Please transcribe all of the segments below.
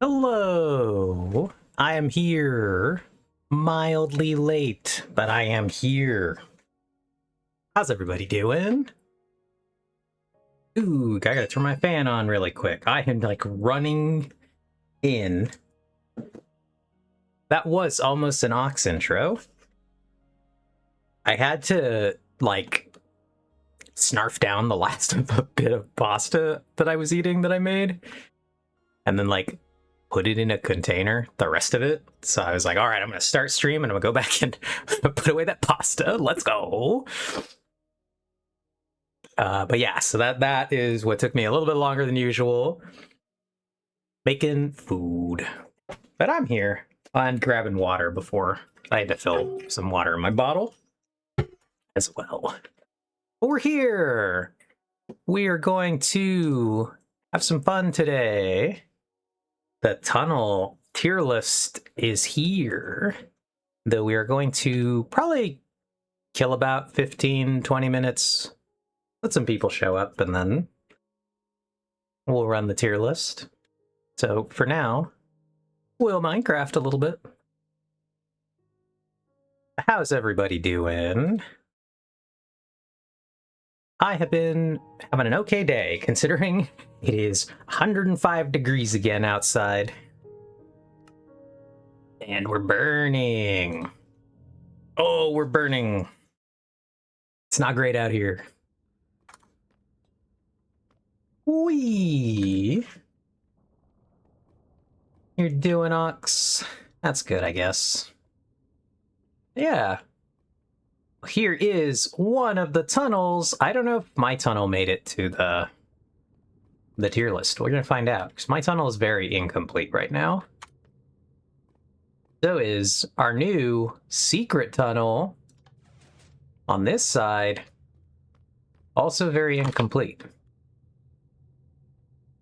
Hello! I am here. Mildly late, but I am here. How's everybody doing? Ooh, I gotta turn my fan on really quick. I am like running in. That was almost an Ox intro. I had to like snarf down the last of the bit of pasta that I was eating that I made. And then like put it in a container, the rest of it. So I was like, all right, I'm going to start stream and I'm going to go back and put away that pasta. Let's go. But yeah, so that is what took me a little bit longer than usual. Making food. But I'm here. I'm grabbing water before I had to fill some water in my bottle as well. But we're here. We are going to have some fun today. The tunnel tier list is here, though we are going to probably kill about 15-20 minutes, let some people show up, and then we'll run the tier list. So for now, we'll Minecraft a little bit. How's everybody doing? I have been having an okay day, considering it is 105 degrees again outside. And we're burning. Oh, we're burning. It's not great out here. Whee! You're doing Ox. That's good, I guess. Yeah. Here is one of the tunnels. I don't know if my tunnel made it to the tier list. We're gonna find out, because my tunnel is very incomplete right now. So is our new secret tunnel on this side, also very incomplete.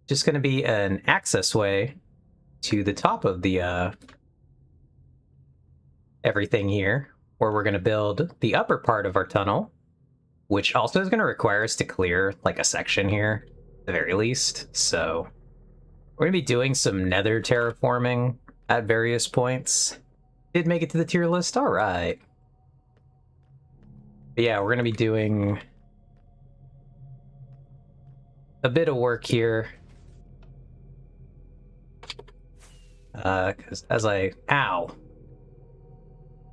Just gonna be an access way to the top of the everything here, where we're gonna build the upper part of our tunnel, which also is gonna require us to clear like a section here, at the very least. So we're gonna be doing some nether terraforming at various points. Did make it to the tier list? All right. But yeah, we're gonna be doing a bit of work here. Because as I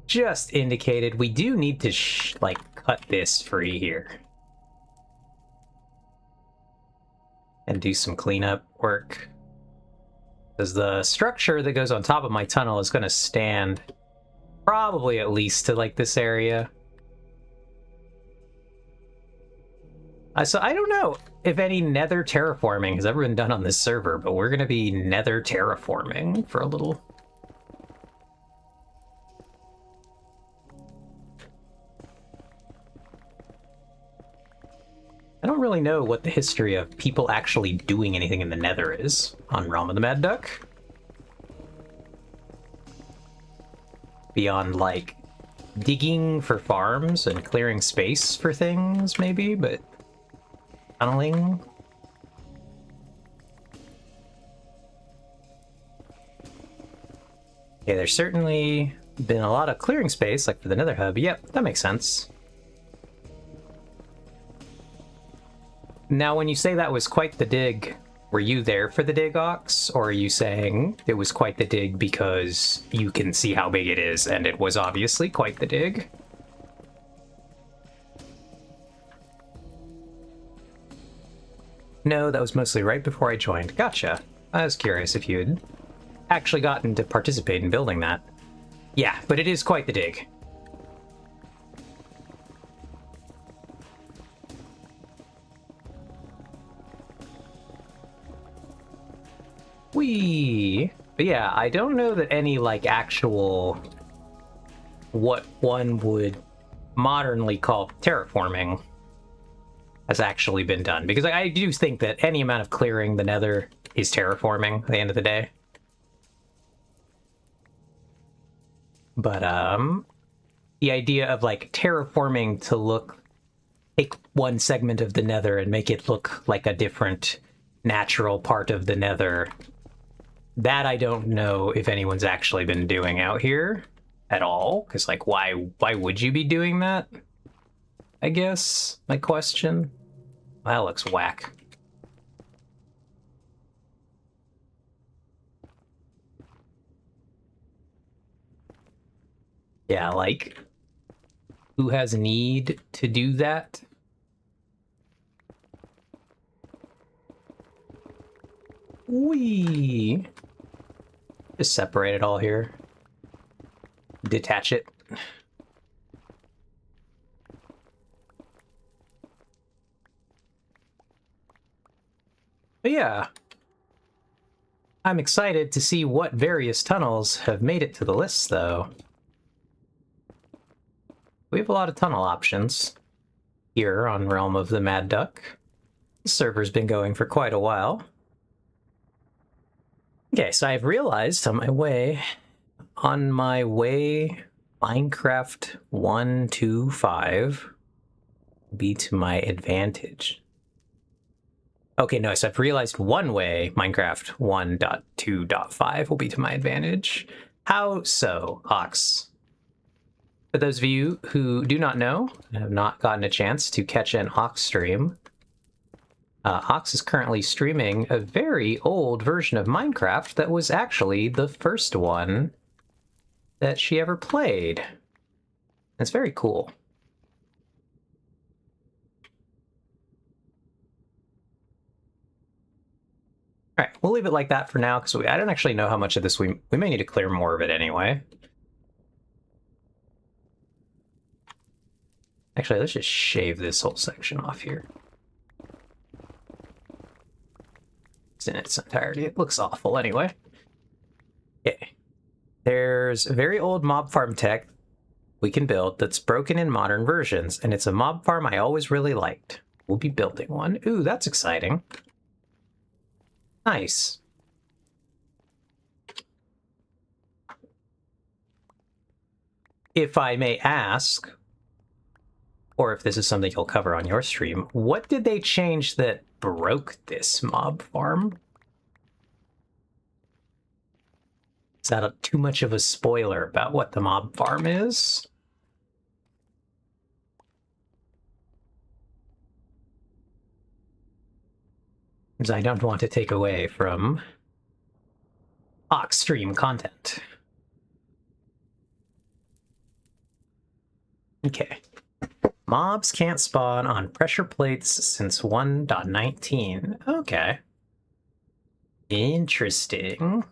just indicated, we do need to cut this free here and do some cleanup work, because the structure that goes on top of my tunnel is going to stand probably at least to like this area. So I don't know if any nether terraforming has ever been done on this server, but we're going to be nether terraforming for a little. I don't really know what the history of people actually doing anything in the nether is on Realm of the Mad Duck. Beyond, like, digging for farms and clearing space for things, maybe, but tunneling. Yeah, there's certainly been a lot of clearing space, like for the nether hub. Yep, that makes sense. Now, when you say that was quite the dig, were you there for the dig, Ox? Or are you saying it was quite the dig because you can see how big it is, and it was obviously quite the dig? No, that was mostly right before I joined. Gotcha. I was curious if you'd actually gotten to participate in building that. Yeah, but it is quite the dig. Whee! But yeah, I don't know that any, like, actual what one would modernly call terraforming has actually been done. Because I do think that any amount of clearing the nether is terraforming at the end of the day. But, the idea of, like, terraforming to take one segment of the nether and make it look like a different natural part of the nether That I don't know if anyone's actually been doing out here at all, because, like, why would you be doing that? I guess, my question. That looks whack. Yeah, like, who has a need to do that? Whee! Just separate it all here. Detach it. But yeah, I'm excited to see what various tunnels have made it to the list, though. We have a lot of tunnel options here on Realm of the Mad Duck. The server's been going for quite a while. Okay, so I've realized on my way, Minecraft 1.2.5 will be to my advantage. Okay, no, so I've realized one way Minecraft 1.2.5 will be to my advantage. How so, Ox? For those of you who do not know, and have not gotten a chance to catch an Ox stream, Ox is currently streaming a very old version of Minecraft that was actually the first one that she ever played. It's very cool. All right, we'll leave it like that for now, because I don't actually know how much of this we may need to clear more of it anyway. Actually, let's just shave this whole section off here. It's in its entirety. It looks awful anyway. Okay. There's a very old mob farm tech we can build that's broken in modern versions, and it's a mob farm I always really liked. We'll be building one. Ooh, that's exciting. Nice. If I may ask, or if this is something you'll cover on your stream, what did they change that broke this mob farm? Is that too much of a spoiler about what the mob farm is? Because I don't want to take away from Ox stream content. Okay. Mobs can't spawn on pressure plates since 1.19. Okay. Interesting.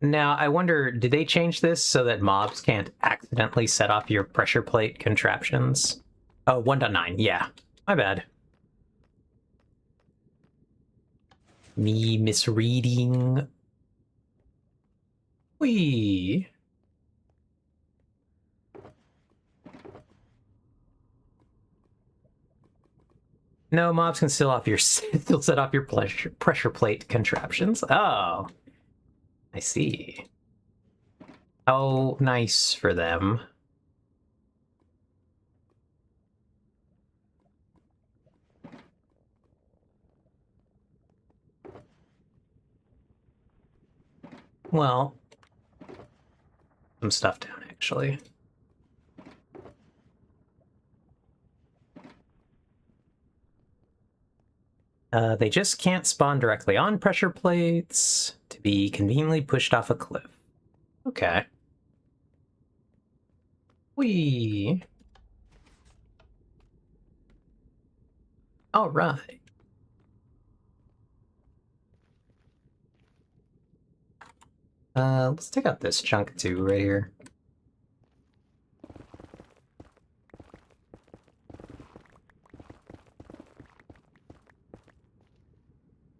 Now, I wonder, did they change this so that mobs can't accidentally set off your pressure plate contraptions? Oh, 1.9, yeah. My bad. Me misreading. Whee! No, mobs can still set off your pressure plate contraptions. Oh, I see. How nice for them. Well, some stuff down actually. They just can't spawn directly on pressure plates to be conveniently pushed off a cliff. Okay. Whee! All right. Let's take out this chunk too right here.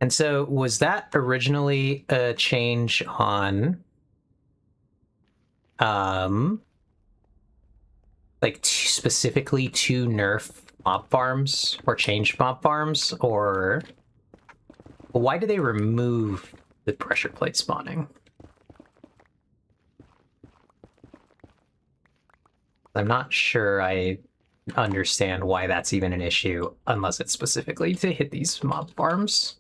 And so, was that originally a change on, like specifically to nerf mob farms or change mob farms, or why did they remove the pressure plate spawning? I'm not sure I understand why that's even an issue, unless it's specifically to hit these mob farms.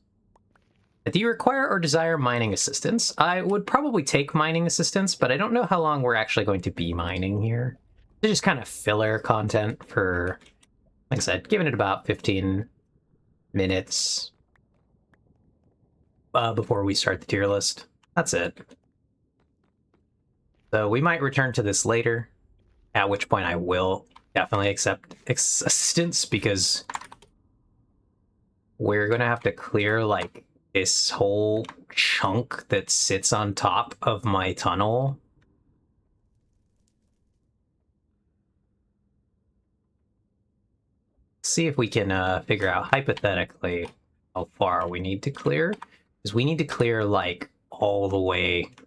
Do you require or desire mining assistance? I would probably take mining assistance, but I don't know how long we're actually going to be mining here. It's just kind of filler content for, like I said, giving it about 15 minutes before we start the tier list. That's it. So we might return to this later, at which point I will definitely accept assistance, because we're going to have to clear, like, this whole chunk that sits on top of my tunnel. See if we can figure out hypothetically how far we need to clear. Because we need to clear, like, all the way to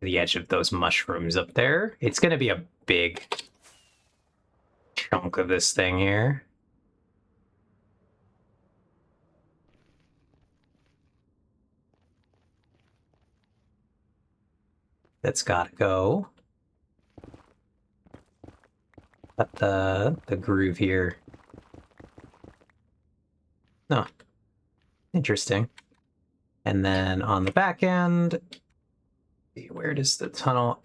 the edge of those mushrooms up there. It's going to be a big chunk of this thing here. That's gotta go. Got the groove here. No. Interesting. And then on the back end, where does the tunnel...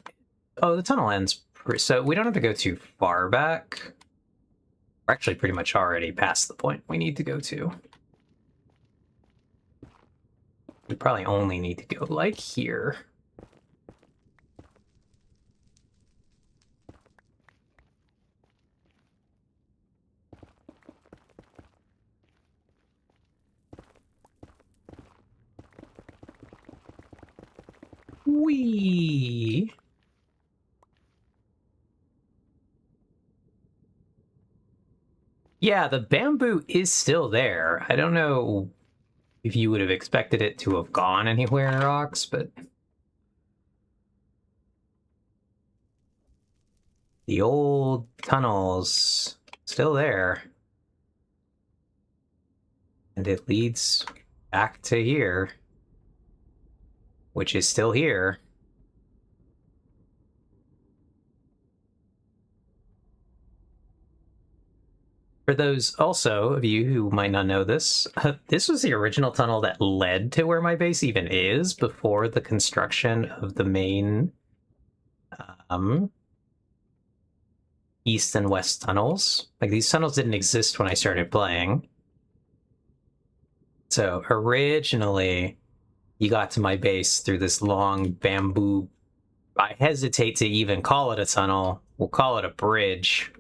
Oh, the tunnel ends... So we don't have to go too far back. We're actually pretty much already past the point we need to go to. We probably only need to go, like, here. Whee! Yeah, the bamboo is still there. I don't know if you would have expected it to have gone anywhere in rocks, but... The old tunnel's still there. And it leads back to here, which is still here. For those also of you who might not know this, this was the original tunnel that led to where my base even is before the construction of the main east and west tunnels. Like, these tunnels didn't exist when I started playing. So originally, you got to my base through this long bamboo... I hesitate to even call it a tunnel. We'll call it a bridge.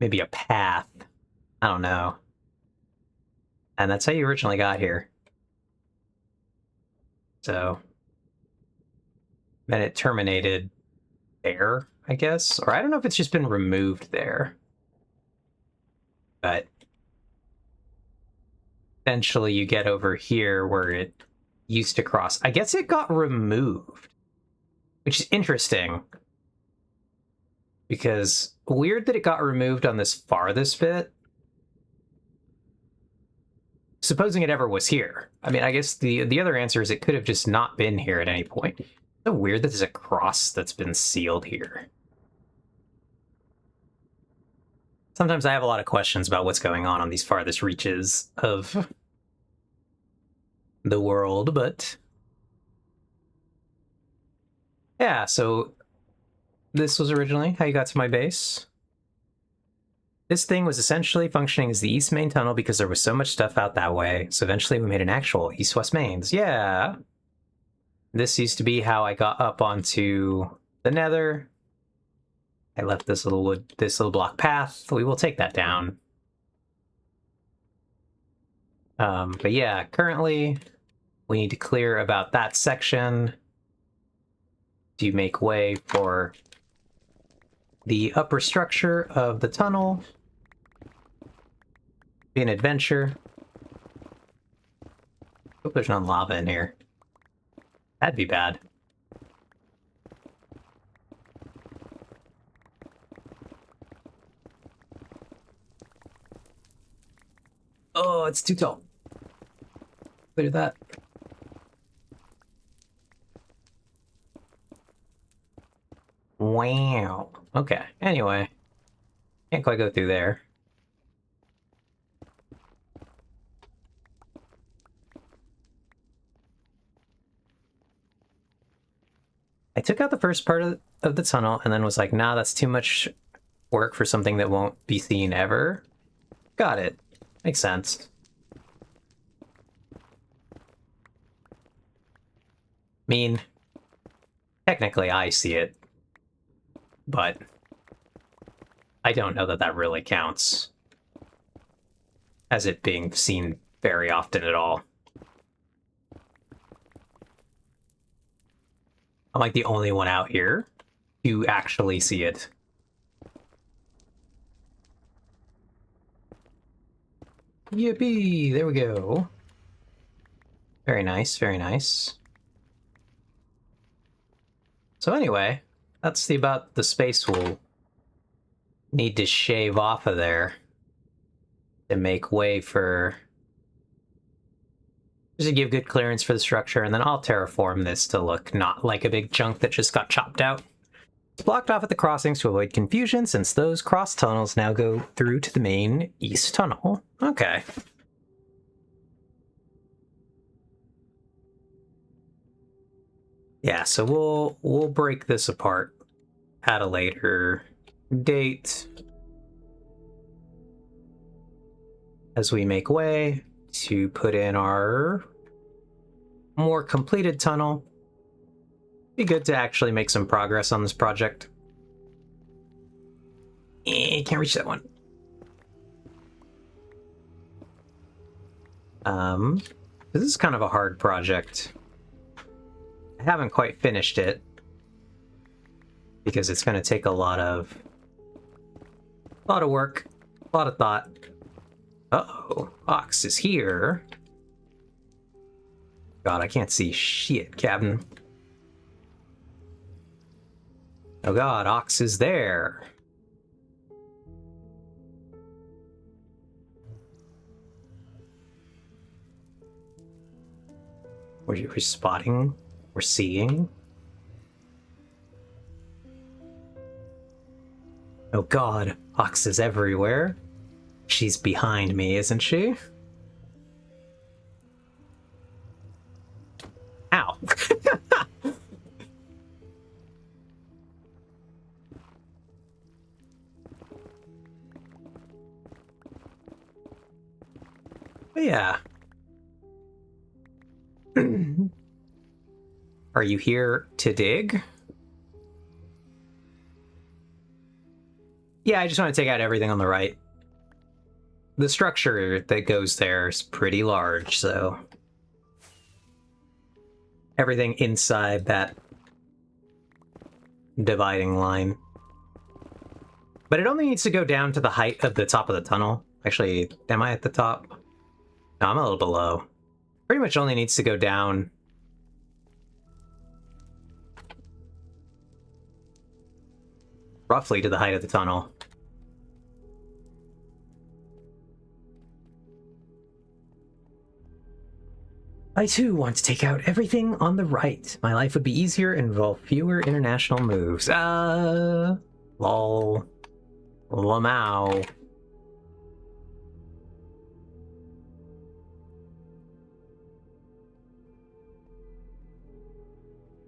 Maybe a path. I don't know. And that's how you originally got here. So... then it terminated there, I guess? Or I don't know if it's just been removed there. But... eventually you get over here where it used to cross. I guess it got removed, which is interesting. Because weird that it got removed on this farthest bit. Supposing it ever was here. I mean, I guess the other answer is it could have just not been here at any point. It's so weird that there's a cross that's been sealed here. Sometimes I have a lot of questions about what's going on these farthest reaches of the world, but... yeah, so this was originally how you got to my base. This thing was essentially functioning as the East Main Tunnel because there was so much stuff out that way, so eventually we made an actual East-West Mains. Yeah! This used to be how I got up onto the Nether. I left this little block path. We will take that down. But yeah, currently we need to clear about that section to make way for the upper structure of the tunnel. Be an adventure. Hope there's no lava in here. That'd be bad. Oh, it's too tall. Clear that. Wow. Okay, anyway. Can't quite go through there. I took out the first part of the tunnel and then was like, nah, that's too much work for something that won't be seen ever. Got it. Makes sense. I mean, technically I see it, but I don't know that that really counts as it being seen very often at all. I'm like the only one out here to actually see it. Yippee! There we go. Very nice, very nice. So anyway, that's about the space we'll need to shave off of there to make way for... just to give good clearance for the structure, and then I'll terraform this to look not like a big chunk that just got chopped out. It's blocked off at the crossings to avoid confusion, since those cross tunnels now go through to the main east tunnel. Okay. Yeah, so we'll break this apart at a later date as we make way to put in our more completed tunnel. Be good to actually make some progress on this project. Can't reach that one. This is kind of a hard project. I haven't quite finished it because it's going to take a lot of work, a lot of thought. Uh-oh, Ox is here. God, I can't see shit, Captain. Oh god, Ox is there. We're spotting, we're seeing. Oh god, Ox is everywhere. She's behind me, isn't she? Ow. But yeah. Are you here to dig? Yeah, I just want to take out everything on the right. The structure that goes there is pretty large, so... everything inside that dividing line. But it only needs to go down to the height of the top of the tunnel. Actually, am I at the top? No, I'm a little below. Pretty much only needs to go down roughly to the height of the tunnel. I too want to take out everything on the right. My life would be easier and involve fewer international moves. Lol. Lamau.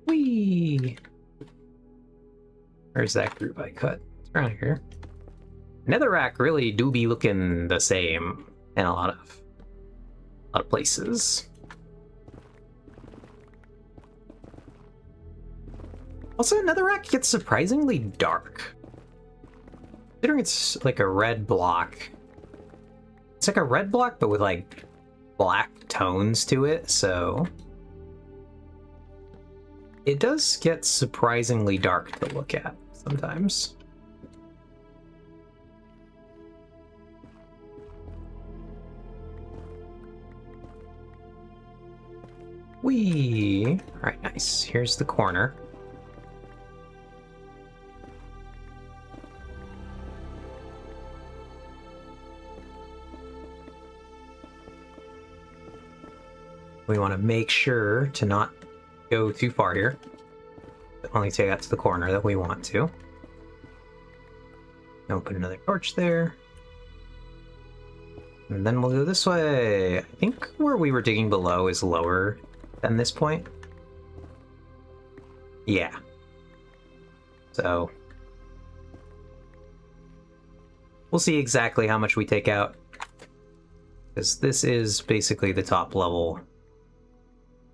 Whee! Where's that group I cut? It's around here. Netherrack really do be looking the same in a lot of places. Also, Netherrack gets surprisingly dark. Considering it's like a red block. It's like a red block, but with like black tones to it, so... it does get surprisingly dark to look at sometimes. Whee! Alright, nice. Here's the corner. We want to make sure to not go too far here. Only take that to the corner that we want to. Open another torch there. And then we'll go this way. I think where we were digging below is lower than this point. Yeah. So we'll see exactly how much we take out. Because this is basically the top level.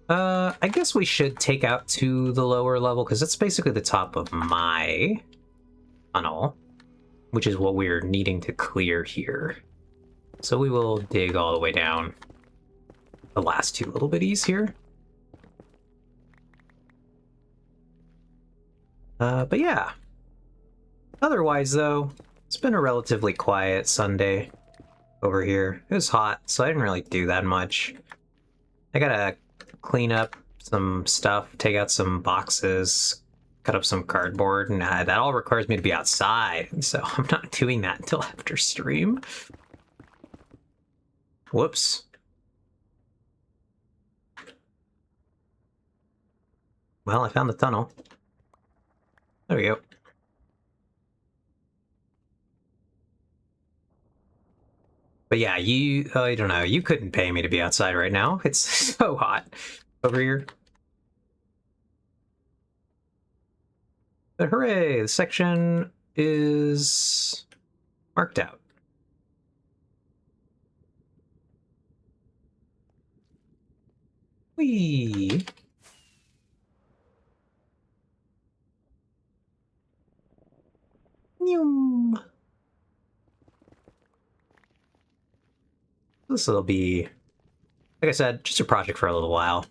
I guess we should take out to the lower level, because that's basically the top of my tunnel, which is what we're needing to clear here. So we will dig all the way down the last two little bitties here. But yeah. Otherwise, though, it's been a relatively quiet Sunday over here. It was hot, so I didn't really do that much. I gotta clean up some stuff, take out some boxes, cut up some cardboard, and that all requires me to be outside, so I'm not doing that until after stream. Whoops. Well, I found the tunnel. There we go. But yeah, I don't know, you couldn't pay me to be outside right now. It's so hot over here. But hooray, the section is marked out. Whee! Yum. This will be, like I said, just a project for a little while.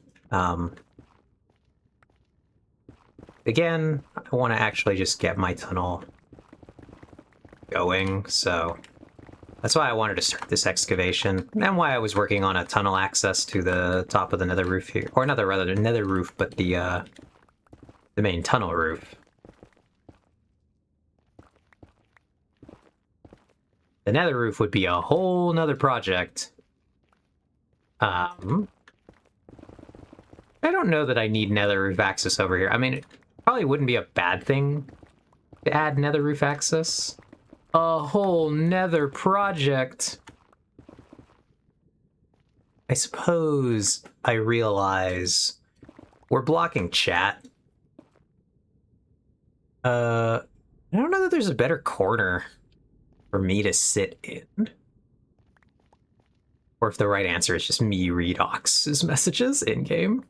Again, I want to actually just get my tunnel going, so that's why I wanted to start this excavation, and why I was working on a tunnel access to the top of the nether roof here. Or not rather the nether roof, but the main tunnel roof. The nether roof would be a whole nother project. I don't know that I need nether roof access over here. I mean, it probably wouldn't be a bad thing to add nether roof access. A whole nether project. I suppose I realize we're blocking chat. I don't know that there's a better corner for me to sit in. Or if the right answer is just me read Ox's messages in-game.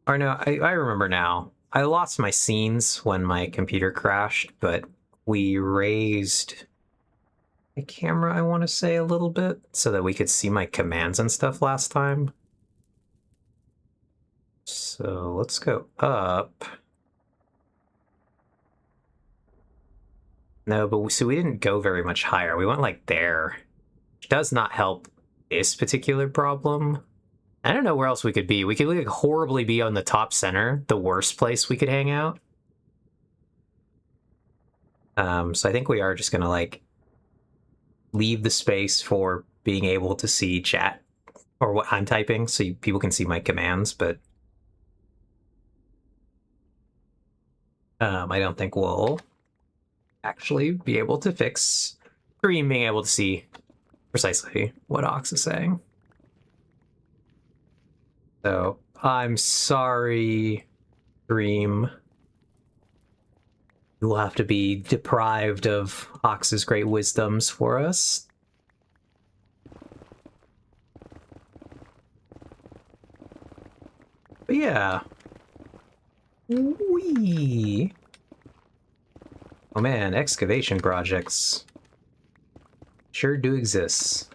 Or no, I remember now. I lost my scenes when my computer crashed, but we raised the camera, I want to say, a little bit, so that we could see my commands and stuff last time. So let's go up. No, but so we didn't go very much higher. We went like there, which does not help this particular problem. I don't know where else we could be. We could like horribly be on the top center, the worst place we could hang out. So I think we are just gonna like leave the space for being able to see chat or what I'm typing, so people can see my commands, but I don't think we'll actually be able to fix Dream being able to see precisely what Ox is saying. So I'm sorry, Dream. You will have to be deprived of Ox's great wisdoms for us. But yeah. Whee! Oh man, excavation projects sure do exist.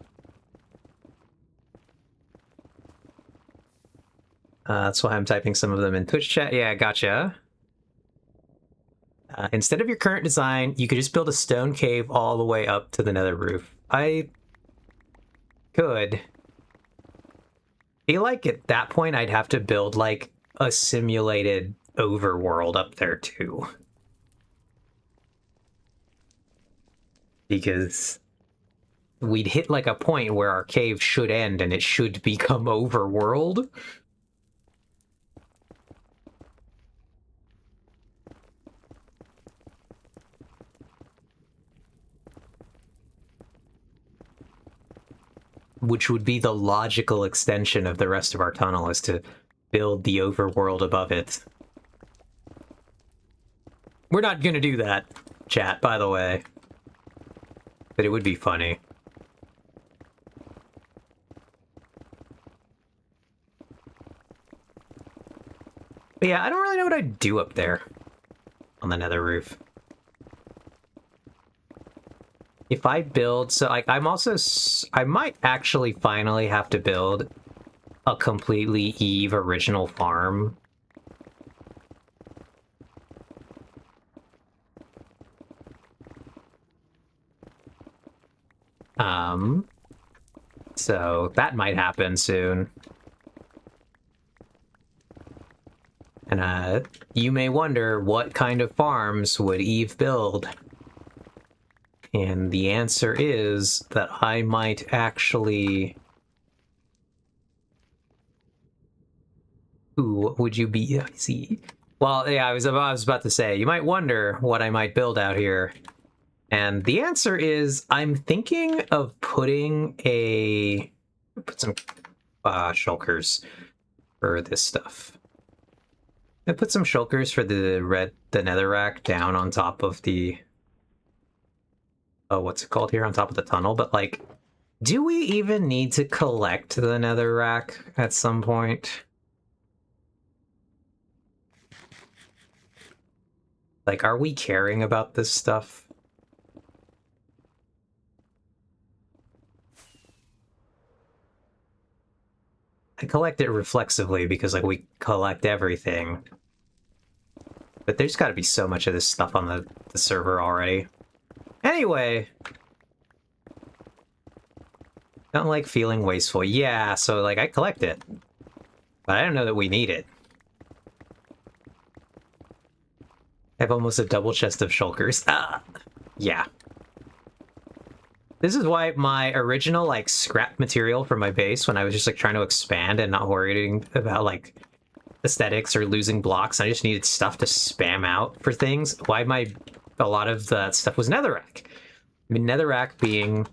That's why I'm typing some of them in Twitch chat. Yeah, gotcha. Instead of your current design, you could just build a stone cave all the way up to the nether roof. I could. I feel like at that point I'd have to build like a simulated overworld up there too. Because we'd hit like a point where our cave should end and it should become overworld. which would be the logical extension of the rest of our tunnel, is to build the overworld above it. We're not gonna do that, chat, by the way. But it would be funny. But yeah, I don't really know what I'd do up there on the nether roof. If I build, so like I might actually finally have to build a completely Eve original farm. So that might happen soon. And you may wonder, what kind of farms would Eve build? And the answer is that I might actually... Who would you be? See. Well, yeah, I was about to say, you might wonder what I might build out here. And the answer is, I'm thinking of putting put some shulkers for this stuff. I put some shulkers for the netherrack down on top of the... Oh, what's it called here? On top of the tunnel. But, like, do we even need to collect the netherrack at some point? Like, are we caring about this stuff? I collect it reflexively because, like, we collect everything. But there's got to be so much of this stuff on the server already. Anyway. Don't like feeling wasteful. Yeah, so, like, I collect it. But I don't know that we need it. I have almost a double chest of shulkers. Yeah. This is why my original, like, scrap material for my base, when I was just, like, trying to expand and not worrying about, like, aesthetics or losing blocks, I just needed stuff to spam out for things. Why a lot of that stuff was netherrack. I mean, netherrack being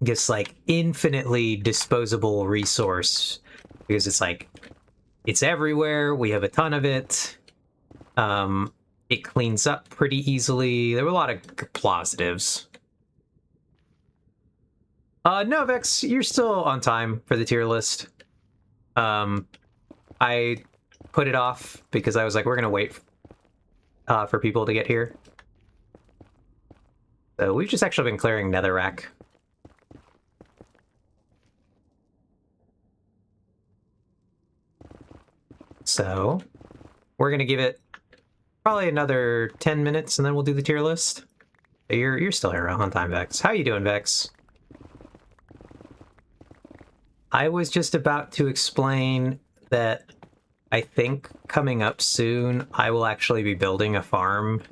this, like, infinitely disposable resource, because it's, like, it's everywhere, we have a ton of it, it cleans up pretty easily. There were a lot of positives. No, Vex, you're still on time for the tier list. I put it off because I was like, we're gonna wait for people to get here. So we've just actually been clearing netherrack. So we're gonna give it probably another 10 minutes and then we'll do the tier list. You're still here on time, Vex. How you doing, Vex? I was just about to explain that I think coming up soon, I will actually be building a farm.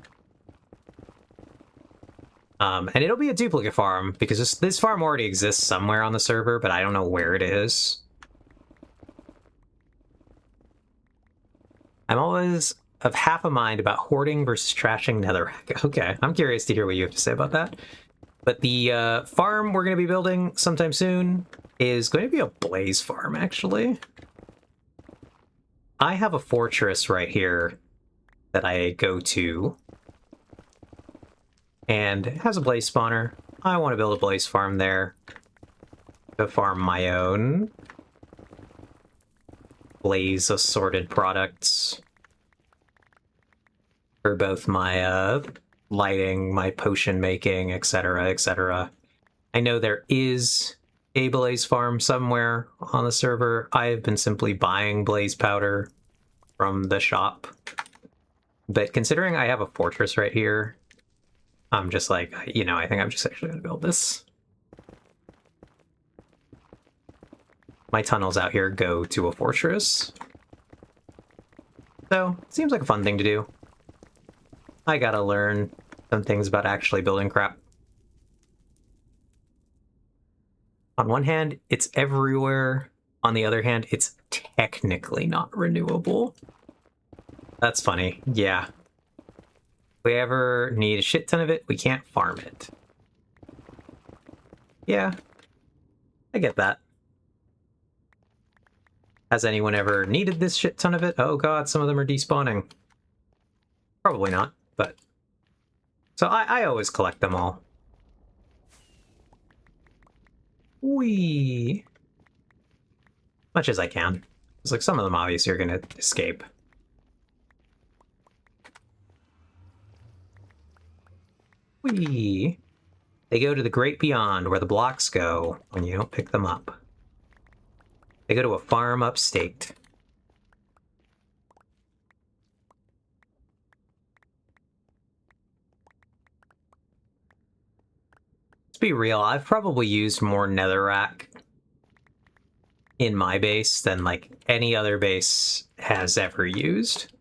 And it'll be a duplicate farm, because this farm already exists somewhere on the server, but I don't know where it is. I'm always of half a mind about hoarding versus trashing netherrack. Okay, I'm curious to hear what you have to say about that. But the farm we're going to be building sometime soon is going to be a blaze farm, actually. I have a fortress right here that I go to, and it has a blaze spawner. I want to build a blaze farm there to farm my own blaze assorted products for both my lighting, my potion making, etc., etc. I know there is a blaze farm somewhere on the server. I have been simply buying blaze powder from the shop. But considering I have a fortress right here, I'm just like, you know, I think I'm just actually going to build this. My tunnels out here go to a fortress. So, it seems like a fun thing to do. I gotta learn some things about actually building crap. On one hand, it's everywhere. On the other hand, it's technically not renewable. That's funny. Yeah. If we ever need a shit ton of it, we can't farm it. Yeah. I get that. Has anyone ever needed this shit ton of it? Oh god, some of them are despawning. Probably not, but... So I always collect them all. Whee! Much as I can. It's like some of them obviously are gonna escape. Whee! They go to the great beyond, where the blocks go when you don't pick them up. They go to a farm upstate. Let's be real, I've probably used more netherrack in my base than like any other base has ever used.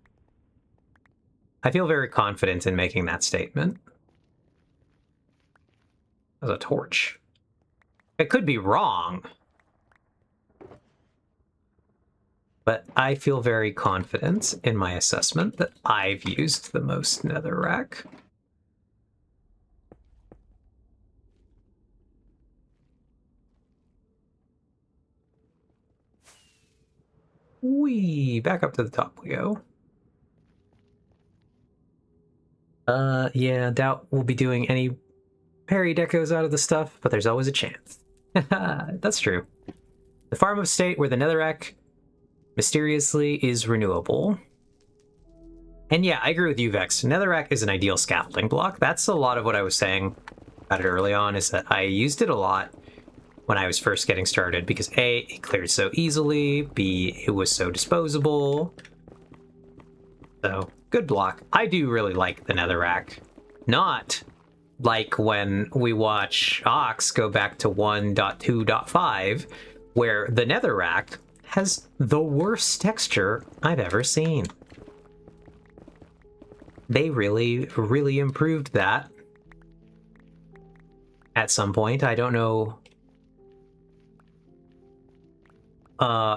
I feel very confident in making that statement. As a torch. It could be wrong, but I feel very confident in my assessment that I've used the most netherrack. Whee! Back up to the top we go. Yeah, doubt we'll be doing any parry decos out of the stuff, but there's always a chance. That's true. The farm of state where the netherrack mysteriously is renewable. And yeah, I agree with you, Vex. Netherrack is an ideal scaffolding block. That's a lot of what I was saying about it early on, is that I used it a lot when I was first getting started, because A, it cleared so easily, B, it was so disposable. So, good block. I do really like the netherrack. Not like when we watch Ox go back to 1.2.5, where the netherrack has the worst texture I've ever seen. They really, really improved that at some point. I don't know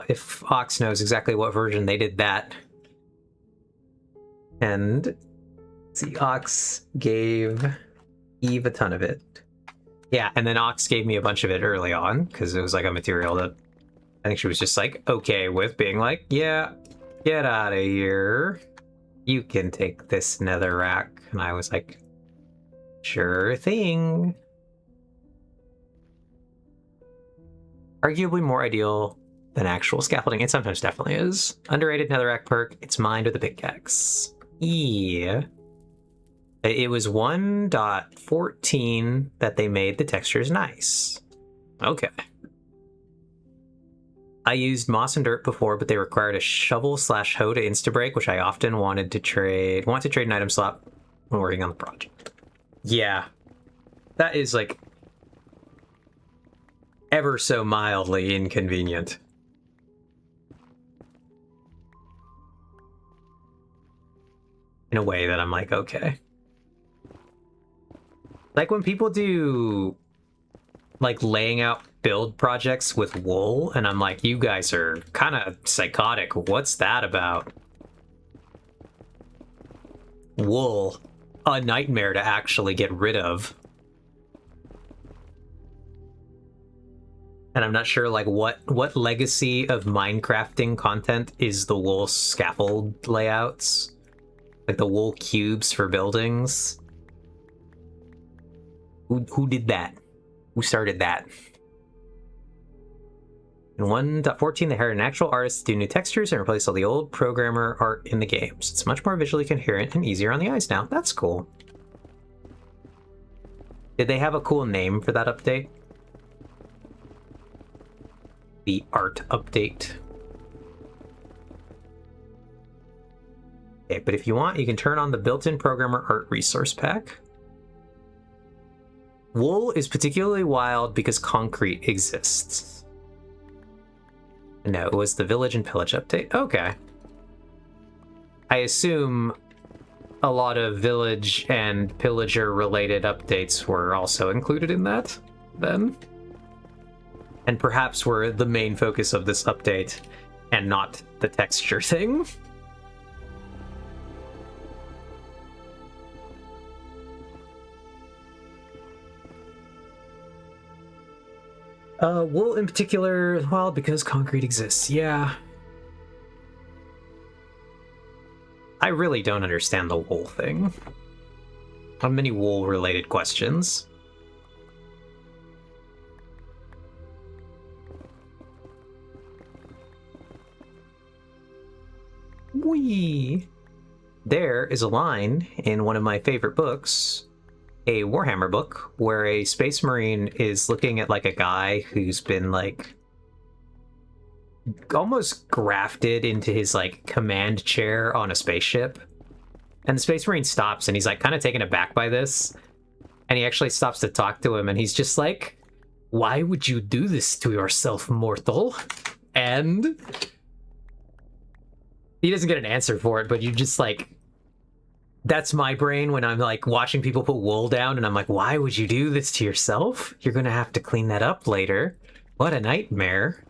if Ox knows exactly what version they did that. And see, Ox gave Eve a ton of it. Yeah, and then Ox gave me a bunch of it early on, because it was like a material that I think she was just like okay with being like, yeah, get out of here. You can take this netherrack. And I was like, sure thing. Arguably more ideal than actual scaffolding. It sometimes definitely is. Underrated netherrack perk. It's mined with a pickaxe. Yeah. It was 1.14 that they made the textures nice. Okay. I used moss and dirt before, but they required a shovel/hoe to insta-break, which I often wanted to trade. Want to trade an item slot when working on the project. Yeah. That is like ever so mildly inconvenient. In a way that I'm like, okay. Like when people do like laying out build projects with wool, and I'm like, you guys are kind of psychotic. What's that about? Wool, a nightmare to actually get rid of. And I'm not sure like what legacy of Minecrafting content is the wool scaffold layouts, like the wool cubes for buildings. Who did that? Who started that? In 1.14, they hired an actual artist to do new textures and replace all the old programmer art in the games. It's much more visually coherent and easier on the eyes now. That's cool. Did they have a cool name for that update? The art update. Okay, but if you want, you can turn on the built-in programmer art resource pack. Wool is particularly wild because concrete exists. No, it was the village and pillage update. Okay. I assume a lot of village and pillager related updates were also included in that, then. And perhaps were the main focus of this update and not the texture thing. Wool in particular, well, because concrete exists, yeah. I really don't understand the wool thing. How many wool-related questions? Whee! There is a line in one of my favorite books, a Warhammer book, where a space marine is looking at like a guy who's been like almost grafted into his like command chair on a spaceship. And the space marine stops and he's like kind of taken aback by this. And he actually stops to talk to him and he's just like, "Why would you do this to yourself, mortal?" And he doesn't get an answer for it, but you just like, that's my brain when I'm like watching people put wool down and I'm like, why would you do this to yourself? You're gonna have to clean that up later. What a nightmare.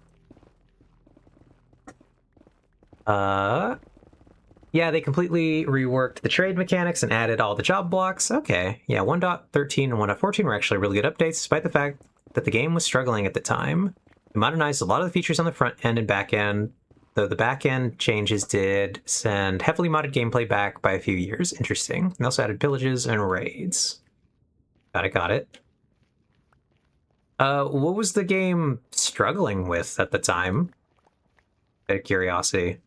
Yeah, they completely reworked the trade mechanics and added all the job blocks. Okay, yeah, 1.13 and 1.14 were actually really good updates, despite the fact that the game was struggling at the time. They modernized a lot of the features on the front end and back end, though the back end changes did send heavily modded gameplay back by a few years. Interesting. They also added pillages and raids. Got it. What was the game struggling with at the time? Out of curiosity.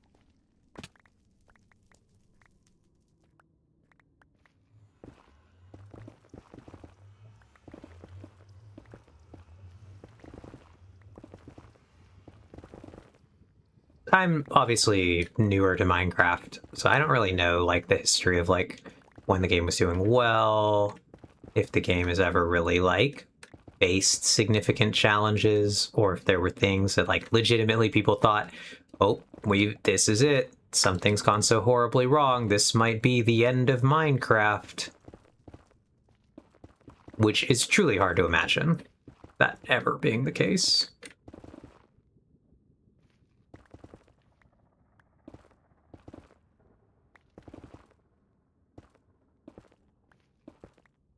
I'm obviously newer to Minecraft, so I don't really know like the history of like when the game was doing well, if the game has ever really like faced significant challenges, or if there were things that like legitimately people thought, oh, this is it. Something's gone so horribly wrong. This might be the end of Minecraft. Which is truly hard to imagine that ever being the case.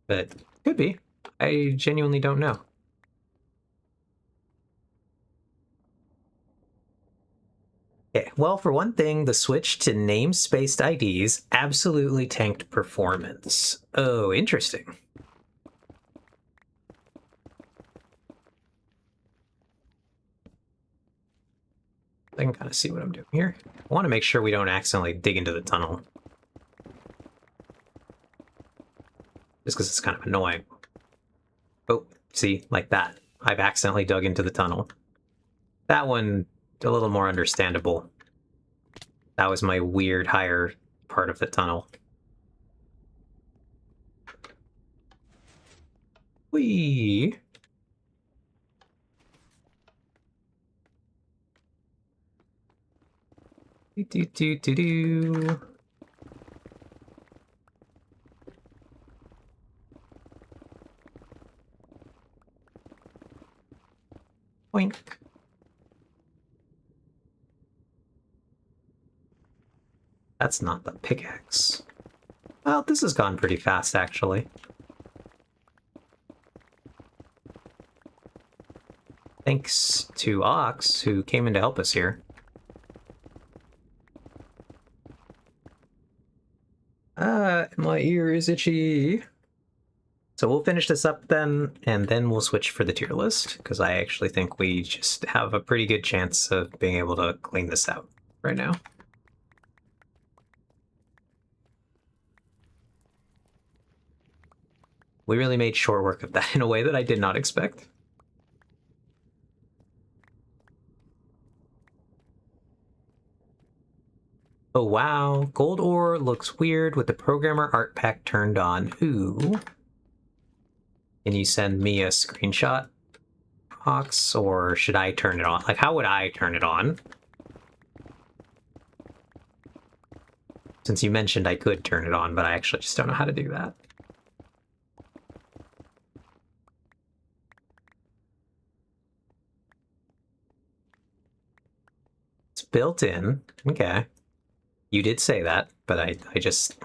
But could be. I genuinely don't know. Okay, well, for one thing, the switch to namespaced IDs absolutely tanked performance. Oh, interesting. I can kind of see what I'm doing here. I want to make sure we don't accidentally dig into the tunnel. Just because it's kind of annoying. Oh, see, like that. I've accidentally dug into the tunnel. That one, a little more understandable. That was my weird higher part of the tunnel. Whee! Do. Boink. That's not the pickaxe. Well, this has gone pretty fast, actually. Thanks to Ox, who came in to help us here. My ear is itchy. So we'll finish this up then, and then we'll switch for the tier list, because I actually think we just have a pretty good chance of being able to clean this out right now. We really made short work of that in a way that I did not expect. Oh wow, gold ore looks weird with the programmer art pack turned on. Ooh. Can you send me a screenshot, Ox, or should I turn it on? Like, how would I turn it on? Since you mentioned I could turn it on, but I actually just don't know how to do that. It's built in. Okay. You did say that, but I just...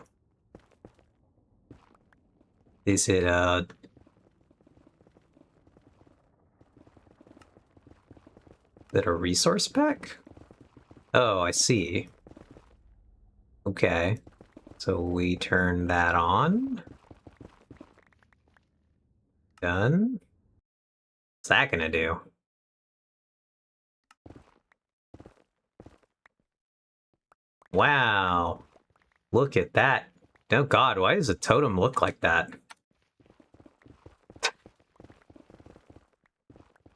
Is it, that a resource pack? Oh, I see. Okay. So we turn that on. Done. What's that gonna do? Wow. Look at that. Oh god, why does a totem look like that?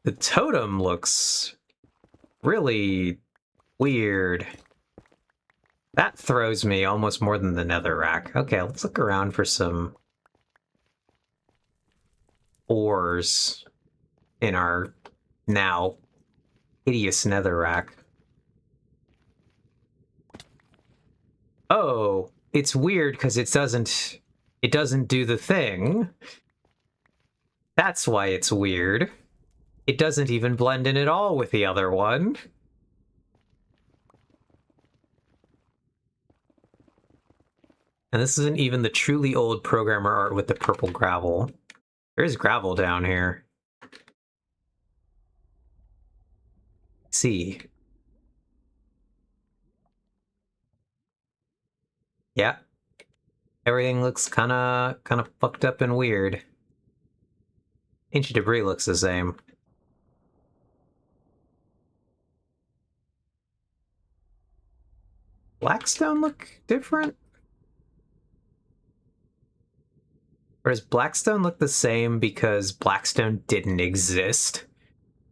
The totem looks really weird. That throws me almost more than the netherrack. Okay, let's look around for some ores in our now hideous netherrack. Oh, it's weird because it doesn't do the thing. That's why it's weird. It doesn't even blend in at all with the other one. And this isn't even the truly old programmer art with the purple gravel. There is gravel down here. Let's see. Yeah. Everything looks kind of fucked up and weird. Ancient debris looks the same. Blackstone look different? Or does Blackstone look the same because Blackstone didn't exist?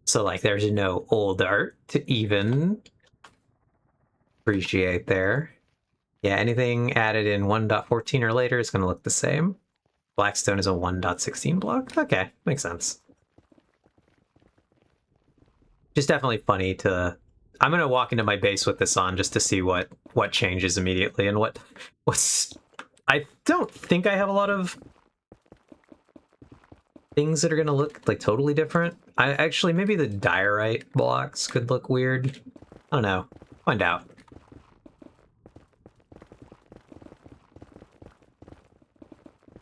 So, like, there's no old art to even appreciate there. Yeah, anything added in 1.14 or later is going to look the same. Blackstone is a 1.16 block? Okay, makes sense. Just definitely funny to... I'm going to walk into my base with this on just to see what changes immediately and what's... I don't think I have a lot of things that are going to look like totally different. I actually, maybe the diorite blocks could look weird. I don't know. Find out.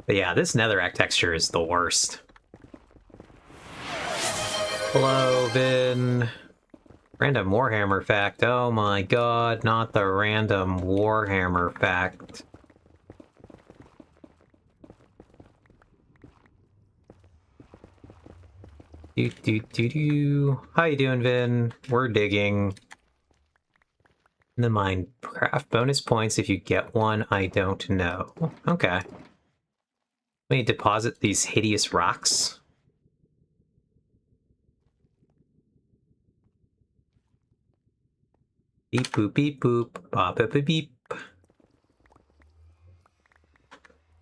But yeah, this netherrack texture is the worst. Hello, Vin. Random Warhammer fact. Oh my god, not the random Warhammer fact. How you doing, Vin? We're digging in the Minecraft. Bonus points if you get one, I don't know. Okay. Let me deposit these hideous rocks. Beep boop beep boop. Bop beep beep beep. I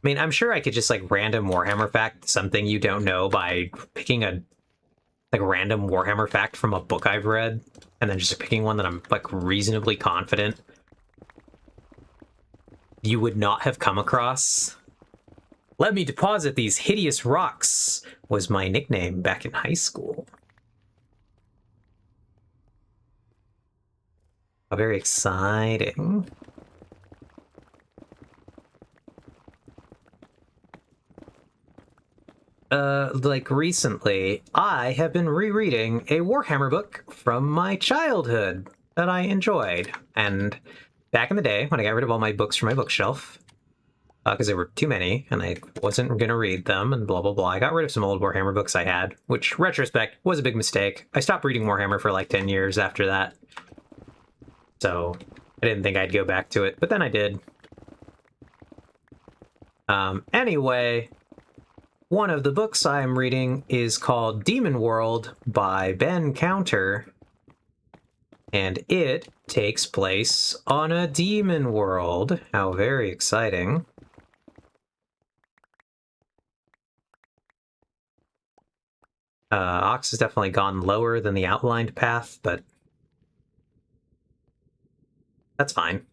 mean, I'm sure I could just like random Warhammer fact something you don't know by picking a random Warhammer fact from a book I've read, and then just picking one that I'm like reasonably confident you would not have come across. Let me deposit these hideous rocks was my nickname back in high school. Oh, very exciting. Like recently, I have been rereading a Warhammer book from my childhood that I enjoyed. And back in the day, when I got rid of all my books from my bookshelf, because there were too many, and I wasn't going to read them, and blah, blah, blah, I got rid of some old Warhammer books I had, which, retrospect, was a big mistake. I stopped reading Warhammer for like 10 years after that. So, I didn't think I'd go back to it, but then I did. Anyway... One of the books I'm reading is called Demon World by Ben Counter, and it takes place on a demon world. How very exciting. Ox has definitely gone lower than the outlined path, but that's fine.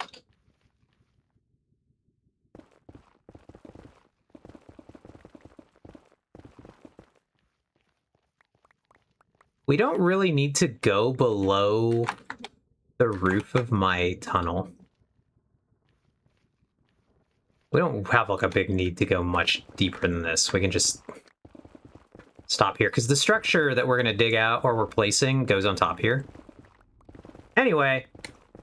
We don't really need to go below the roof of my tunnel. We don't have like a big need to go much deeper than this. We can just stop here, because the structure that we're going to dig out or we're placing goes on top here. Anyway,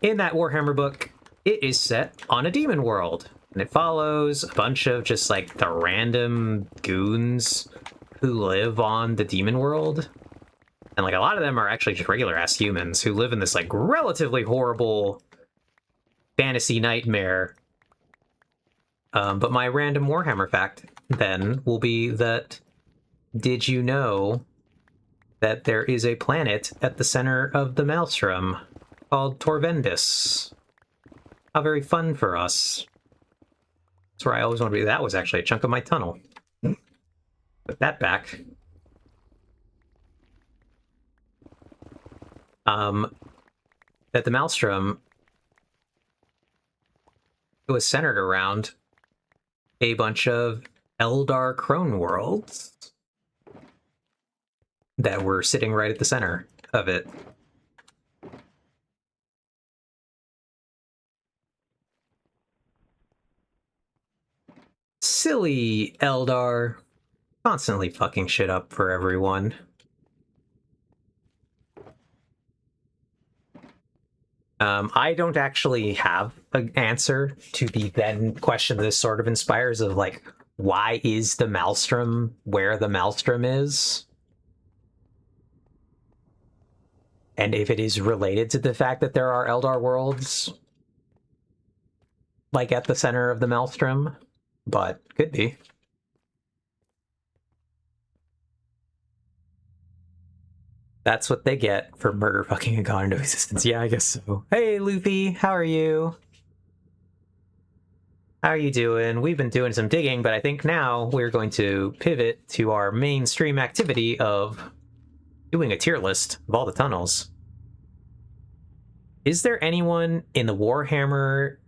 in that Warhammer book, it is set on a demon world. And it follows a bunch of just like the random goons who live on the demon world. And like a lot of them are actually just regular ass humans who live in this like relatively horrible fantasy nightmare. But my random Warhammer fact then will be that, did you know that there is a planet at the center of the Maelstrom called Torvendis? How very fun for us. That's where I always wanted to be. That was actually a chunk of my tunnel. Put that back. At the Maelstrom, it was centered around a bunch of Eldar Crone worlds that were sitting right at the center of it. Silly Eldar, constantly fucking shit up for everyone. I don't actually have an answer to the then question this sort of inspires of like, why is the Maelstrom where the Maelstrom is? And if it is related to the fact that there are Eldar worlds like at the center of the Maelstrom, but could be. That's what they get for murder fucking a god into existence. Yeah, I guess so. Hey, Luffy, how are you? How are you doing? We've been doing some digging, but I think now we're going to pivot to our mainstream activity of doing a tier list of all the tunnels. Is there anyone in Warhammer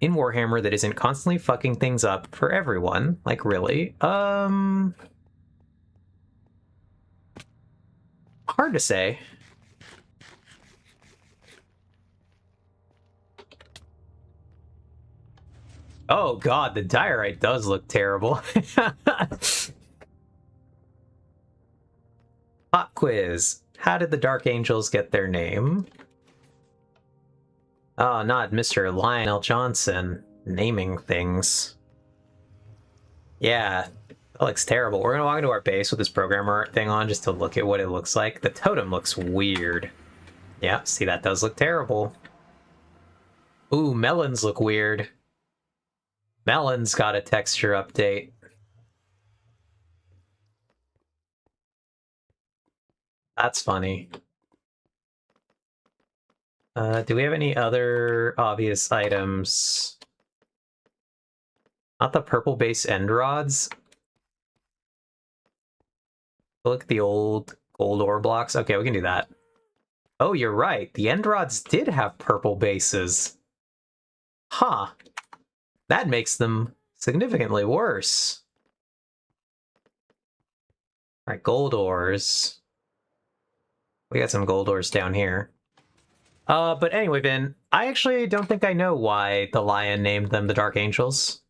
that isn't constantly fucking things up for everyone? Like, really? Hard to say. Oh god, the diorite does look terrible. Pop quiz. How did the Dark Angels get their name? Oh, not Mr. Lionel Johnson naming things. Yeah, that looks terrible. We're gonna walk into our base with this programmer thing on just to look at what it looks like. The totem looks weird. Yeah, see, that does look terrible. Ooh, melons look weird. Melon's got a texture update. That's funny. Do we have any other obvious items? Not the purple base end rods. Look at the old gold ore blocks. Okay, we can do that. Oh, you're right. The end rods did have purple bases. Huh. That makes them significantly worse. All right, gold ores. We got some gold ores down here. But anyway, Vin, I actually don't think I know why the lion named them the Dark Angels.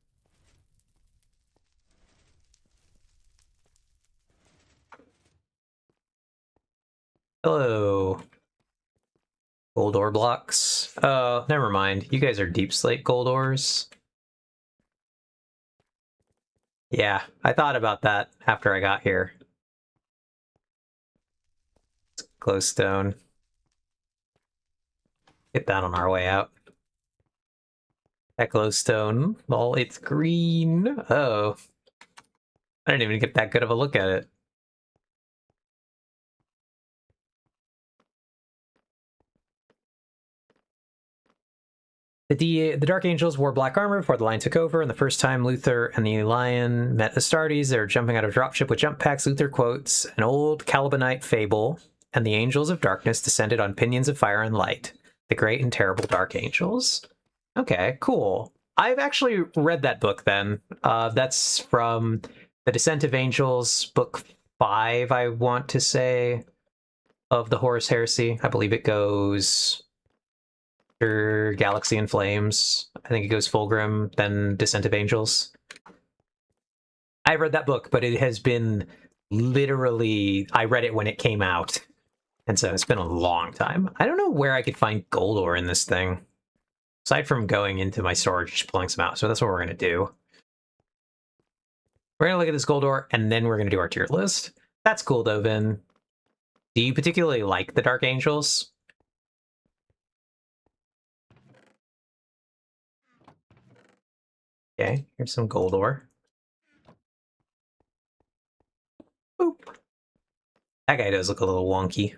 Hello. Gold ore blocks. Oh, never mind. You guys are deep slate gold ores. Yeah, I thought about that after I got here. Glowstone. Get that on our way out. That glowstone. Well, it's green. Oh. I didn't even get that good of a look at it. The Dark Angels wore black armor before the Lion took over, and the first time Luther and the Lion met Astartes, they were jumping out of a dropship with jump packs. Luther quotes an old Calibanite fable, and the angels of darkness descended on pinions of fire and light. The great and terrible Dark Angels. Okay, cool. I've actually read that book then. That's from The Descent of Angels, book 5, I want to say, of the Horus Heresy. I believe it goes Galaxy in Flames. I think it goes Fulgrim, then Descent of Angels. I read that book, but it has been literally... I read it when it came out. And so it's been a long time. I don't know where I could find gold ore in this thing. Aside from going into my storage, just pulling some out. So that's what we're going to do. We're going to look at this gold ore, and then we're going to do our tier list. That's cool, though, Vin. Do you particularly like the Dark Angels? Okay, here's some gold ore. Boop. That guy does look a little wonky.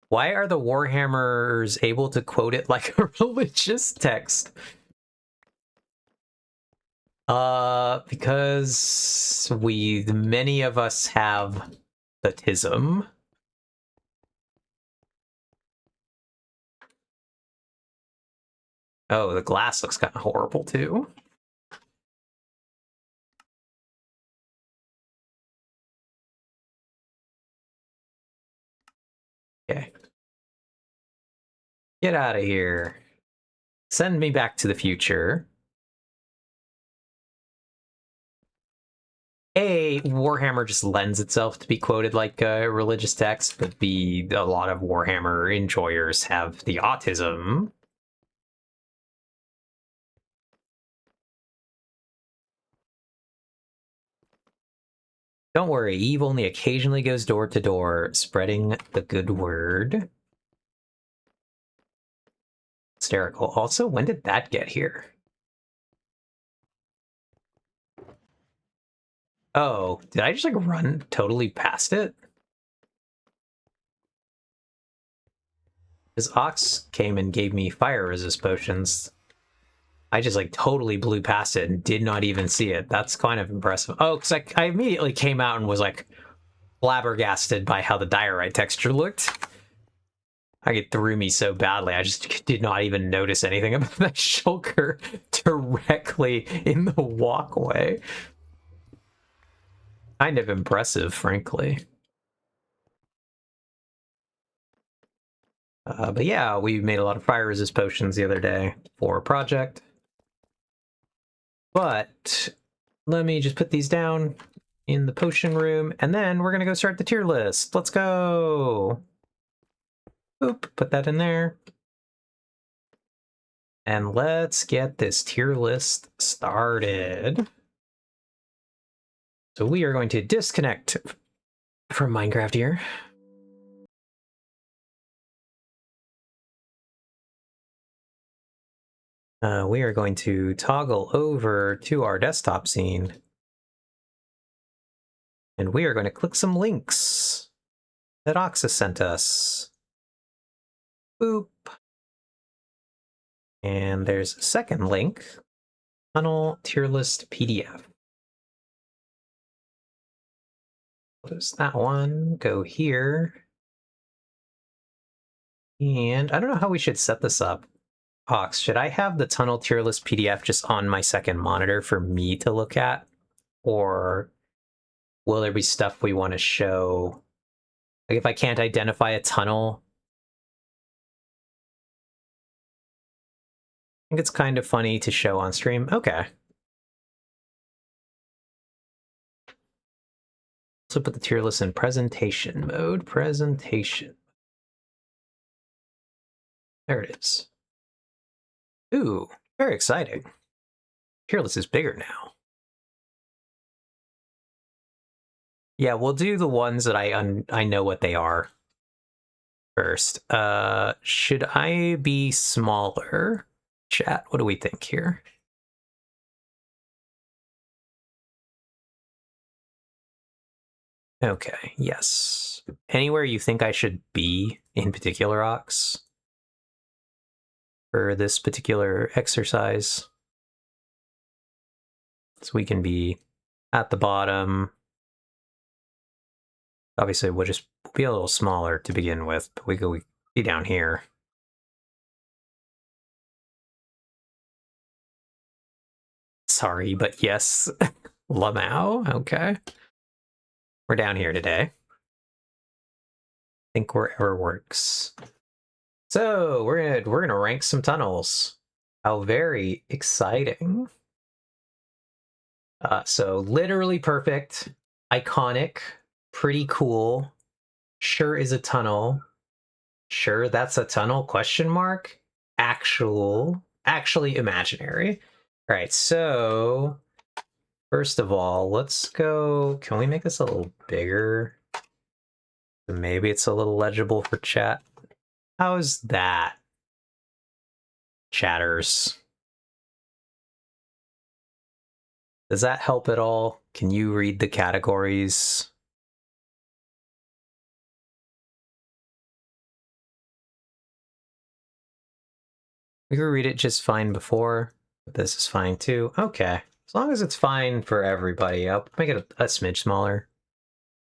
Why are the Warhammers able to quote it like a religious text? Because many of us have the tism. Oh, the glass looks kind of horrible too. Okay. Get out of here. Send me back to the future. A, Warhammer just lends itself to be quoted like a religious text, but B, a lot of Warhammer enjoyers have the autism. Don't worry, Eve only occasionally goes door to door, spreading the good word. Hysterical. Also, when did that get here? Oh, did I just like run totally past it? This Ox came and gave me fire resist potions. I just like totally blew past it and did not even see it. That's kind of impressive. Oh, because I immediately came out and was like flabbergasted by how the diorite texture looked. It threw me so badly. I just did not even notice anything about that shulker directly in the walkway. Kind of impressive, frankly. But yeah, we made a lot of fire resist potions the other day for a project. But let me just put these down in the potion room, and then we're going to go start the tier list. Let's go! Boop, put that in there. And let's get this tier list started. So we are going to disconnect from Minecraft here. We are going to toggle over to our desktop scene. And we are going to click some links that Oxa sent us. Boop. And there's a second link, Tunnel Tier List PDF. Close that one, go here. And I don't know how we should set this up. Ox, should I have the Tunnel Tier List PDF just on my second monitor for me to look at? Or will there be stuff we want to show? Like if I can't identify a tunnel, I think it's kind of funny to show on stream. Okay. Also put the tier list in presentation mode. Presentation. There it is. Ooh, very exciting. Tier list is bigger now. Yeah, we'll do the ones that I know what they are first. Should I be smaller? Chat, what do we think here? Okay, yes. Anywhere you think I should be in particular, Ox? For this particular exercise? So we can be at the bottom. Obviously, we'll just be a little smaller to begin with, but we could be down here. Sorry, but yes. Lamau, okay. We're down here today. I think wherever works. So we're gonna rank some tunnels. How very exciting. So literally perfect, iconic, pretty cool, Sure is a tunnel. Sure, that's a tunnel, question mark. Actually imaginary. All right, so first of all, let's go, can we make this a little bigger? Maybe it's a little legible for chat. How's that? Chatters. Does that help at all? Can you read the categories? We could read it just fine before, but this is fine too. Okay, as long as it's fine for everybody, I'll make it a smidge smaller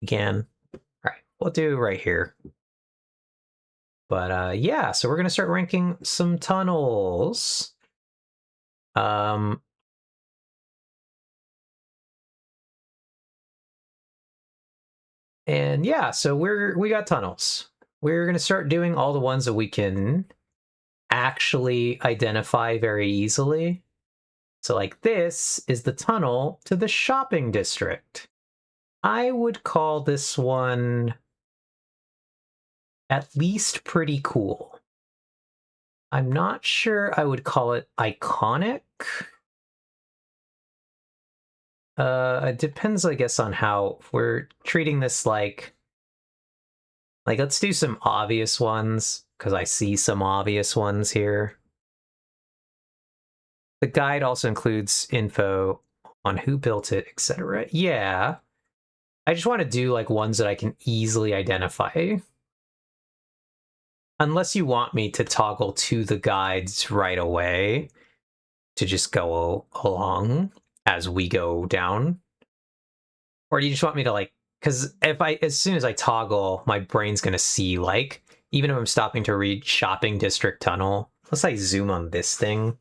again. All right, we'll do right here. But yeah, so we're gonna start ranking some tunnels. And yeah, so we got tunnels. We're gonna start doing all the ones that we can actually identify very easily. So like this is the tunnel to the shopping district. I would call this one at least pretty cool. I'm not sure I would call it iconic. It depends, I guess, on how we're treating this like let's do some obvious ones, because I see some obvious ones here. The guide also includes info on who built it, etc. Yeah. I just want to do like ones that I can easily identify. Unless you want me to toggle to the guides right away to just go along as we go down. Or do you just want me to like, because as soon as I toggle, my brain's going to see like, even if I'm stopping to read shopping district tunnel, unless I zoom on this thing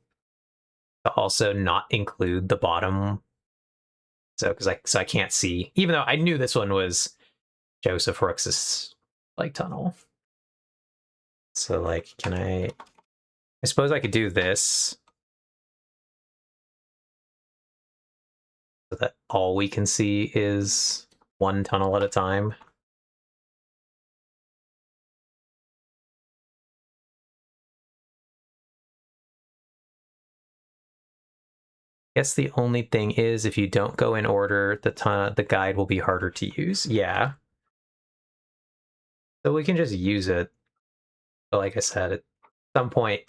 to also not include the bottom. So, so I can't see, even though I knew this one was Joseph Rooks's like tunnel. So like, I suppose I could do this so that all we can see is one tunnel at a time. Guess the only thing is if you don't go in order, the guide will be harder to use. Yeah. So we can just use it. But like I said, at some point,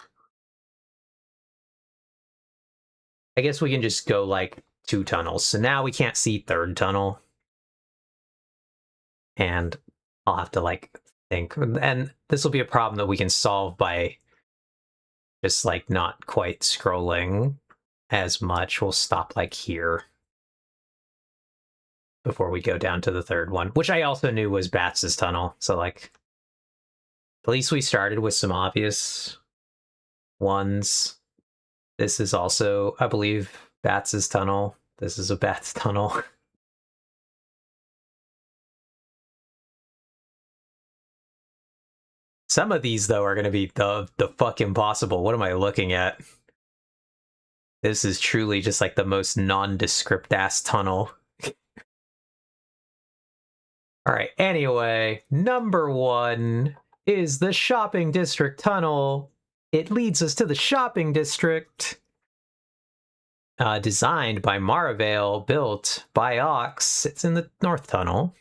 I guess we can just go like 2 tunnels. So now we can't see third tunnel. And I'll have to like think. And this will be a problem that we can solve by just like not quite scrolling as much. We'll stop like here before we go down to the third one, which I also knew was Bats' tunnel. So like, at least we started with some obvious ones. This is also, I believe, Bats' tunnel. This is a Bats tunnel. Some of these, though, are going to be the fuck impossible. What am I looking at? This is truly just like the most nondescript ass tunnel. All right, anyway, number 1 is the shopping district tunnel. It leads us to the shopping district. Designed by Maravale, built by Ox. It's in the North Tunnel.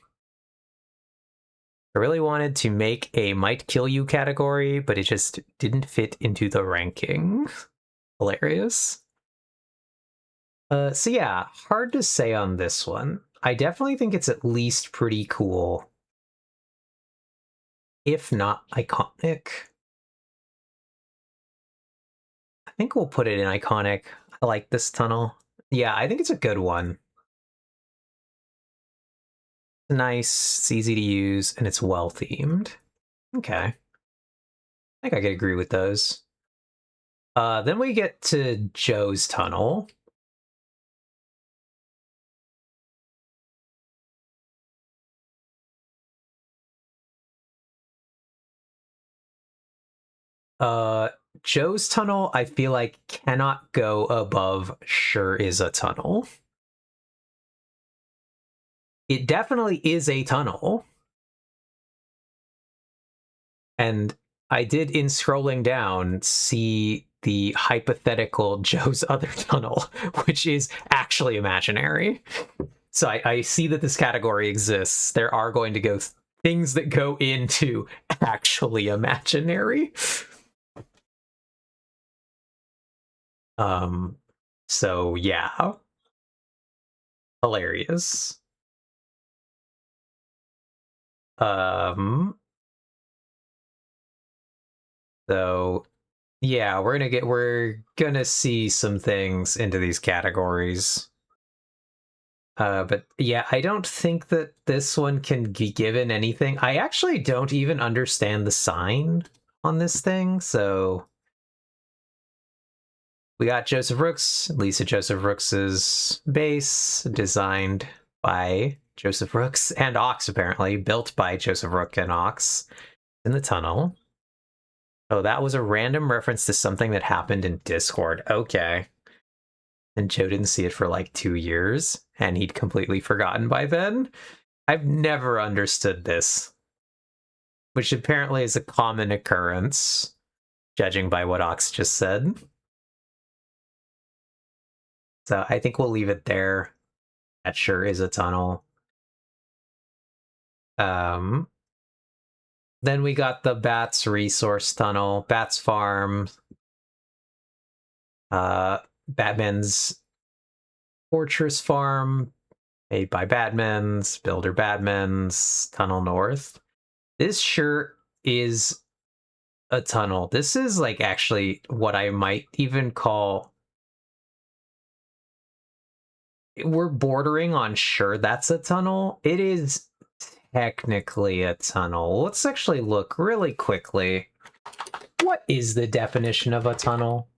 I really wanted to make a might kill you category, but it just didn't fit into the ranking. Hilarious. So yeah, hard to say on this one. I definitely think it's at least pretty cool, if not iconic. I think we'll put it in iconic. I like this tunnel. Yeah, I think it's a good one. It's nice, it's easy to use, and it's well themed. Okay. I think I could agree with those. Then we get to Joe's tunnel. Joe's tunnel, I feel like, cannot go above Sure is a tunnel. It definitely is a tunnel. And I did, in scrolling down, see the hypothetical Joe's other tunnel, which is actually imaginary. So I see that this category exists. There are going to go things that go into actually imaginary. So yeah. Hilarious. So yeah, we're gonna see some things into these categories. But yeah, I don't think that this one can be given anything. I actually don't even understand the sign on this thing, so we got Joseph Rooks, Lisa Joseph Rooks's base, designed by Joseph Rooks and Ox, apparently, built by Joseph Rook and Ox in the tunnel. Oh, that was a random reference to something that happened in Discord. Okay. And Joe didn't see it for like 2 years, and he'd completely forgotten by then. I've never understood this, which apparently is a common occurrence, judging by what Ox just said. So I think we'll leave it there. That sure is a tunnel. Then we got the Bats Resource Tunnel, Bats Farm, Batman's Fortress Farm, made by Batman's, Builder Batman's, Tunnel North. This sure is a tunnel. This is like actually what I might even call... We're bordering on sure that's a tunnel. It is technically a tunnel. Let's actually look really quickly. What is the definition of a tunnel?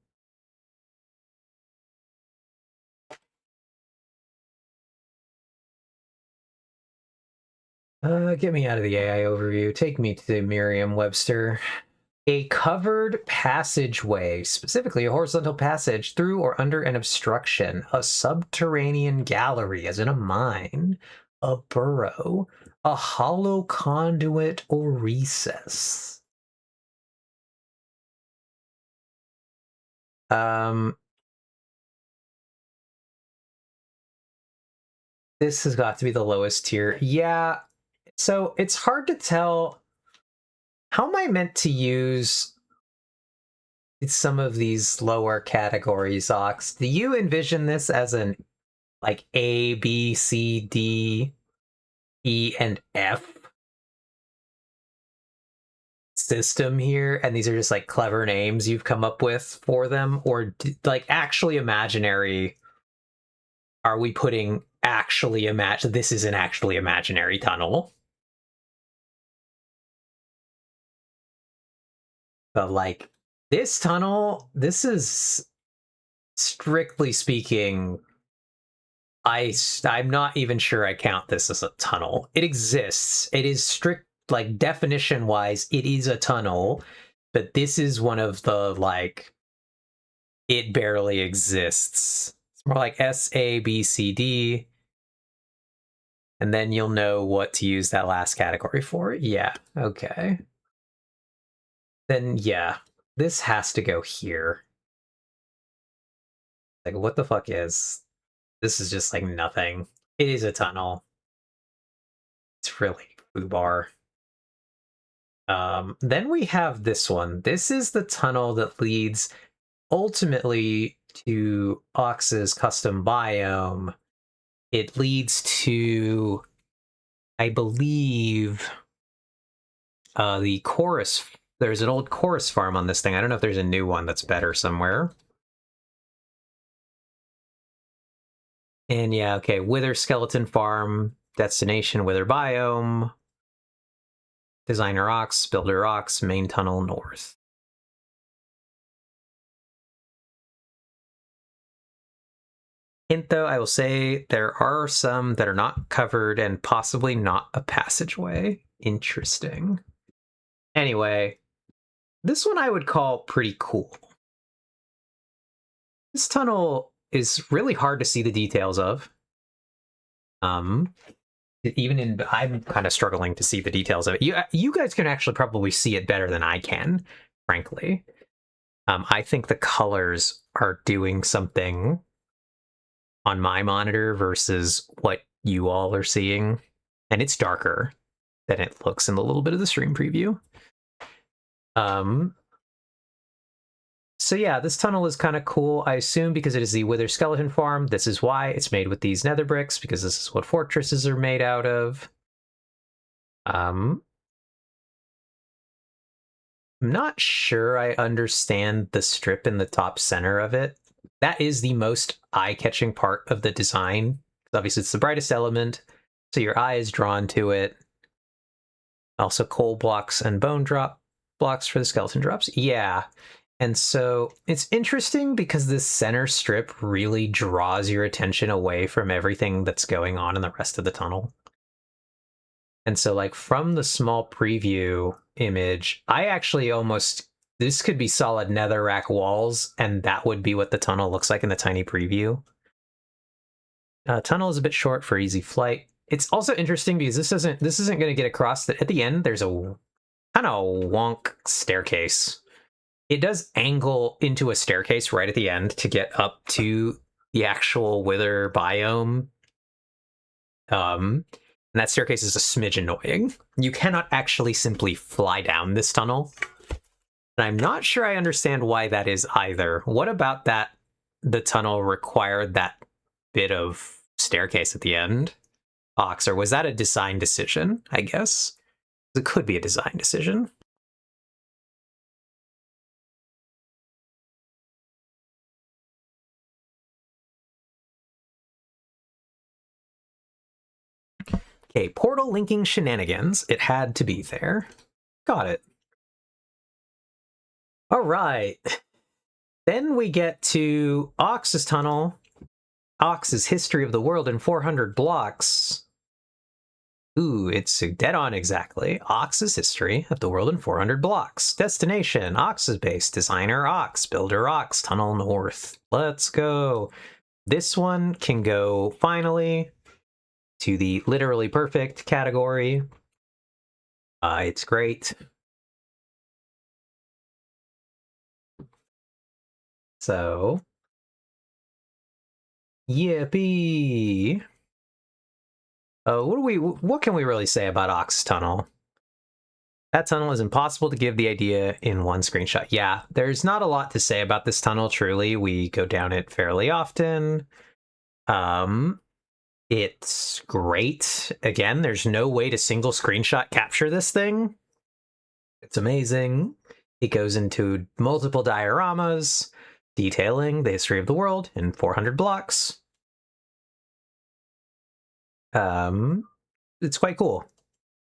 Get me out of the AI overview. Take me to Merriam-Webster. A covered passageway, specifically a horizontal passage through or under an obstruction, a subterranean gallery, as in a mine, a burrow, a hollow conduit or recess. This has got to be the lowest tier. Yeah, so it's hard to tell. How am I meant to use some of these lower categories, Ox? Do you envision this as an like A, B, C, D, E, and F system here, and these are just like clever names you've come up with for them, or like actually imaginary? Are we putting actually imagine this is an actually imaginary tunnel? But like this tunnel, this is strictly speaking, I'm not even sure I count this as a tunnel. It exists. It is strict, like definition wise, it is a tunnel, but this is one of the like it barely exists. It's more like S, A, B, C, D. And then you'll know what to use that last category for. Yeah, okay. Then yeah, this has to go here. Like, what the fuck is... This is just like nothing. It is a tunnel. It's really foobar. Then we have this one. This is the tunnel that leads ultimately to Ox's custom biome. It leads to, I believe, the chorus. There's an old chorus farm on this thing. I don't know if there's a new one that's better somewhere. And yeah, okay, Wither Skeleton Farm, destination Wither Biome, Designer Ox, Builder Ox, Main Tunnel North. Hint though, I will say there are some that are not covered and possibly not a passageway. Interesting. Anyway, this one I would call pretty cool. This tunnel is really hard to see the details of. even in, I'm kind of struggling to see the details of it. You guys can actually probably see it better than I can, frankly. I think the colors are doing something on my monitor versus what you all are seeing, and it's darker than it looks in a little bit of the stream preview. So yeah, this tunnel is kind of cool. I assume because it is the Wither Skeleton Farm, this is why it's made with these nether bricks, because this is what fortresses are made out of. I'm not sure I understand the strip in the top center of it. That is the most eye-catching part of the design. Obviously, it's the brightest element, so your eye is drawn to it. Also, coal blocks and bone drop blocks for the skeleton drops. Yeah. And so it's interesting because this center strip really draws your attention away from everything that's going on in the rest of the tunnel. And so, like, from the small preview image, I actually almost, this could be solid netherrack walls, and that would be what the tunnel looks like in the tiny preview. Tunnel is a bit short for easy flight. It's also interesting because this isn't going to get across that at the end there's a kind of wonk staircase. It does angle into a staircase right at the end to get up to the actual Wither biome. And that staircase is a smidge annoying. You cannot actually simply fly down this tunnel. And I'm not sure I understand why that is either. What about that the tunnel required that bit of staircase at the end? Ox, or was that a design decision, I guess? It could be a design decision. Okay, portal linking shenanigans. It had to be there. Got it. All right. Then we get to Ox's tunnel. Ox's history of the world in 400 blocks. Ooh, it's dead on exactly. Ox's history of the world in 400 blocks. Destination, Ox's base. Designer, Ox. Builder, Ox. Tunnel north. Let's go. This one can go, finally, to the literally perfect category. It's great. So, yippee! What can we really say about Ox Tunnel? That tunnel is impossible to give the idea in one screenshot. Yeah, there's not a lot to say about this tunnel, truly. We go down it fairly often. It's great. Again, there's no way to single screenshot capture this thing. It's amazing. It goes into multiple dioramas detailing the history of the world in 400 blocks. It's quite cool.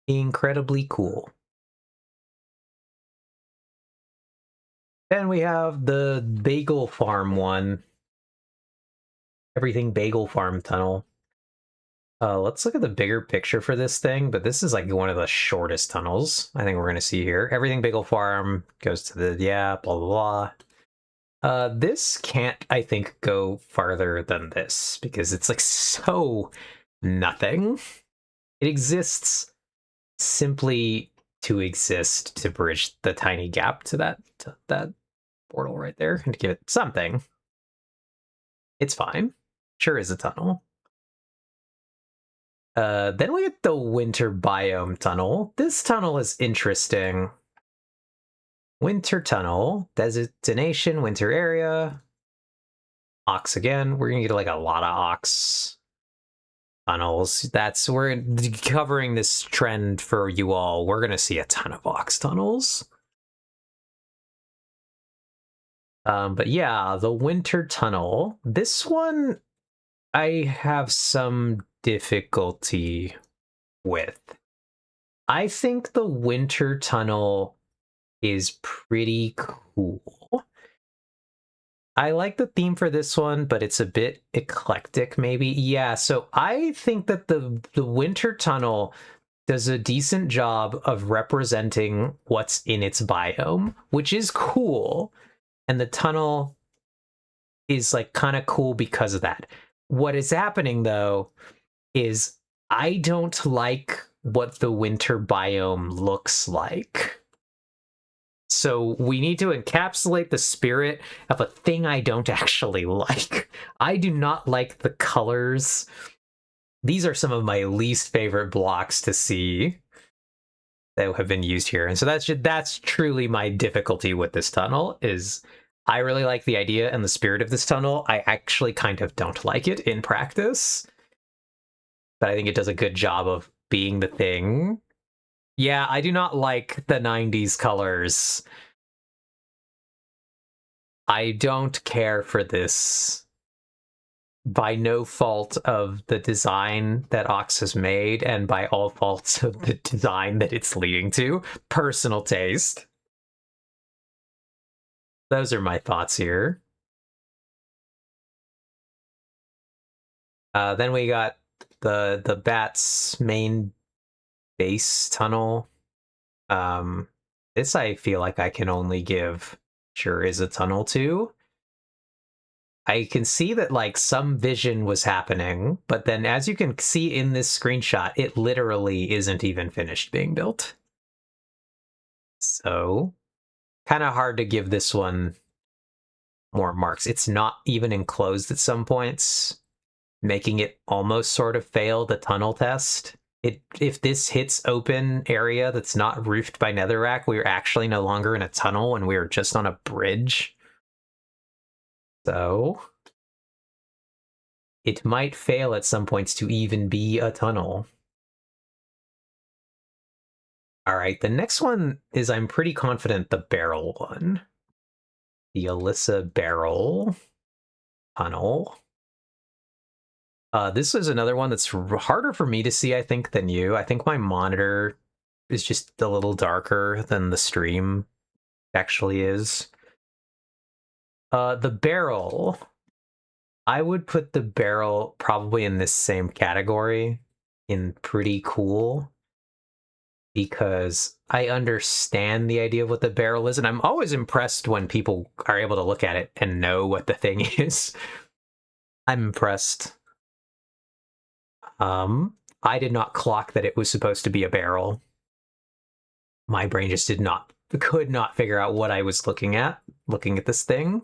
Incredibly cool. Then we have the Bagel Farm one. Everything Bagel Farm tunnel. Let's look at the bigger picture for this thing, but this is like one of the shortest tunnels I think we're going to see here. Everything Bagel Farm goes to the, yeah, blah, blah, blah. This can't, I think, go farther than this because it's like so nothing. It exists simply to exist to bridge the tiny gap to that portal right there and to give it something. It's fine. Sure is a tunnel. Then we get the winter biome tunnel. This tunnel is interesting. Winter tunnel, destination, winter area. Ox again. We're gonna get like a lot of ox tunnels. We're covering this trend for you all. We're gonna see a ton of ox tunnels. But yeah, the winter tunnel. This one I have some difficulty with. I think the winter tunnel is pretty cool. I like the theme for this one, but it's a bit eclectic maybe. Yeah, so I think that the winter tunnel does a decent job of representing what's in its biome, which is cool. And the tunnel is like kind of cool because of that. What is happening though is I don't like what the winter biome looks like. So we need to encapsulate the spirit of a thing I don't actually like. I do not like the colors. These are some of my least favorite blocks to see that have been used here. And so that's truly my difficulty with this tunnel is I really like the idea and the spirit of this tunnel. I actually kind of don't like it in practice. But I think it does a good job of being the thing. Yeah, I do not like the 90s colors. I don't care for this by no fault of the design that Ox has made and by all faults of the design that it's leading to. Personal taste. Those are my thoughts here. Then we got the Bat's main base tunnel. This I feel like I can only give sure is a tunnel to. I can see that like some vision was happening, but then as you can see in this screenshot, it literally isn't even finished being built. So kind of hard to give this one more marks. It's not even enclosed at some points, making it almost sort of fail the tunnel test. If this hits open area that's not roofed by netherrack, we're actually no longer in a tunnel and we're just on a bridge. So it might fail at some points to even be a tunnel. All right, the next one is, I'm pretty confident, the barrel one. The Alyssa barrel tunnel. This is another one that's harder for me to see, I think, than you. I think my monitor is just a little darker than the stream actually is. The barrel. I would put the barrel probably in this same category, in pretty cool, because I understand the idea of what the barrel is, and I'm always impressed when people are able to look at it and know what the thing is. I'm impressed. I did not clock that it was supposed to be a barrel. My brain just could not figure out what I was looking at this thing.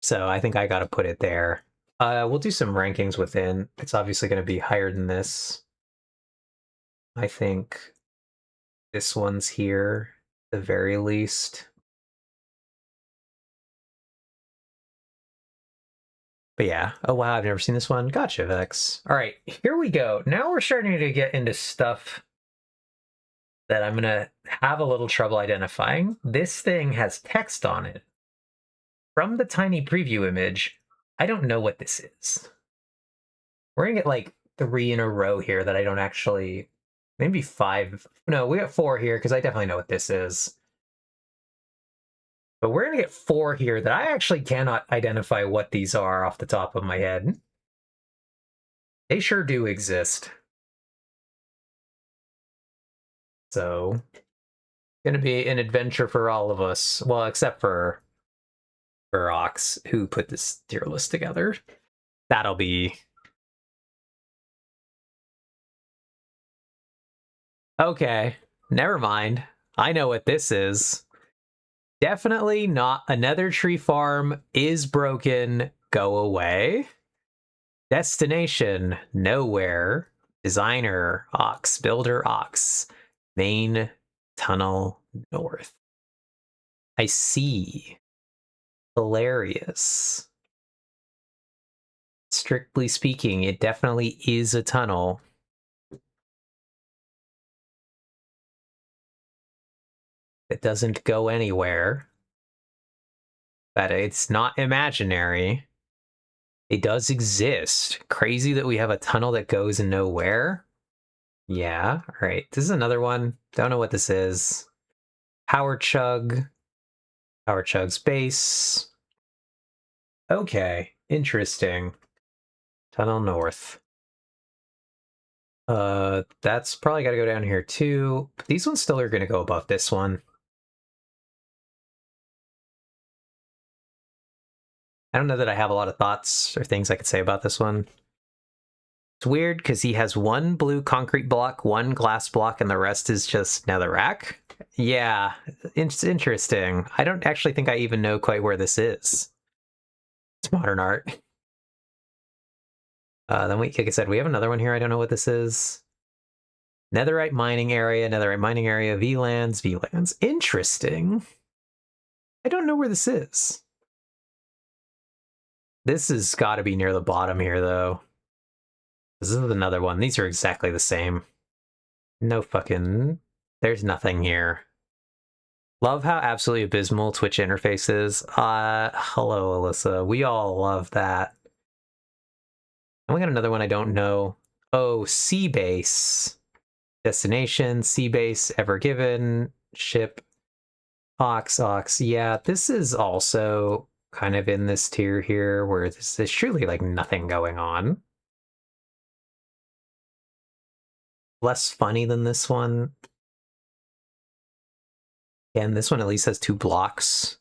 So I think I gotta put it there. We'll do some rankings within. It's obviously going to be higher than this. I think this one's here, at the very least. But yeah. Oh, wow, I've never seen this one. Gotcha, Vex. All right, here we go. Now we're starting to get into stuff that I'm going to have a little trouble identifying. This thing has text on it. From the tiny preview image, I don't know what this is. We're going to get like 3 in a row here that I don't actually... Maybe 5. No, we got 4 here because I definitely know what this is. But we're going to get 4 here that I actually cannot identify what these are off the top of my head. They sure do exist. So, going to be an adventure for all of us. Well, except for Ox, who put this tier list together. That'll be... Okay, never mind. I know what this is. Definitely not another tree farm is broken. Go away. Destination nowhere. Designer Ox. Builder Ox. Main tunnel north. I see. Hilarious. Strictly speaking, it definitely is a tunnel. It doesn't go anywhere. But it's not imaginary. It does exist. Crazy that we have a tunnel that goes nowhere. Yeah, all right. This is another one. Don't know what this is. Power Chug. Power Chug's base. Okay, interesting. Tunnel north. That's probably got to go down here too. But these ones still are going to go above this one. I don't know that I have a lot of thoughts or things I could say about this one. It's weird because he has one blue concrete block, one glass block, and the rest is just netherrack. Yeah, it's interesting. I don't actually think I even know quite where this is. It's modern art. Then like I said, we have another one here. I don't know what this is. Netherite mining area, VLANs, VLANs. Interesting. I don't know where this is. This has got to be near the bottom here, though. This is another one. These are exactly the same. No fucking... There's nothing here. Love how absolutely abysmal Twitch interface is. Hello, Alyssa. We all love that. And we got another one I don't know. Oh, Seabase. Destination, Seabase, Ever Given, ship, Ox. Yeah, this is also kind of in this tier here where there's surely like nothing going on. Less funny than this one. And this one at least has 2 blocks.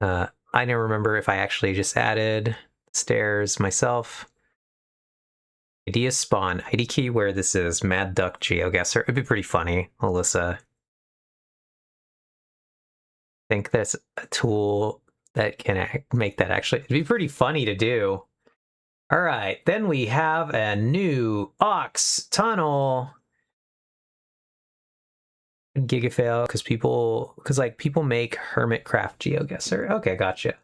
I never remember if I actually just added stairs myself. Idea spawn, ID key where this is, Mad Duck GeoGuessr. It'd be pretty funny, Alyssa. I think there's a tool that can make that actually, it'd be pretty funny to do. All right, then we have a new Ox tunnel. Gigafail, because people make Hermitcraft GeoGuessr. Okay, gotcha.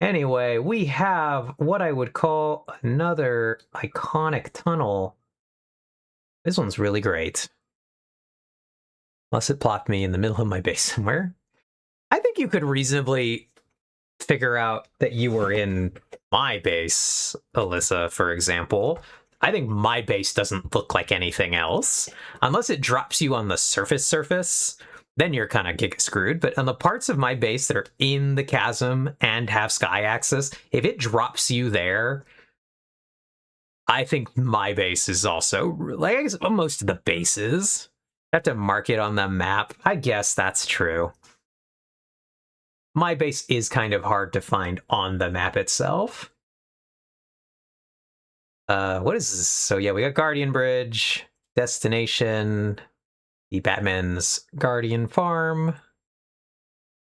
Anyway, we have what I would call another iconic tunnel. This one's really great. Unless it plopped me in the middle of my base somewhere. I think you could reasonably figure out that you were in my base, Alyssa, for example. I think my base doesn't look like anything else. Unless it drops you on the surface, then you're kind of giga screwed. But on the parts of my base that are in the chasm and have sky access, if it drops you there, I think my base is also, like, I guess most of the bases have to mark it on the map. I guess that's true. My base is kind of hard to find on the map itself. What is this? So yeah, we got Guardian Bridge, Destination, the Batman's Guardian Farm,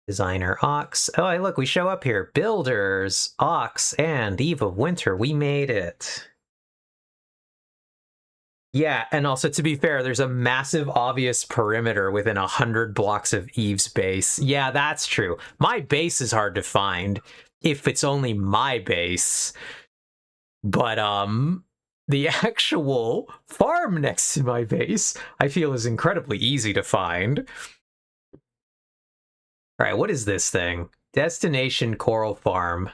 Designer Ox. Oh, hey, look, we show up here. Builders, Ox, and Eve of Winter. We made it. Yeah, and also, to be fair, there's a massive obvious perimeter within 100 blocks of Eve's base. Yeah, that's true. My base is hard to find if it's only my base. But, the actual farm next to my base, I feel is incredibly easy to find. All right, what is this thing? Destination Coral Farm.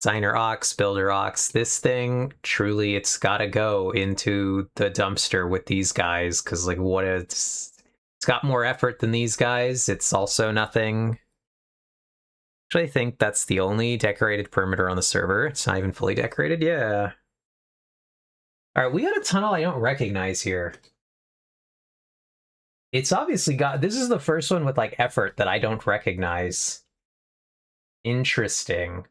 Designer Ox, Builder Ox. This thing, truly, it's gotta go into the dumpster with these guys, because, like, what it's got more effort than these guys. It's also nothing. Actually, I think that's the only decorated perimeter on the server. It's not even fully decorated. Yeah. All right, we got a tunnel I don't recognize here. It's obviously got... This is the first one with, like, effort that I don't recognize. Interesting.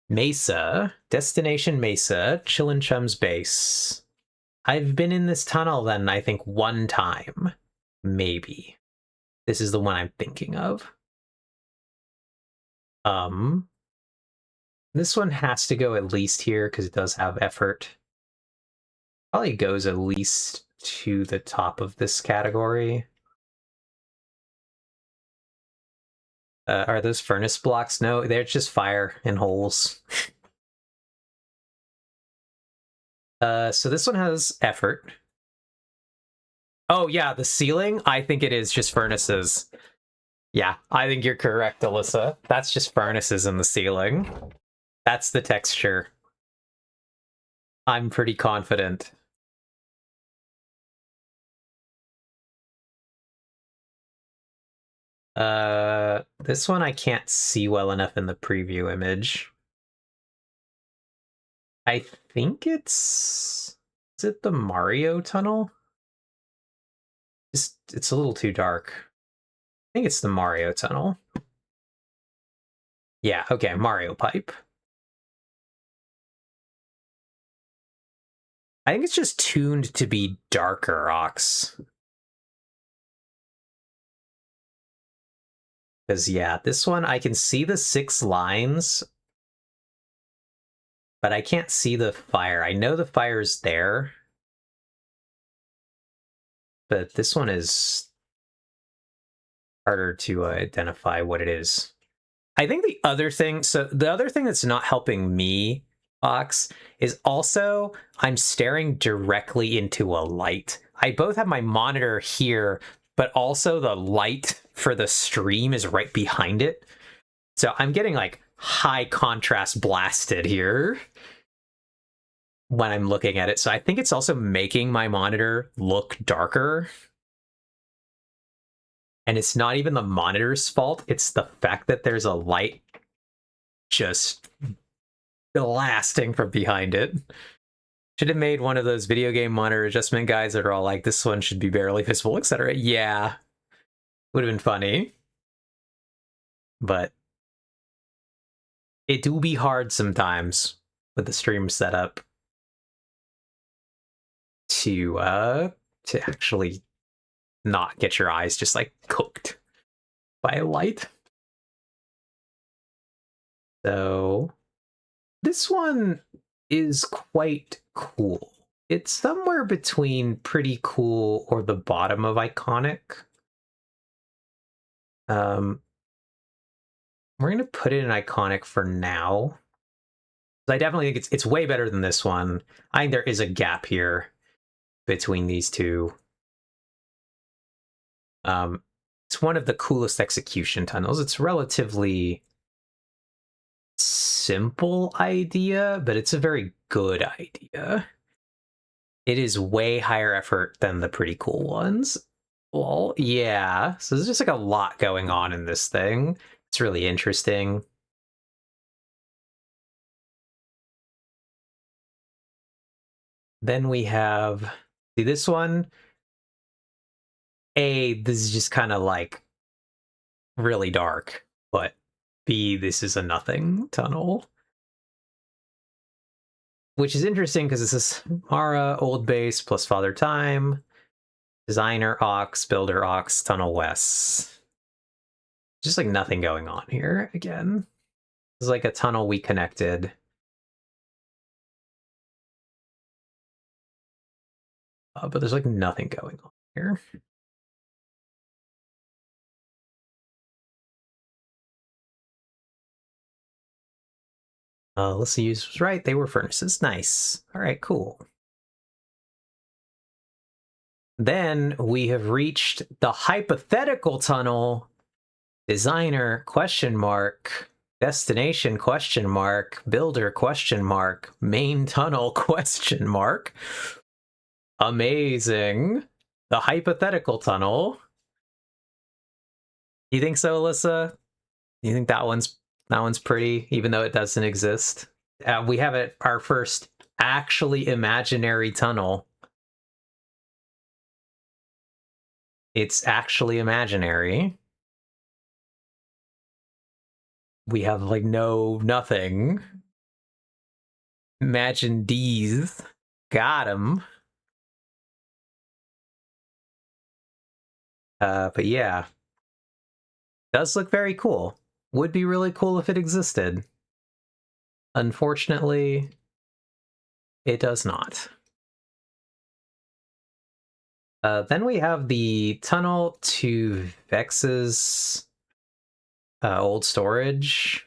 Mesa. Destination Mesa. Chillin' Chum's base. I've been in this tunnel, then, I think, one time. Maybe. This is the one I'm thinking of. This one has to go at least here, because it does have effort. Probably goes at least to the top of this category. Are those furnace blocks? No, they're just fire and holes. So this one has effort. Oh yeah, the ceiling? I think it is just furnaces. Yeah, I think you're correct, Alyssa. That's just furnaces in the ceiling. That's the texture. I'm pretty confident. This one I can't see well enough in the preview image. I think it's... Is it the Mario tunnel? It's a little too dark. I think it's the Mario tunnel. Yeah, okay, Mario pipe. I think it's just tuned to be darker, Ox. Because, yeah, this one, I can see the 6 lines, but I can't see the fire. I know the fire's there, but this one is harder to identify what it is. I think the other thing that's not helping me, Ox, is also I'm staring directly into a light. I both have my monitor here, but also the light for the stream is right behind it. So I'm getting like high contrast blasted here when I'm looking at it. So I think it's also making my monitor look darker. And it's not even the monitor's fault. It's the fact that there's a light just blasting from behind it. Should have made one of those video game monitor adjustment guides that are all like, this one should be barely visible, etc. Yeah. Would have been funny. But it do be hard sometimes with the stream setup to actually not get your eyes just like cooked by a light. So this one is quite cool. It's somewhere between pretty cool or the bottom of iconic. We're gonna put it in iconic for now. I definitely think it's way better than this one. I think there is a gap here between these two. It's one of the coolest execution tunnels. It's relatively simple idea, but it's a very good idea. It is way higher effort than the pretty cool ones. Well, yeah. So there's just like a lot going on in this thing. It's really interesting. Then we have, see this one? A, this is just kind of like really dark, but B, this is a nothing tunnel. Which is interesting because this is Mara, Old Base, plus Father Time, Designer, Ox, Builder, Ox, Tunnel West. Just like nothing going on here again. It's like a tunnel we connected. But there's like nothing going on here. Let's use was right. They were furnaces. Nice. All right, cool. Then we have reached the hypothetical tunnel. Designer, question mark. Destination, question mark. Builder, question mark. Main tunnel, question mark. Amazing. The hypothetical tunnel. You think so, Alyssa? You think that one's pretty, even though it doesn't exist? We have our first actually imaginary tunnel. It's actually imaginary. We have like nothing. Imagine these. Got him. But yeah. Does look very cool. Would be really cool if it existed. Unfortunately, it does not. Then we have the tunnel to Vex's old storage.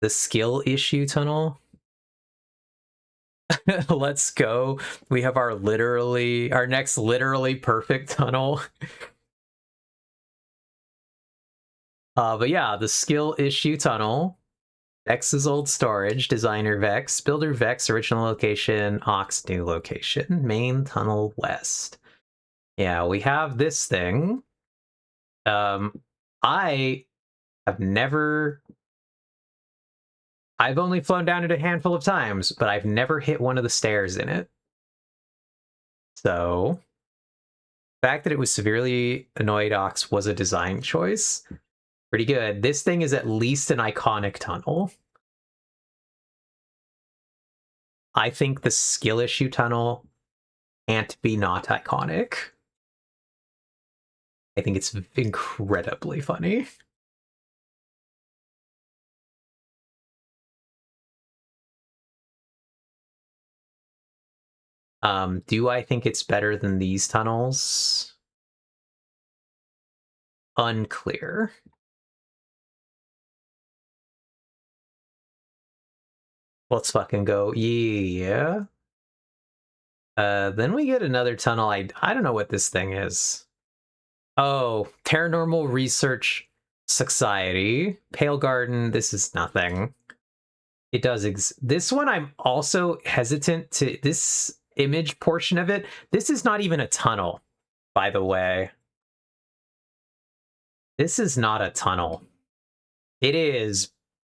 The skill issue tunnel. Let's go. We have our next literally perfect tunnel. But yeah, the skill issue tunnel. Vex's old storage, designer Vex, builder Vex, original location, Ox new location, main tunnel west. Yeah, we have this thing. I have never. I've only flown down it a handful of times, but I've never hit one of the stairs in it. So, the fact that it was severely annoyed Ox was a design choice. Pretty good. This thing is at least an iconic tunnel. I think the skill issue tunnel can't be not iconic. I think it's incredibly funny. Do I think it's better than these tunnels? Unclear. Let's fucking go. Yeah. Then we get another tunnel. I don't know what this thing is. Oh, Paranormal Research Society. Pale Garden. This is nothing. It does this one I'm also hesitant to... This image portion of it, this is not even a tunnel, by the way. This is not a tunnel. It is,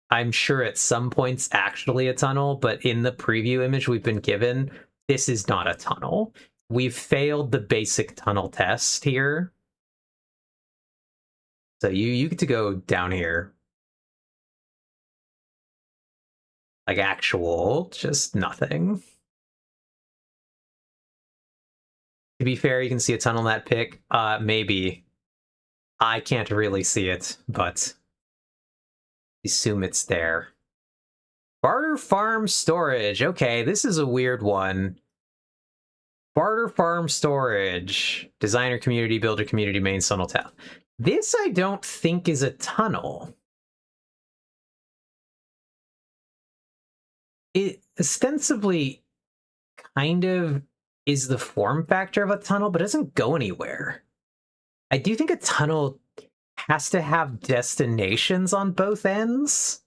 I'm sure at some points, actually a tunnel, but in the preview image we've been given, this is not a tunnel. We've failed the basic tunnel test here. So you get to go down here. Like actual, just nothing. To be fair, you can see a tunnel in that pic. Maybe. I can't really see it, but assume it's there. Barter Farm Storage. Okay, this is a weird one. Barter Farm Storage. Designer community, builder community, main tunnel town. This I don't think is a tunnel. It ostensibly kind of is the form factor of a tunnel, but it doesn't go anywhere. I do think a tunnel has to have destinations on both ends.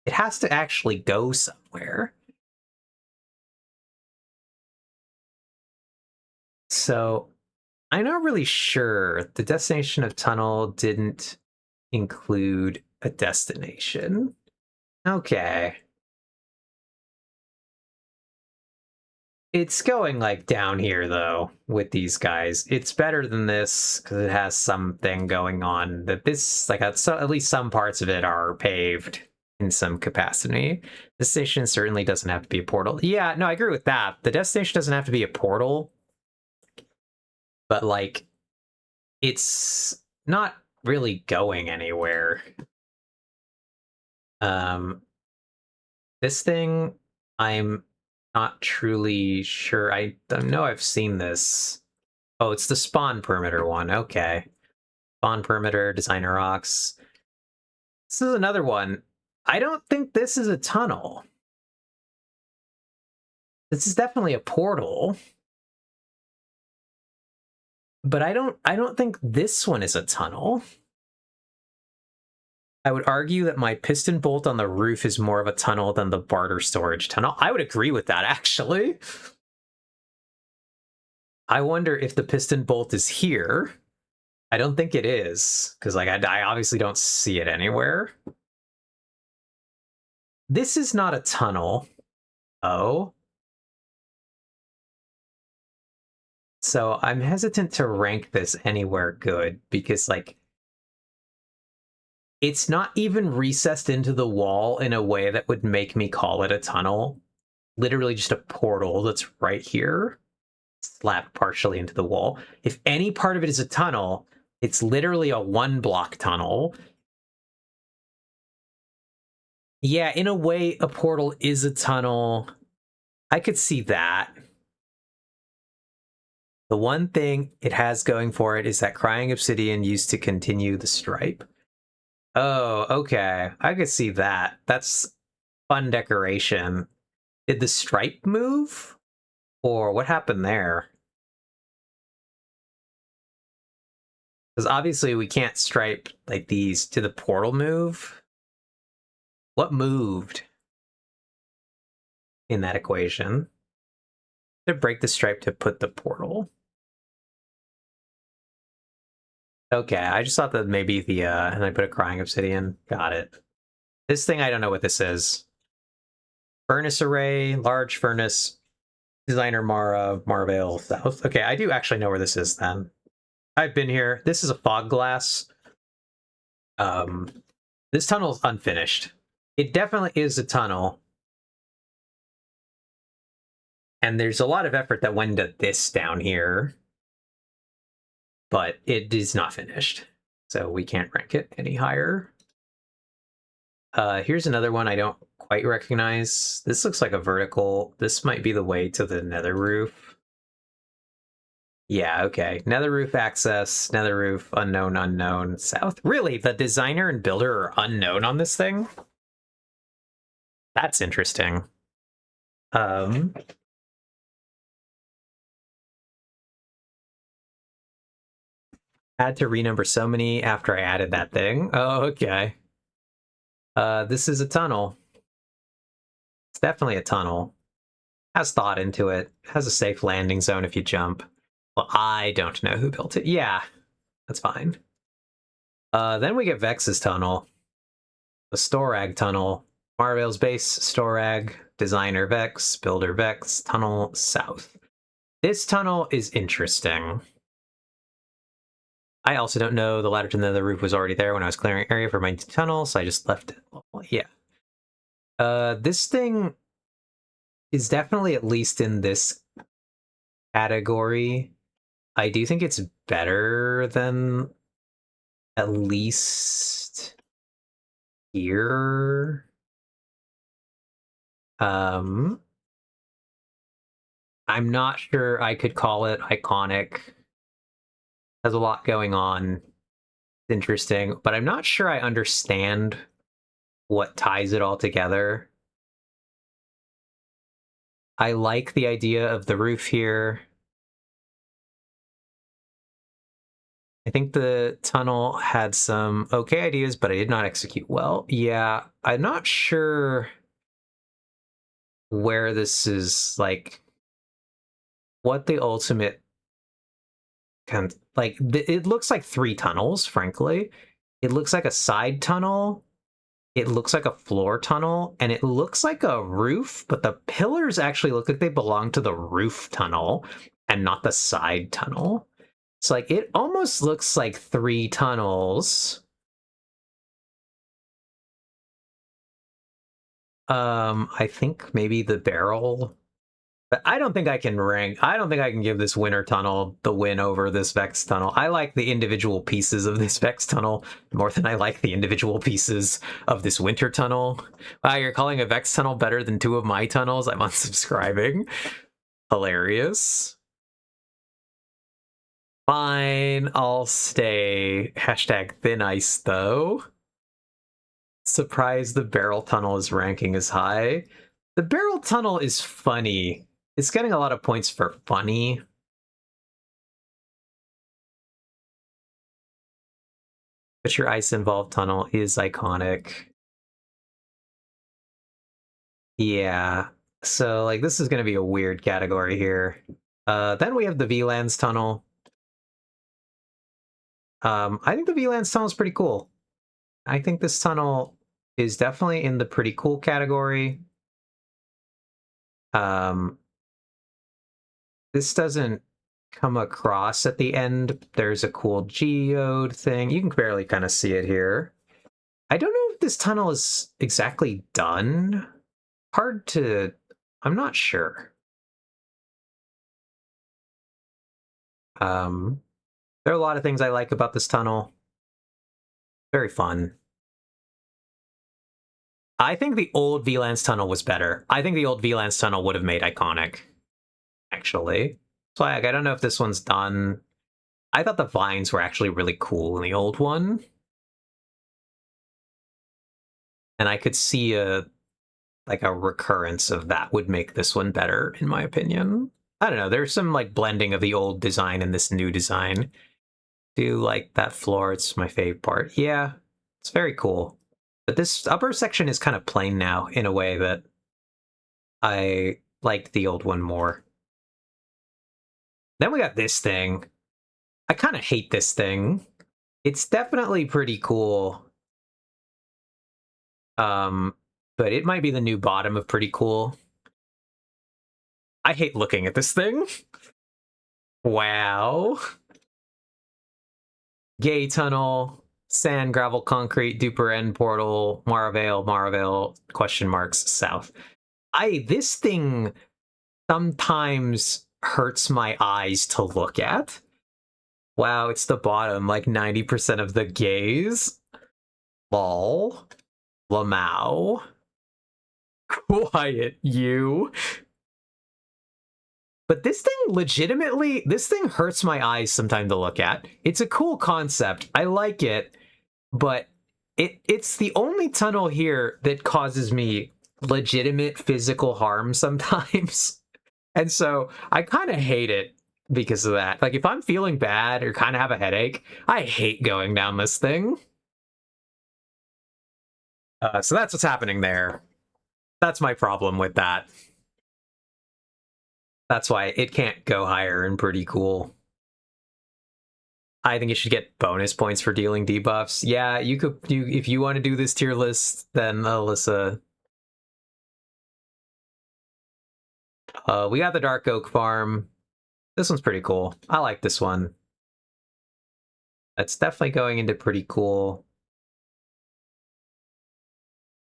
It has to actually go somewhere. So I'm not really sure. The destination of tunnel didn't include a destination. Okay. It's going like down here though with these guys. It's better than this because it has something going on. That this like at least some parts of it are paved in some capacity. The station certainly doesn't have to be a portal. Yeah, no, I agree with that. The destination doesn't have to be a portal, but like it's not really going anywhere. This thing I'm not truly sure. I know I've seen this. Oh, it's the spawn perimeter one. Okay. Spawn perimeter, designer rocks. This is another one. I don't think this is a tunnel. This is definitely a portal. But I don't think this one is a tunnel. I would argue that my piston bolt on the roof is more of a tunnel than the barter storage tunnel. I would agree with that, actually. I wonder if the piston bolt is here. I don't think it is, because like I obviously don't see it anywhere. This is not a tunnel. Oh. So I'm hesitant to rank this anywhere good, because like it's not even recessed into the wall in a way that would make me call it a tunnel. Literally just a portal that's right here, slapped partially into the wall. If any part of it is a tunnel, it's literally a one-block tunnel. Yeah, in a way, a portal is a tunnel. I could see that. The one thing it has going for it is that Crying Obsidian used to continue the stripe. Oh, okay. I could see that. That's fun decoration. Did the stripe move? Or what happened there? Because obviously we can't stripe like these. Did the portal move? What moved in that equation? To break the stripe to put the portal. Okay, I just thought that maybe the, and I put a Crying Obsidian. Got it. This thing, I don't know what this is. Furnace array, large furnace, designer Mara, Marvale South. Okay, I do actually know where this is then. I've been here. This is a fog glass. This tunnel's unfinished. It definitely is a tunnel. And there's a lot of effort that went into this down here. But it is not finished. So we can't rank it any higher. Here's another one I don't quite recognize. This looks like a vertical. This might be the way to the nether roof. Yeah, okay. Nether roof access, nether roof, unknown, unknown, south. Really? The designer and builder are unknown on this thing? That's interesting. Had to renumber so many after I added that thing. Oh, okay. This is a tunnel. It's definitely a tunnel. Has thought into it. Has a safe landing zone if you jump. Well, I don't know who built it. Yeah, that's fine. Then we get Vex's tunnel. The Storag tunnel. Marvale's base, Storag, designer Vex, builder Vex, tunnel south. This tunnel is interesting. I also don't know. The ladder to the nether roof was already there when I was clearing area for my tunnel, so I just left it. Yeah. This thing is definitely at least in this category. I do think it's better than at least here. I'm not sure I could call it iconic. Has a lot going on. It's interesting, but I'm not sure I understand what ties it all together. I like the idea of the roof here. I think the tunnel had some okay ideas, but I did not execute well. Yeah, I'm not sure where this is, like, what the ultimate kind of, like, it looks like 3 tunnels, frankly. It looks like a side tunnel, it looks like a floor tunnel, and it looks like a roof, but the pillars actually look like they belong to the roof tunnel and not the side tunnel. It's like, it almost looks like 3 tunnels. I think maybe the barrel, but I don't think I can give this winter tunnel the win over this Vex tunnel. I like the individual pieces of this Vex tunnel more than I like the individual pieces of this winter tunnel. Wow, you're calling a Vex tunnel better than 2 of my tunnels? I'm unsubscribing. Hilarious. Fine, I'll stay. Hashtag thin ice, though. Surprised the barrel tunnel is ranking as high. The barrel tunnel is funny. It's getting a lot of points for funny. But your ice involved tunnel is iconic. Yeah. So, like, this is going to be a weird category here. Then we have the VLANs tunnel. I think the VLANs tunnel is pretty cool. I think this tunnel is definitely in the pretty cool category. This doesn't come across at the end. There's a cool geode thing. You can barely kind of see it here. I don't know if this tunnel is exactly done. Hard to... I'm not sure. There are a lot of things I like about this tunnel. Very fun. I think the old VLANs tunnel was better. I think the old VLANs tunnel would have made iconic, actually. So I don't know if this one's done. I thought the vines were actually really cool in the old one. And I could see a recurrence of that would make this one better, in my opinion. I don't know, there's some like blending of the old design and this new design. Do like that floor, it's my favorite part. Yeah, it's very cool. But this upper section is kind of plain now in a way that I liked the old one more. Then we got this thing. I kind of hate this thing. It's definitely pretty cool. But it might be the new bottom of pretty cool. I hate looking at this thing. Wow. Gay tunnel. Sand, gravel, concrete, duper end portal, Maravale, question marks, south. This thing sometimes hurts my eyes to look at. Wow, it's the bottom, like 90% of the gaze. Lol. Lamau. Quiet, you. But this thing hurts my eyes sometimes to look at. It's a cool concept. I like it, but it's the only tunnel here that causes me legitimate physical harm sometimes. And so I kind of hate it because of that. Like if I'm feeling bad or kind of have a headache, I hate going down this thing. So that's what's happening there. That's my problem with that. That's why it can't go higher and pretty cool. I think it should get bonus points for dealing debuffs. Yeah, if you want to do this tier list, then Alyssa. We got the Dark Oak Farm. This one's pretty cool. I like this one. It's definitely going into pretty cool.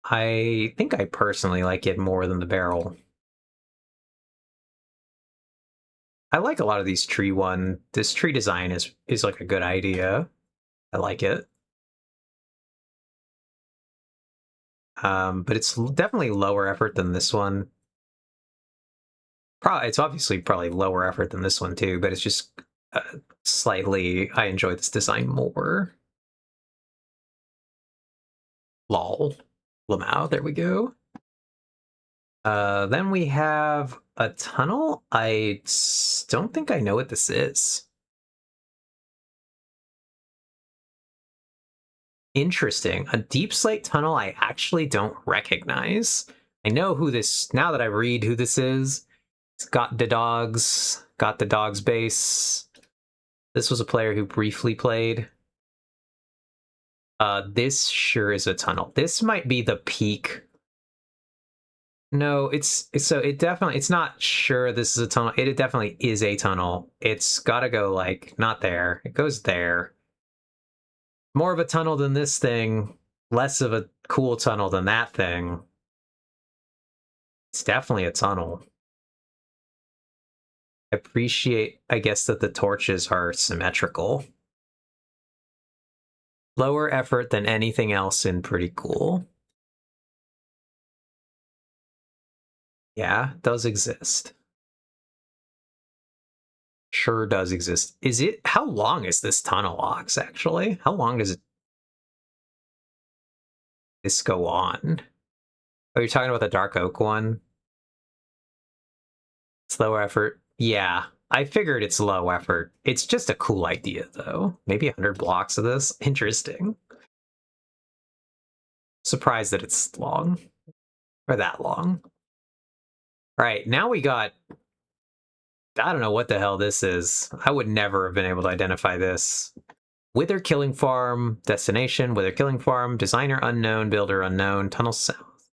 I think I personally like it more than the barrel. I like a lot of these tree one. This tree design is like a good idea. I like it. But it's definitely lower effort than this one. It's obviously probably lower effort than this one too, but it's just slightly, I enjoy this design more. Lol. Lamau, there we go. Then we have a tunnel. I don't think I know what this is. Interesting. A deep slate tunnel I actually don't recognize. I know who this, now that I read who this is. It's got the dogs base. This was a player who briefly played. This sure is a tunnel. This might be the peak. No, it's not sure this is a tunnel. It definitely is a tunnel. It's gotta go like, not there. It goes there. More of a tunnel than this thing. Less of a cool tunnel than that thing. It's definitely a tunnel. I appreciate, I guess, that the torches are symmetrical. Lower effort than anything else and pretty cool. Yeah, does exist. Sure does exist. How long is this tunnel, Ox, actually? How long does this go on? Oh, you're talking about the Dark Oak one? It's lower effort. Yeah, I figured it's low effort. It's just a cool idea, though. Maybe 100 blocks of this. Interesting. Surprised that it's long. Or that long. All right, now we got... I don't know what the hell this is. I would never have been able to identify this. Wither Killing Farm, destination, Wither Killing Farm, designer unknown, builder unknown, tunnel south.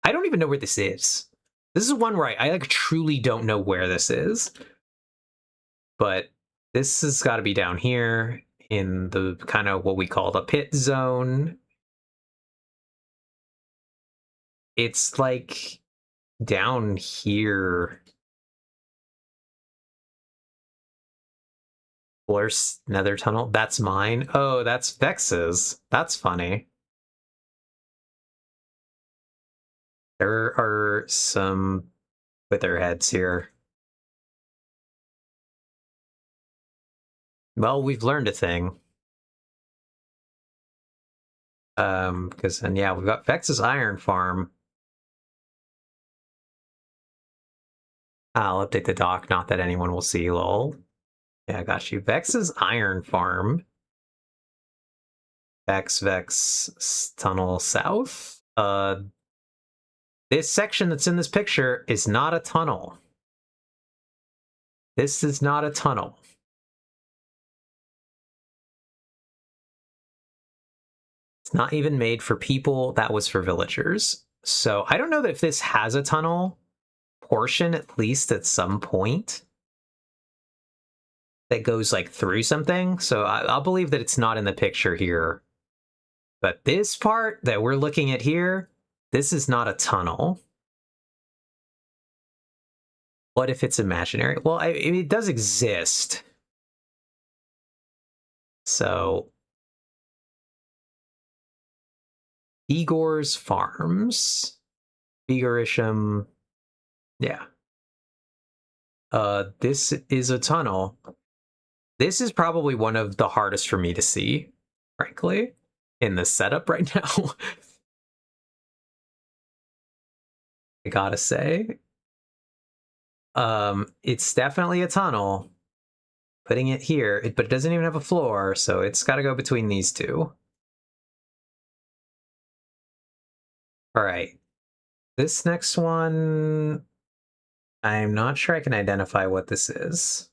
I don't even know where this is. This is one where I like truly don't know where this is. But this has got to be down here in the kind of what we call the pit zone. It's like down here. Worse nether tunnel. That's mine. Oh, that's Vex's. That's funny. There are some wither heads here. Well, we've learned a thing. Because then yeah, we've got Vex's iron farm. I'll update the dock, not that anyone will see, lol. Yeah, I got you. Vex's iron farm. Vex tunnel south. This section that's in this picture is not a tunnel. This is not a tunnel. It's not even made for people. That was for villagers. So I don't know that if this has a tunnel portion, at least at some point, that goes like through something. So I'll believe that it's not in the picture here. But this part that we're looking at here, this is not a tunnel. What if it's imaginary? Well, it does exist. So, Igor's Farms, Igorisham, yeah. This is a tunnel. This is probably one of the hardest for me to see, frankly, in the setup right now. I gotta say. It's definitely a tunnel. Putting it here, but it doesn't even have a floor, so it's gotta go between these two. Alright. This next one, I'm not sure I can identify what this is.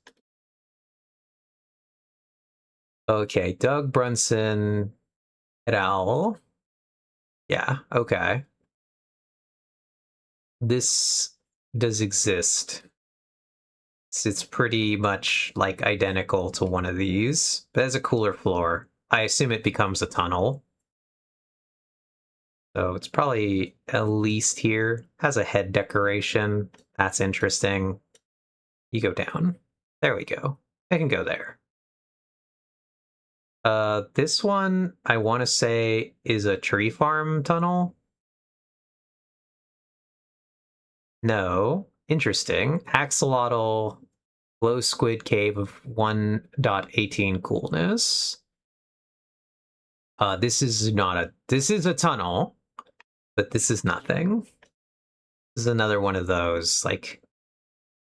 Okay, Doug Brunson et al. Yeah, okay. This does exist. It's pretty much like identical to one of these, but it has a cooler floor. I assume it becomes a tunnel. So it's probably at least here. Has a head decoration. That's interesting. You go down. There we go. I can go there. This one, I want to say, is a tree farm tunnel. No. Interesting. Axolotl glow squid cave of 1.18 coolness. This is a tunnel, but this is nothing. This is another one of those, like,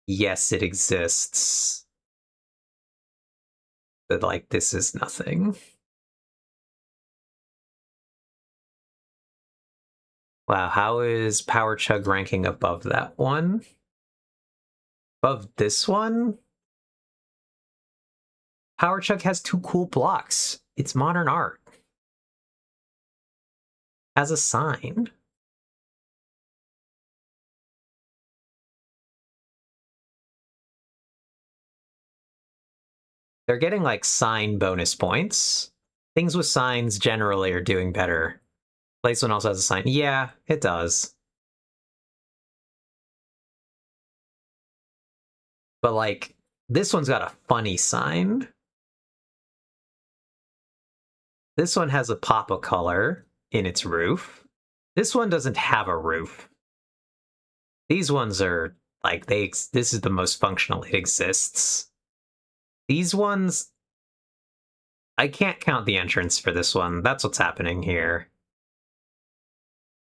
yes, it exists, but, like, this is nothing. Wow, how is Power Chug ranking above that one? Above this one? Power Chug has 2 cool blocks. It's modern art. Has a sign. They're getting, like, sign bonus points. Things with signs generally are doing better. Place one also has a sign. Yeah, it does. But, like, this one's got a funny sign. This one has a pop of color in its roof. This one doesn't have a roof. These ones are, like, this is the most functional it exists. These ones, I can't count the entrance for this one. That's what's happening here.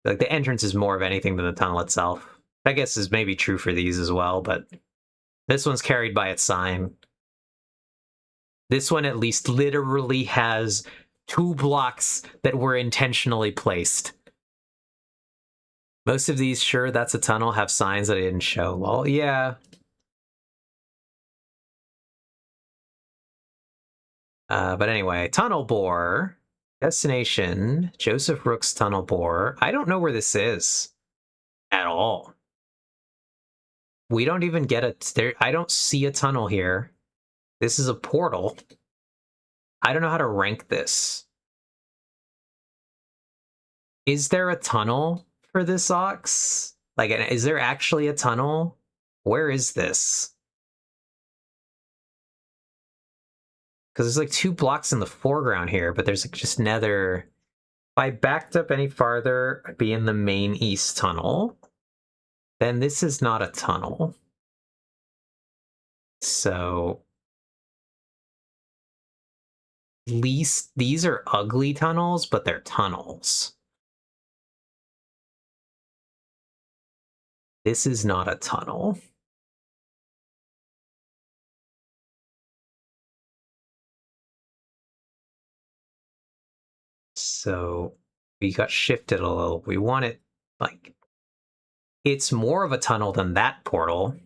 Like, the entrance is more of anything than the tunnel itself. I guess is maybe true for these as well, but this one's carried by its sign. This one at least literally has 2 blocks that were intentionally placed. Most of these, sure, that's a tunnel, have signs that I didn't show. Well, yeah. But anyway, tunnel bore. Destination, Joseph Rook's tunnel bore. I don't know where this is at all. We don't even get I don't see a tunnel here. This is a portal. I don't know how to rank this. Is there a tunnel for this ox? Like, is there actually a tunnel? Where is this? Because there's like 2 blocks in the foreground here, but there's like just nether. If I backed up any farther, I'd be in the main east tunnel. Then this is not a tunnel. So at least these are ugly tunnels, but they're tunnels. This is not a tunnel. So we got shifted a little. We want it, like, it's more of a tunnel than that portal.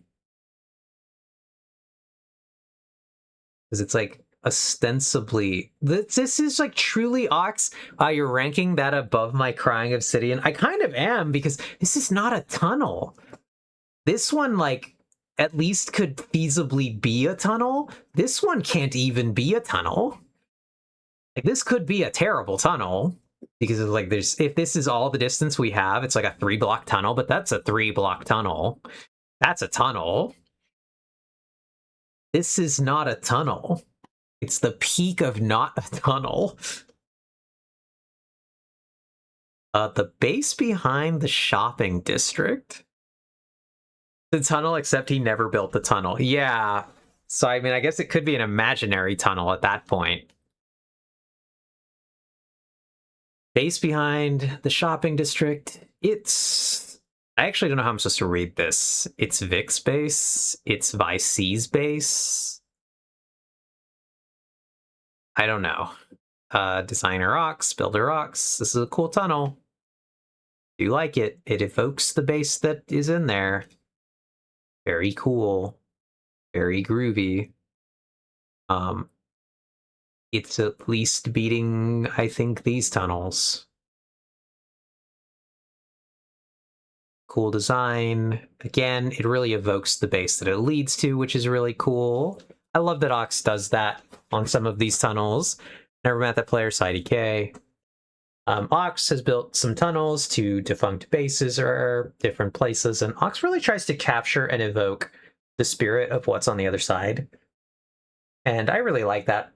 Because it's like ostensibly, this is like truly Ox. You're ranking that above my Crying Obsidian. I kind of am, because this is not a tunnel. This one, like, at least could feasibly be a tunnel. This one can't even be a tunnel. Like, this could be a terrible tunnel. because it's like there's if this is all the distance we have, it's like a 3-block tunnel, but that's a 3-block tunnel. That's a tunnel. This is not a tunnel. It's the peak of not a tunnel. The base behind the shopping district. The tunnel, except he never built the tunnel. Yeah. So, I mean, I guess it could be an imaginary tunnel at that point. Base behind the shopping district. I actually don't know how I'm supposed to read this. It's Vic's base. It's Vic's base. I don't know. Designer rocks, builder rocks. This is a cool tunnel. Do you like it? It evokes the base that is in there. Very cool. Very groovy. It's at least beating, I think, these tunnels. Cool design. Again, it really evokes the base that it leads to, which is really cool. I love that Ox does that on some of these tunnels. Never met that player, SciDK. Ox has built some tunnels to defunct bases or different places, and Ox really tries to capture and evoke the spirit of what's on the other side. And I really like that.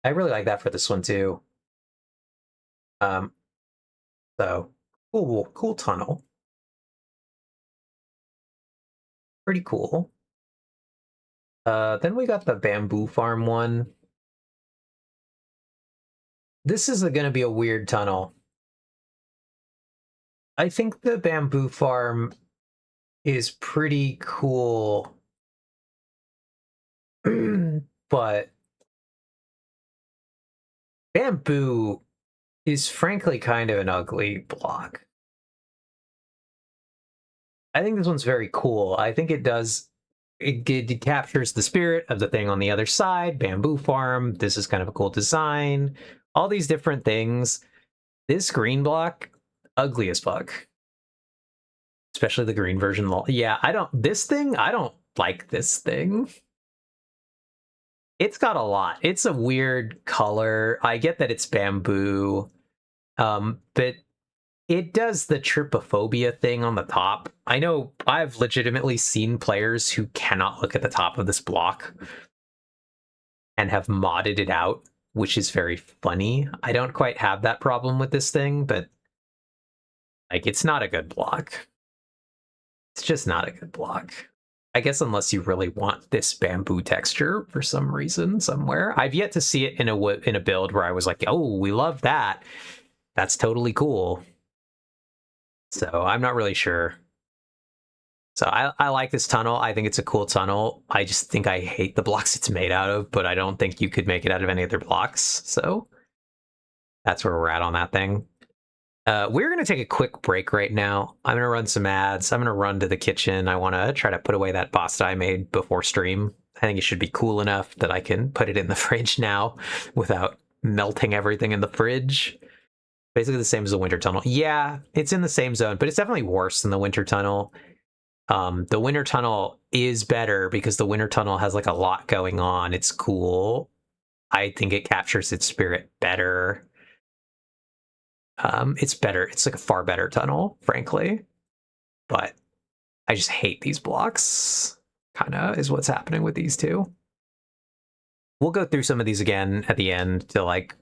I really like that for this one too. So cool tunnel. Pretty cool. Then we got the bamboo farm one. This is going to be a weird tunnel. I think the bamboo farm is pretty cool. But bamboo is frankly kind of an ugly block. I think this one's very cool. I think it does. It captures the spirit of the thing on the other side. Bamboo farm. This is kind of a cool design. All these different things. This green block, ugly as fuck. Especially the green version. Yeah, I don't like this thing. It's got a lot. It's a weird color. I get that it's bamboo. But it does the trypophobia thing on the top. I know I've legitimately seen players who cannot look at the top of this block and have modded it out, which is very funny. I don't quite have that problem with this thing, but like it's not a good block. It's just not a good block. I guess unless you really want this bamboo texture for some reason somewhere. I've yet to see it in a build where I was like, oh, we love that. That's totally cool. So I'm not really sure. So I like this tunnel. I think it's a cool tunnel. I just think I hate the blocks it's made out of, but I don't think you could make it out of any other blocks. So that's where we're at on that thing. We're going to take a quick break right now. I'm going to run some ads. I'm going to run to the kitchen. I want to try to put away that pasta I made before stream. I think it should be cool enough that I can put it in the fridge now without melting everything in the fridge. Basically the same as the winter tunnel. Yeah, it's in the same zone, but it's definitely worse than the winter tunnel. The winter tunnel is better because the winter tunnel has like a lot going on. It's cool. I think it captures its spirit better. It's better. It's like a far better tunnel, frankly. But I just hate these blocks. Kind of is what's happening with these two. We'll go through some of these again at the end to like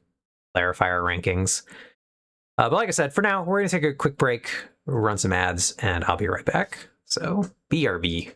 clarify our rankings. But like I said, for now, we're going to take a quick break, run some ads, and I'll be right back. So, BRB.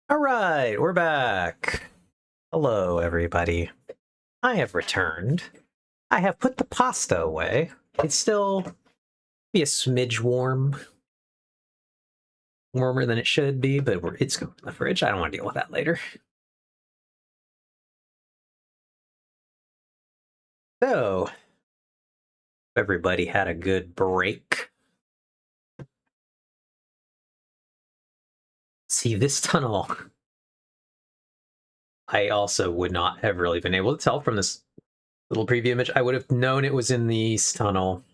All right, we're back. Hello, everybody. I have returned. I have put the pasta away. It's still be a smidge warm. Warmer than it should be, but it's going in the fridge. I don't want to deal with that later. So, everybody had a good break. See, this tunnel, I also would not have really been able to tell from this little preview image. I would have known it was in the east tunnel,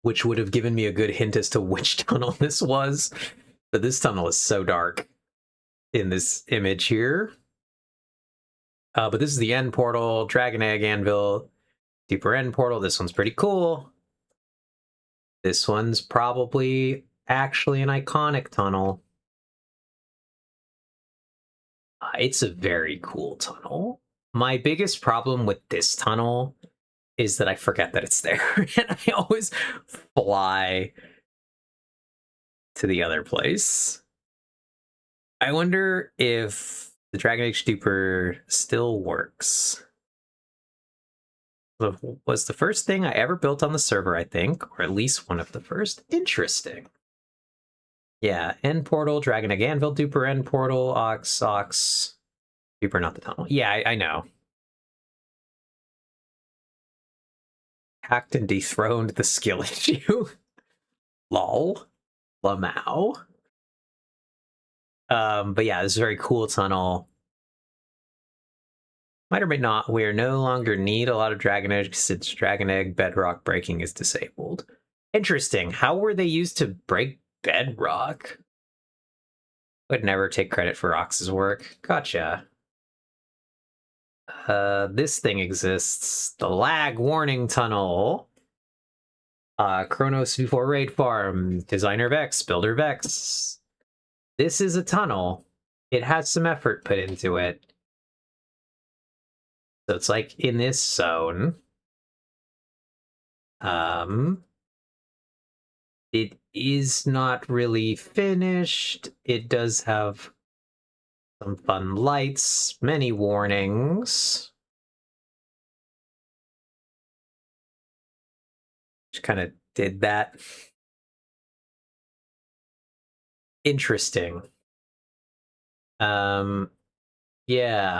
which would have given me a good hint as to which tunnel this was. But this tunnel is so dark in this image here. But this is the end portal, Dragon Egg Anvil, deeper end portal. This one's pretty cool. This one's probably actually an iconic tunnel. It's a very cool tunnel. My biggest problem with this tunnel is that I forget that it's there, and I always fly to the other place. I wonder if the Dragon Age Duper still works. It was the first thing I ever built on the server, I think, or at least one of the first. Interesting. Yeah, end portal, Dragon Egg Anvil, Duper end portal, Ox, Duper, not the tunnel. Yeah, I know. Hacked and dethroned the skill issue. Lol. Lamau. But yeah, this is a very cool tunnel. Might or might not, we no longer need a lot of Dragon Egg since Dragon Egg bedrock breaking is disabled. Interesting. How were they used to break bedrock? Would never take credit for Ox's work. Gotcha. This thing exists. The lag warning tunnel. Chronos before raid farm. Designer Vex. Builder Vex. This is a tunnel. It has some effort put into it. So it's like in this zone. It is not really finished. It does have some fun lights, many warnings. Just kind of did that. Interesting. Yeah,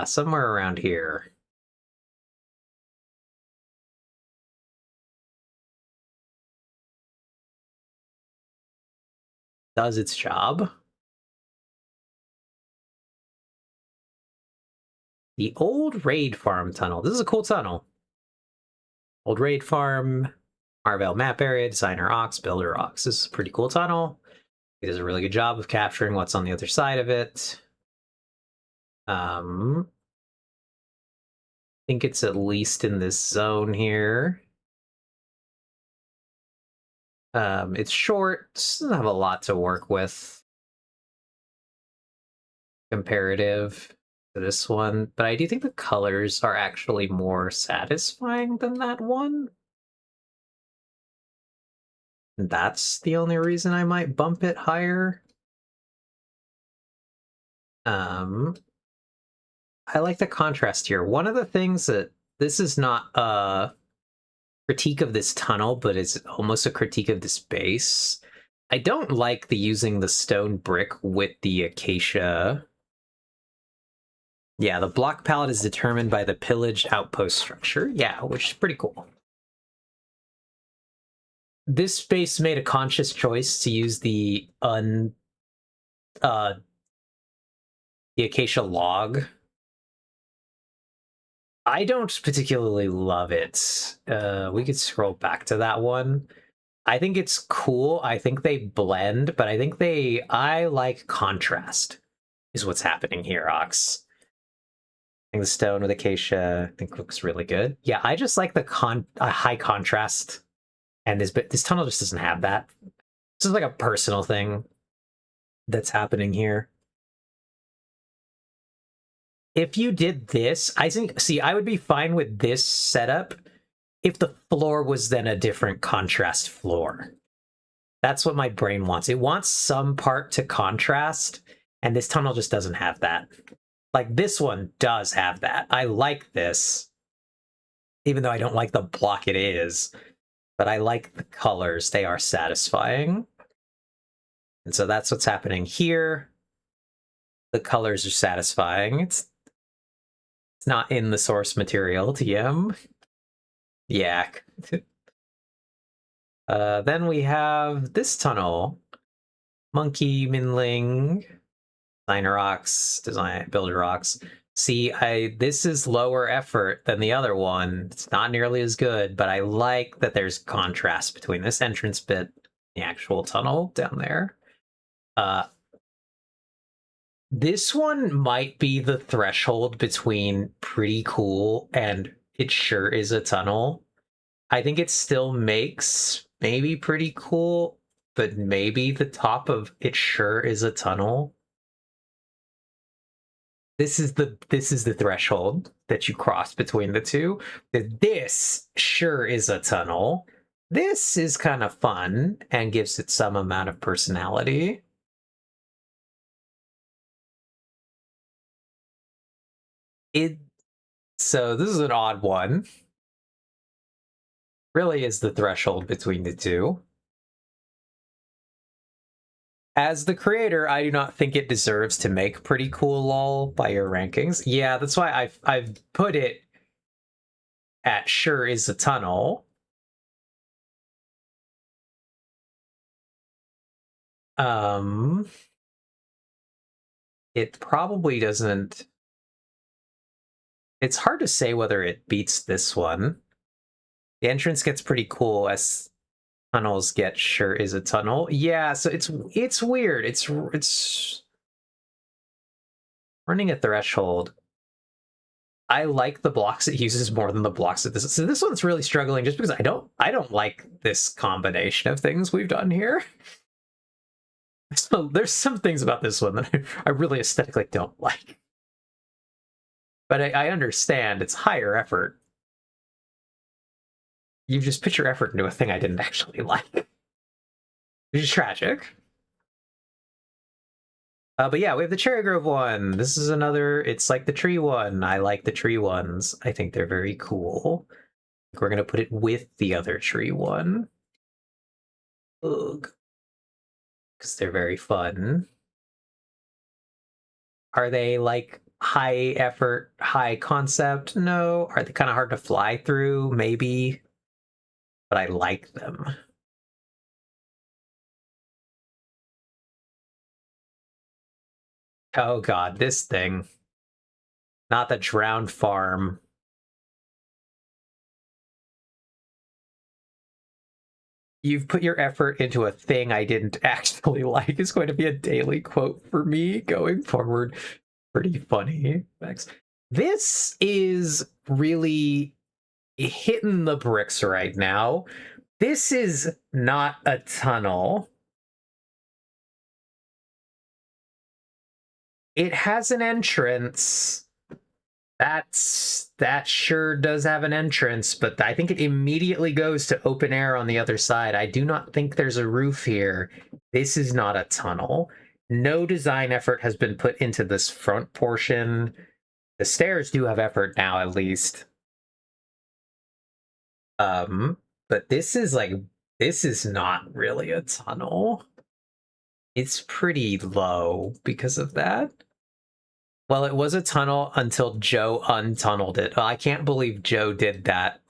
somewhere around here. Does its job. The old raid farm tunnel. This is a cool tunnel. Old raid farm, Marvel map area, designer Ox, builder Ox. This is a pretty cool tunnel. It does a really good job of capturing what's on the other side of it. I think it's at least in this zone here. It's short, doesn't have a lot to work with. Comparative to this one, but I do think the colors are actually more satisfying than that one. And that's the only reason I might bump it higher. I like the contrast here. One of the things that this is not a critique of this tunnel, but it's almost a critique of this base. I don't like the using the stone brick with the acacia. Yeah, the block palette is determined by the pillaged outpost structure. Yeah, which is pretty cool. This base made a conscious choice to use the acacia log. I don't particularly love it. We could scroll back to that one. I think it's cool. I think they blend, but I like contrast is what's happening here, Ox. I think the stone with acacia, I think looks really good. Yeah, I just like the high contrast, and this tunnel just doesn't have that. This is like a personal thing that's happening here. If you did this, I think, see, I would be fine with this setup if the floor was then a different contrast floor. That's what my brain wants. It wants some part to contrast, And this tunnel just doesn't have that. Like, this one does have that. I like this, even though I don't like the block it is, but I like the colors. They are satisfying. And so that's what's happening here. The colors are satisfying. It's not in the source material, TM. Yak. Then we have this tunnel. Monkey, Minling, Designer Rocks, Builder Rocks. See, this is lower effort than the other one. It's not nearly as good, but I like that there's contrast between this entrance bit and the actual tunnel down there. This one might be the threshold between pretty cool and it sure is a tunnel. I think it still makes maybe pretty cool, but maybe the top of it sure is a tunnel. This is the threshold that you cross between the two. This sure is a tunnel. This is kind of fun and gives it some amount of personality. So this is an odd one. Really is the threshold between the two. As the creator, I do not think it deserves to make pretty cool lol by your rankings. Yeah, that's why I've put it at sure is a tunnel. It probably doesn't. It's hard to say whether it beats this one. The entrance gets pretty cool as tunnels get sure is a tunnel. Yeah, so it's weird. It's running a threshold. I like the blocks it uses more than the blocks that this. So this one's really struggling just because I don't like this combination of things we've done here. So there's some things about this one that I really aesthetically don't like. But I understand it's higher effort. You just put your effort into a thing I didn't actually like. Which is tragic. But yeah, we have the Cherry Grove one. This is another, it's like the tree one. I like the tree ones. I think they're very cool. We're going to put it with the other tree one. Ugh. Because they're very fun. Are they like high effort, high concept? No. Are they kind of hard to fly through? Maybe. But I like them. Oh god, this thing. Not the drowned farm. You've put your effort into a thing I didn't actually like is going to be a daily quote for me going forward. Pretty funny. Thanks. This is really hitting the bricks right now. This is not a tunnel. It has an entrance. That sure does have an entrance, but I think it immediately goes to open air on the other side. I do not think there's a roof here. This is not a tunnel. No design effort has been put into this front portion. The stairs do have effort now, at least. But this is not really a tunnel. It's pretty low because of that. Well, it was a tunnel until Joe untunneled it. I can't believe Joe did that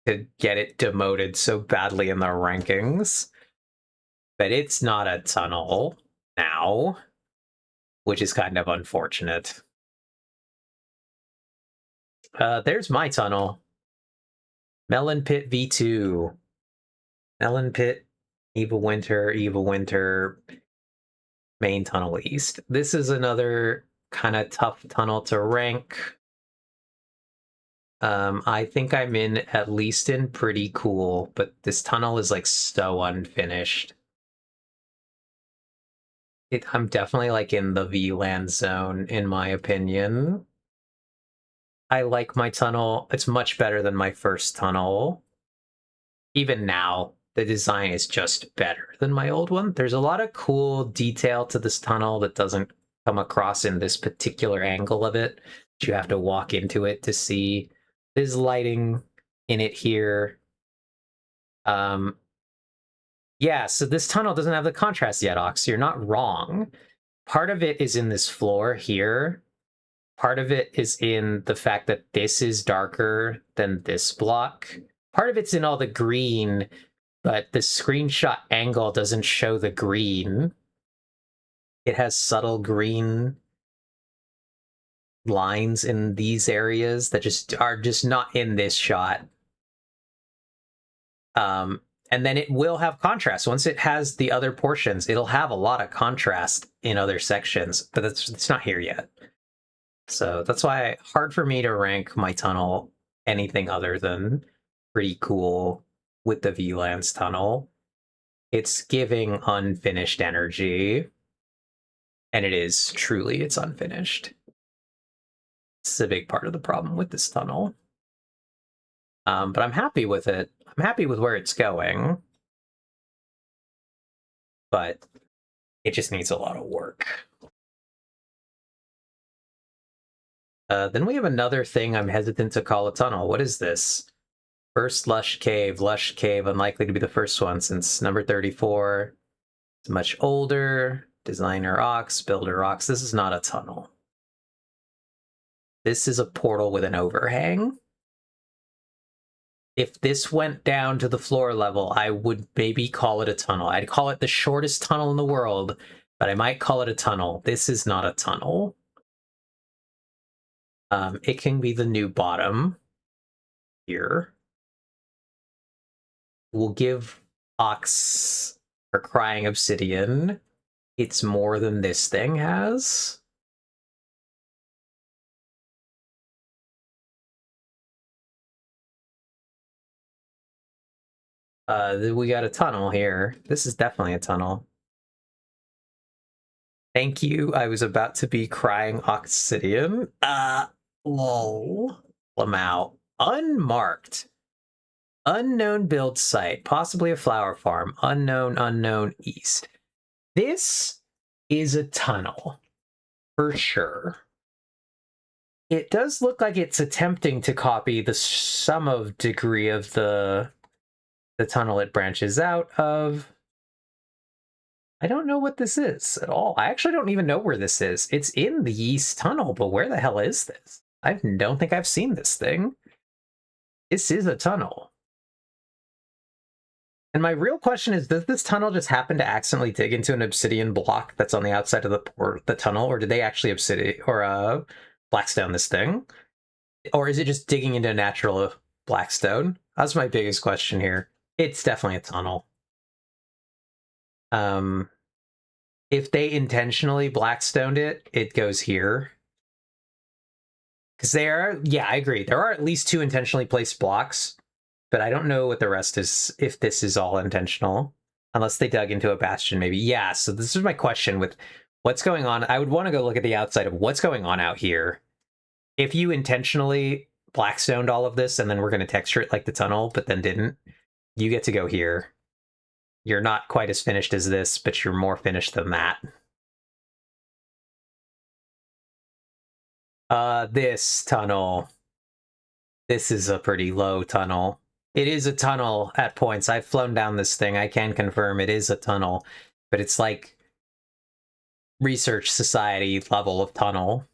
to get it demoted so badly in the rankings. But it's not a tunnel now, which is kind of unfortunate. There's my tunnel. Melon Pit V2. Melon Pit, Evil Winter, Main Tunnel East. This is another kind of tough tunnel to rank. I think I'm at least in pretty cool, but this tunnel is like so unfinished. I'm definitely like in the VLAN zone, in my opinion. I like my tunnel. It's much better than my first tunnel. Even now, the design is just better than my old one. There's a lot of cool detail to this tunnel that doesn't come across in this particular angle of it. You have to walk into it to see. There's lighting in it here. Yeah, so this tunnel doesn't have the contrast yet, Ox. You're not wrong. Part of it is in this floor here. Part of it is in the fact that this is darker than this block. Part of it's in all the green, but the screenshot angle doesn't show the green. It has subtle green lines in these areas that are just not in this shot. And then it will have contrast. Once it has the other portions, it'll have a lot of contrast in other sections, but it's not here yet. So that's why hard for me to rank my tunnel anything other than pretty cool with the VLANs tunnel. It's giving unfinished energy, and it is truly, it's unfinished. It's a big part of the problem with this tunnel. But I'm happy with it. I'm happy with where it's going. But it just needs a lot of work. Then we have another thing I'm hesitant to call a tunnel. What is this? First Lush Cave, unlikely to be the first one since number 34. It's much older. Designer Ox, Builder Ox. This is not a tunnel. This is a portal with an overhang. If this went down to the floor level, I would maybe call it a tunnel. I'd call it the shortest tunnel in the world, but I might call it a tunnel. This is not a tunnel. It can be the new bottom here. We'll give Ox or Crying Obsidian. It's more than this thing has. We got a tunnel here. This is definitely a tunnel. Thank you. I was about to be crying Obsidian. Lol. Lamau. Unmarked. Unknown build site. Possibly a flower farm. Unknown east. This is a tunnel. For sure. It does look like it's attempting to copy the some of degree of the tunnel it branches out of. I don't know what this is at all. I actually don't even know where this is. It's in the East Tunnel, but where the hell is this? I don't think I've seen this thing. This is a tunnel. And my real question is, does this tunnel just happen to accidentally dig into an obsidian block that's on the outside of the tunnel, or did they actually obsidian or blackstone this thing? Or is it just digging into natural blackstone? That's my biggest question here. It's definitely a tunnel. If they intentionally blackstoned it, it goes here. Because yeah, I agree. There are at least 2 intentionally placed blocks, but I don't know what the rest is, if this is all intentional. Unless they dug into a bastion, maybe. Yeah, so this is my question with what's going on. I would want to go look at the outside of what's going on out here. If you intentionally blackstoned all of this, and then we're going to texture it like the tunnel, but then didn't, you get to go here. You're not quite as finished as this, but you're more finished than that. This tunnel. This is a pretty low tunnel. It is a tunnel at points. I've flown down this thing. I can confirm it is a tunnel, but it's like research society level of tunnel.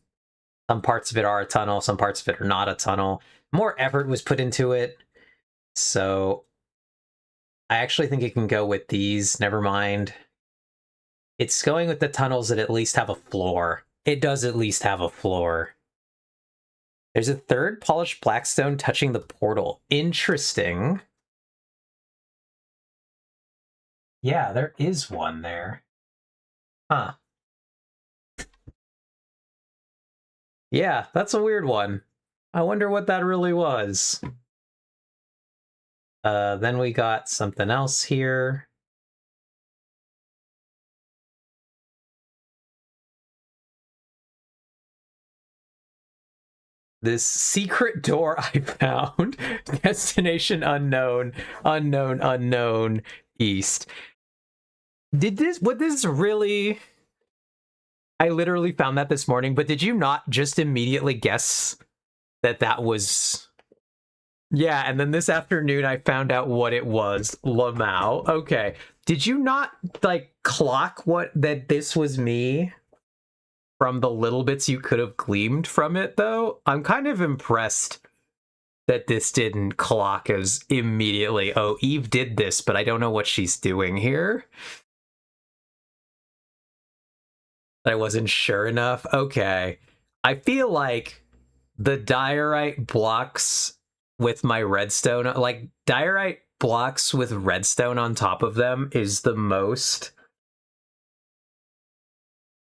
Some parts of it are a tunnel, some parts of it are not a tunnel. More effort was put into it, so I actually think it can go with these. Never mind. It's going with the tunnels that at least have a floor. It does at least have a floor. There's a third polished blackstone touching the portal. Interesting. Yeah, there is one there. Huh. Yeah, that's a weird one. I wonder what that really was. Then we got something else here. This secret door I found. Destination unknown, unknown, east. Would this really I literally found that this morning, but did you not just immediately guess that that was... Yeah, and then this afternoon I found out what it was. Lamau. Okay. Did you not, like, clock that this was me from the little bits you could have gleaned from it, though? I'm kind of impressed that this didn't clock as immediately, oh, Eve did this, but I don't know what she's doing here. I wasn't sure enough. Okay. I feel like the diorite blocks with my redstone, like diorite blocks with redstone on top of them is the most,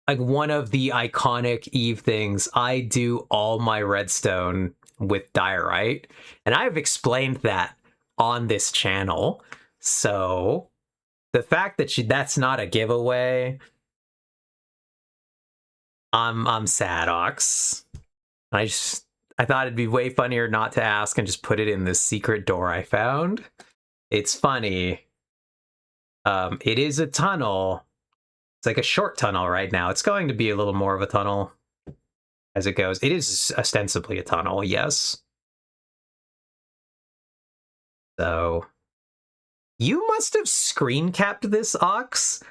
like, one of the iconic Eve things. I do all my redstone with diorite, and I've explained that on this channel. So the fact that that's not a giveaway, I'm sad, Ox. I thought it'd be way funnier not to ask and just put it in this secret door I found. It's funny. It is a tunnel. It's like a short tunnel right now. It's going to be a little more of a tunnel as it goes. It is ostensibly a tunnel, yes. So you must have screen capped this, Ox,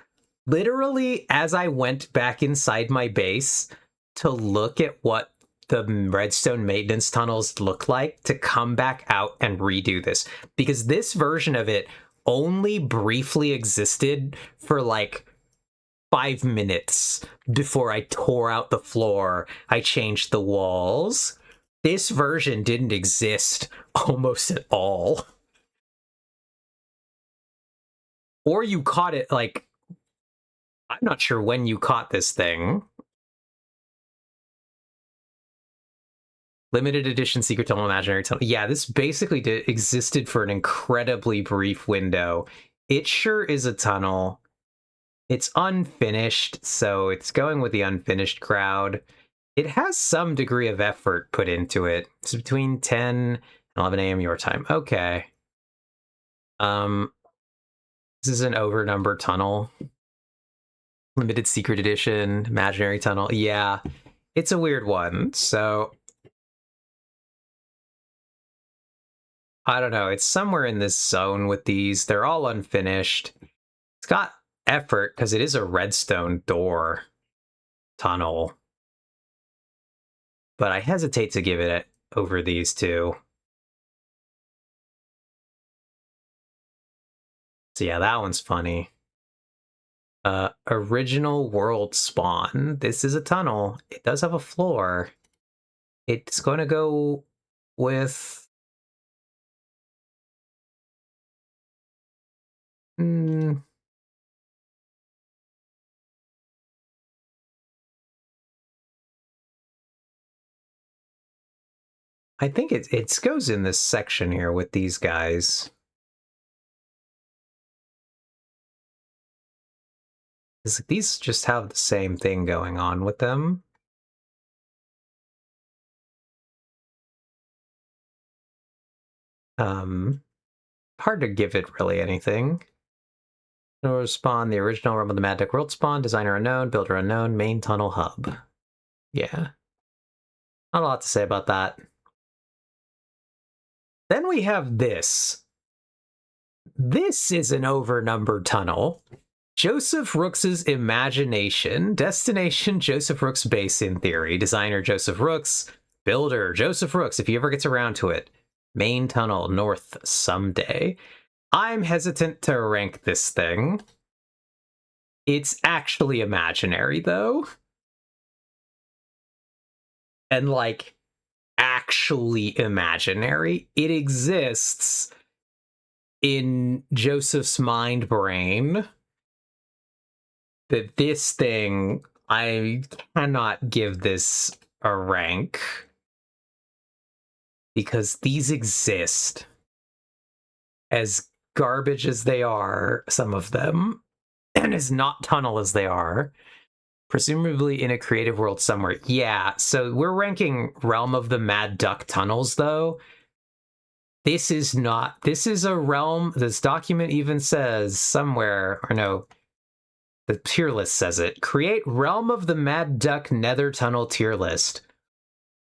literally as I went back inside my base to look at what the redstone maintenance tunnels look like, to come back out and redo this, because this version of it only briefly existed for like 5 minutes before I tore out the floor. I changed the walls. This version didn't exist almost at all. Or you caught it, like, I'm not sure when you caught this thing. Limited edition secret tunnel, imaginary tunnel. Yeah, this basically existed for an incredibly brief window. It sure is a tunnel. It's unfinished, so it's going with the unfinished crowd. It has some degree of effort put into it. It's between 10 and 11 a.m. your time. Okay. This is an over-numbered tunnel. Limited secret edition, imaginary tunnel. Yeah, it's a weird one, so I don't know. It's somewhere in this zone with these. They're all unfinished. It's got effort because it is a redstone door tunnel, but I hesitate to give it over these two. So yeah, that one's funny. Original world spawn. This is a tunnel. It does have a floor. It's going to go with... I think it goes in this section here with these guys. These just have the same thing going on with them. Hard to give it really anything. Spawn, the original Realm of the Mad Duck World spawn, designer unknown, builder unknown, main tunnel hub. Yeah. Not a lot to say about that. Then we have this. This is an over-numbered tunnel. Joseph Rooks's imagination. Destination Joseph Rooks base in theory. Designer Joseph Rooks. Builder Joseph Rooks, if he ever gets around to it. Main tunnel north someday. I'm hesitant to rank this thing. It's actually imaginary, though. And, like, actually imaginary. It exists in Joseph's mind brain. That this thing, I cannot give this a rank. Because these exist. As garbage as they are, some of them, and as not tunnel as they are, presumably in a creative world somewhere. Yeah, so we're ranking Realm of the Mad Duck tunnels, though. This is not, this is a realm, this document even says somewhere, or no, The tier list says it. Create Realm of the Mad Duck Nether Tunnel tier list.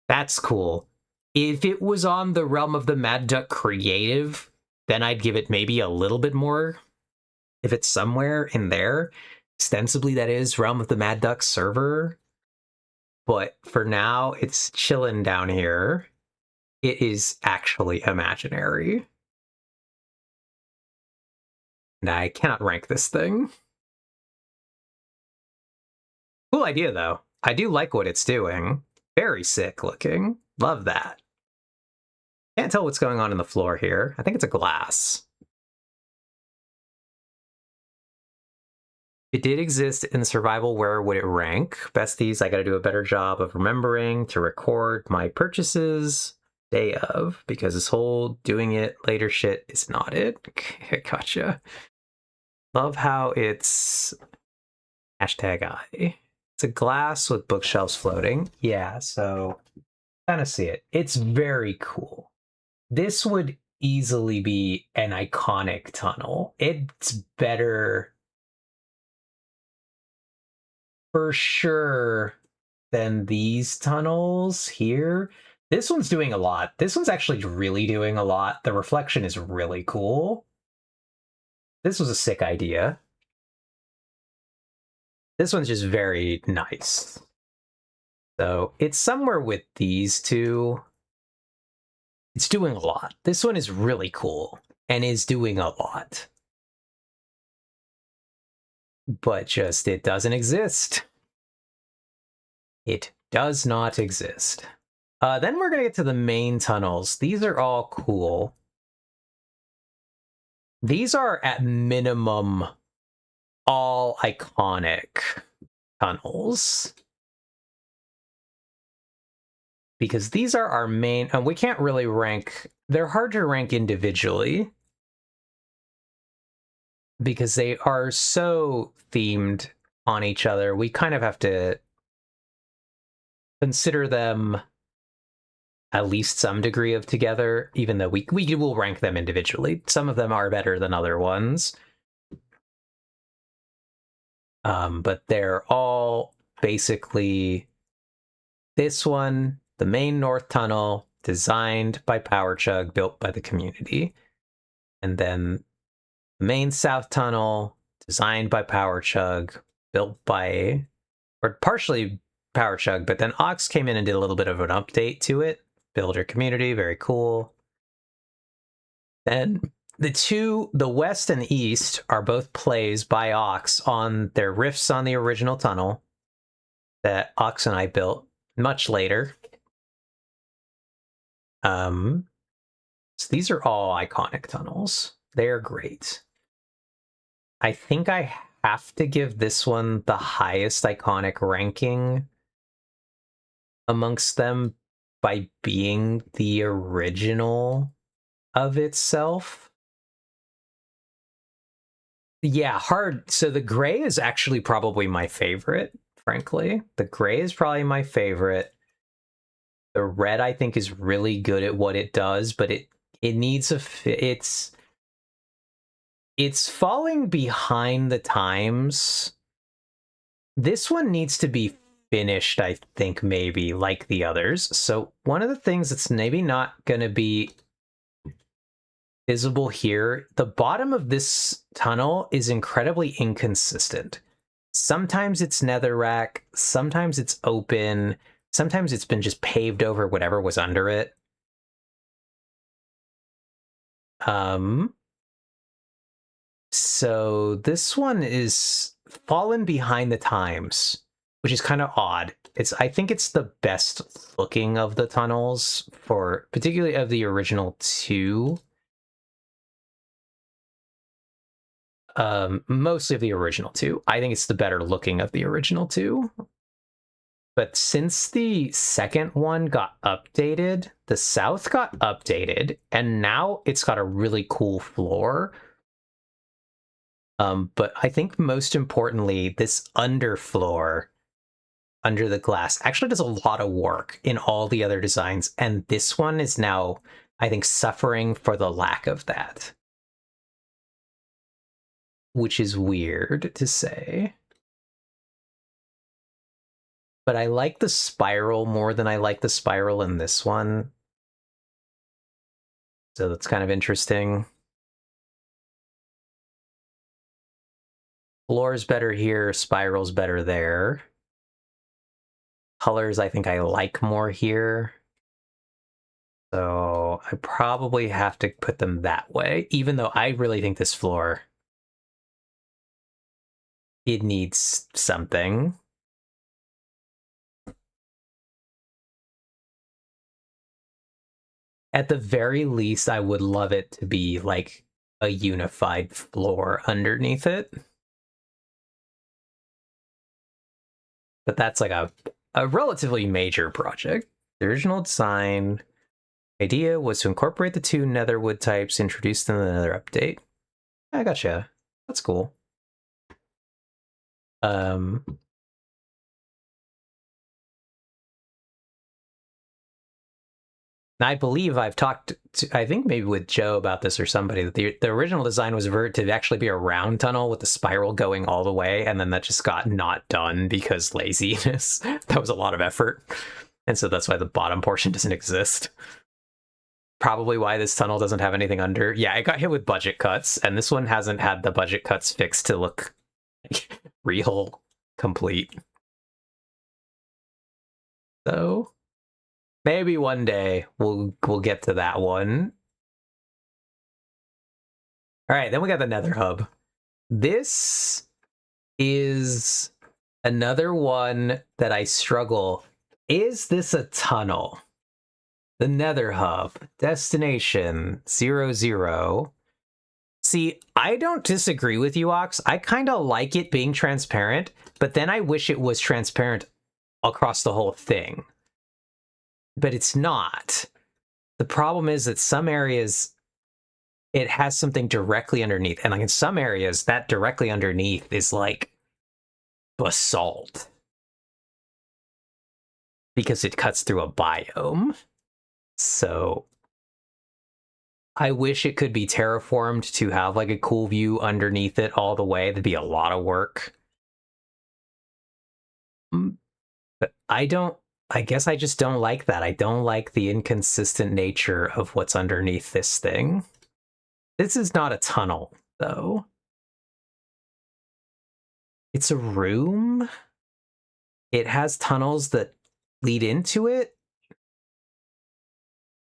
That's cool. If it was on the Realm of the Mad Duck Creative, then I'd give it maybe a little bit more. If it's somewhere in there, ostensibly that is Realm of the Mad Duck server. But for now, it's chilling down here. It is actually imaginary. And I cannot rank this thing. Cool idea, though. I do like what it's doing. Very sick looking. Love that. Can't tell what's going on in the floor here. I think it's a glass. If it did exist in the survival, where would it rank? Besties, I gotta do a better job of remembering to record my purchases day of, because this whole doing it later shit is not it. Okay, gotcha. Love how it's #I. It's a glass with bookshelves floating. Yeah, so kind of see it. It's very cool. This would easily be an iconic tunnel. It's better for sure than these tunnels here. This one's doing a lot. This one's actually really doing a lot. The reflection is really cool. This was a sick idea. This one's just very nice. So it's somewhere with these two. It's doing a lot. This one is really cool and is doing a lot. But just, it doesn't exist. It does not exist. Then we're going to get to the main tunnels. These are all cool. These are, at minimum, all iconic tunnels. Because these are our main... And we can't really rank... They're hard to rank individually. Because they are so themed on each other. We kind of have to consider them at least some degree of together, even though we will rank them individually. Some of them are better than other ones. But they're all basically this one, the main north tunnel, designed by PowerChug, built by the community. And then the main south tunnel, designed by PowerChug, built by, or partially PowerChug, but then Ox came in and did a little bit of an update to it. Builder community, very cool. Then the west and east are both plays by Ox on their riffs on the original tunnel that Ox and I built much later. So these are all iconic tunnels. They're great. I think I have to give this one the highest iconic ranking amongst them by being the original of itself. Yeah, hard. So the gray is actually probably my favorite, frankly. The gray is probably my favorite. The red, I think, is really good at what it does, but it needs a... It's falling behind the times. This one needs to be finished, I think, maybe, like the others. So one of the things that's maybe not going to be visible here, the bottom of this tunnel is incredibly inconsistent. Sometimes it's netherrack, sometimes it's open, sometimes it's been just paved over whatever was under it. So this one is fallen behind the times, which is kind of odd. I think it's the best looking of the tunnels, for particularly of the original two. Mostly of the original two. I think it's the better looking of the original two. But since the second one got updated, the south got updated, and now it's got a really cool floor. But I think most importantly, this underfloor under the glass actually does a lot of work in all the other designs, and this one is now, I think, suffering for the lack of that. Which is weird to say. but I like the spiral more than I like the spiral in this one. So that's kind of interesting. Floor's better here, spiral's better there. Colors I think I like more here. So I probably have to put them that way, even though I really think this floor, it needs something. At the very least, I would love it to be like a unified floor underneath it. But that's like a relatively major project. The original design idea was to incorporate the two netherwood types introduced in the nether update. I gotcha. That's cool. I believe I've talked to, I think maybe with Joe about this or somebody, that the original design was to actually be a round tunnel with the spiral going all the way, and then that just got not done because laziness. That was a lot of effort. And so that's why the bottom portion doesn't exist. Probably why this tunnel doesn't have anything under. Yeah, it got hit with budget cuts, and this one hasn't had the budget cuts fixed to look real complete. So maybe one day we'll get to that one. All right, then we got the Nether Hub. This is another one that I struggle. Is this a tunnel? The Nether Hub, destination 00. See, I don't disagree with you, Ox. I kind of like it being transparent, but then I wish it was transparent across the whole thing. But it's not. The problem is that some areas, it has something directly underneath. And like in some areas, that directly underneath is like basalt. Because it cuts through a biome. So I wish it could be terraformed to have like a cool view underneath it all the way. That'd be a lot of work. But I guess I just don't like that. I don't like the inconsistent nature of what's underneath this thing. This is not a tunnel, though. It's a room. It has tunnels that lead into it.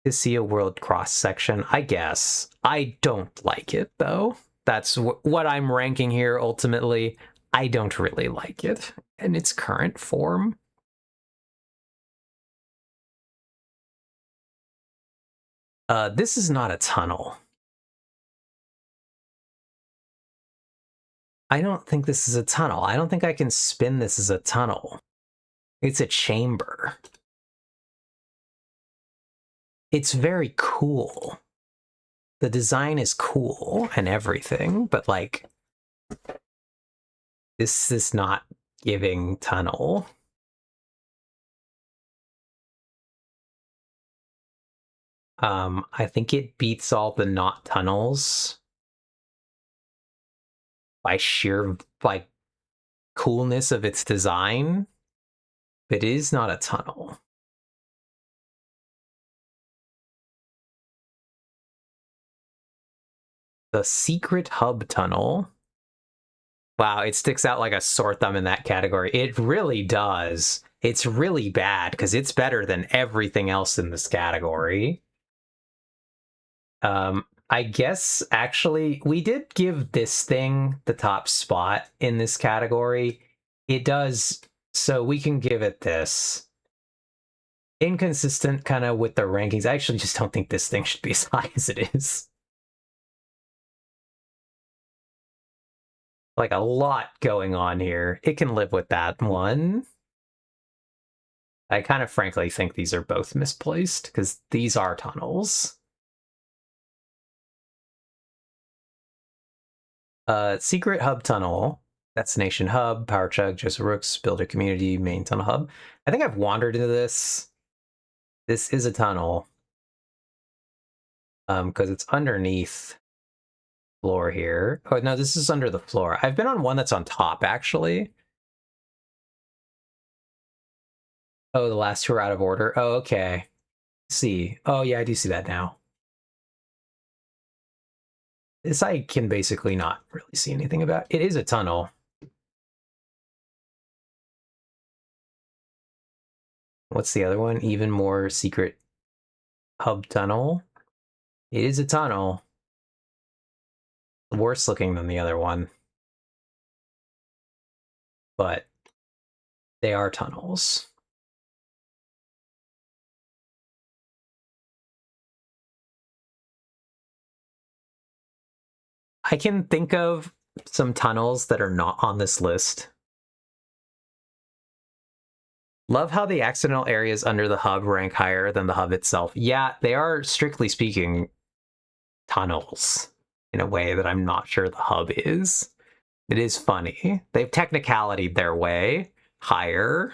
To see a world cross section, I guess. I don't like it, though. That's what I'm ranking here, ultimately. I don't really like it in its current form. This is not a tunnel. I don't think this is a tunnel. I don't think I can spin this as a tunnel. It's a chamber. It's very cool. The design is cool and everything, but like, this is not giving tunnel. I think it beats all the not tunnels by sheer like coolness of its design. But it is not a tunnel. The secret hub tunnel. Wow, it sticks out like a sore thumb in that category. It really does. It's really bad because it's better than everything else in this category. I guess actually we did give this thing the top spot in this category. It does, so we can give it this. Inconsistent kind of with the rankings. I actually just don't think this thing should be as high as it is. Like a lot going on here. It can live with that one. I kind of frankly think these are both misplaced because these are tunnels. Secret hub tunnel. Destination hub, power chug, Joseph Rooks, builder community, main tunnel hub. I think I've wandered into this. This is a tunnel. Because it's underneath floor here. Oh, no, this is under the floor. I've been on one that's on top, actually. Oh, the last two are out of order. Oh, okay. See. Oh, yeah, I do see that now. This I can basically not really see anything about. It is a tunnel. What's the other one? Even more secret hub tunnel. It is a tunnel. Worse looking than the other one. But they are tunnels. I can think of some tunnels that are not on this list. Love how the accidental areas under the hub rank higher than the hub itself. Yeah, they are, strictly speaking, tunnels in a way that I'm not sure the hub is. It is funny. They've technicality their way higher.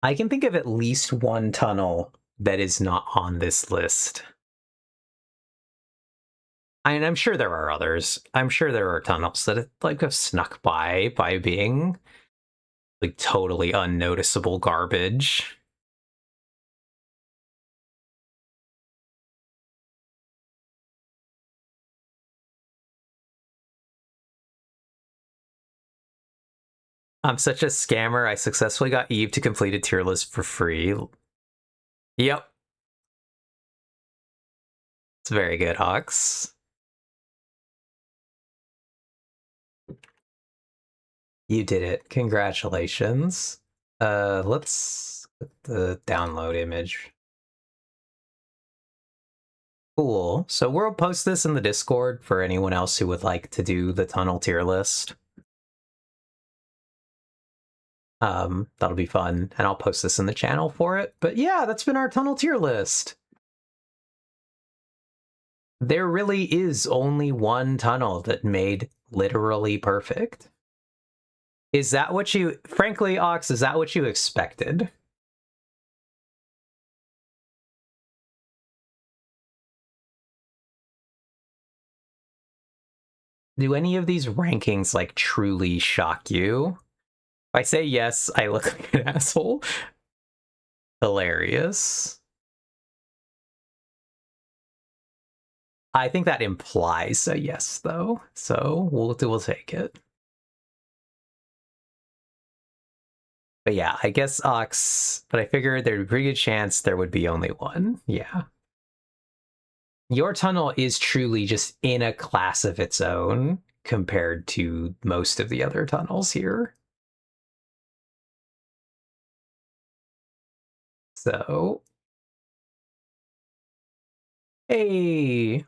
I can think of at least one tunnel that is not on this list. I'm sure there are others. I'm sure there are tunnels that like have snuck by being like totally unnoticeable garbage. I'm such a scammer. I successfully got Eve to complete a tier list for free. Yep. It's very good, Hawks. You did it. Congratulations. Let's put the download image. Cool. So we'll post this in the Discord for anyone else who would like to do the tunnel tier list. That'll be fun, and I'll post this in the channel for it. But yeah, that's been our tunnel tier list. There really is only one tunnel that made literally perfect. Is that what you, frankly, Ox, is that what you expected? Do any of these rankings like truly shock you? If I say yes, I look like an asshole. Hilarious. I think that implies a yes, though, so we'll take it. But yeah, I guess Ox, but I figured there'd be a pretty good chance there would be only one. Yeah. Your tunnel is truly just in a class of its own compared to most of the other tunnels here. So, hey,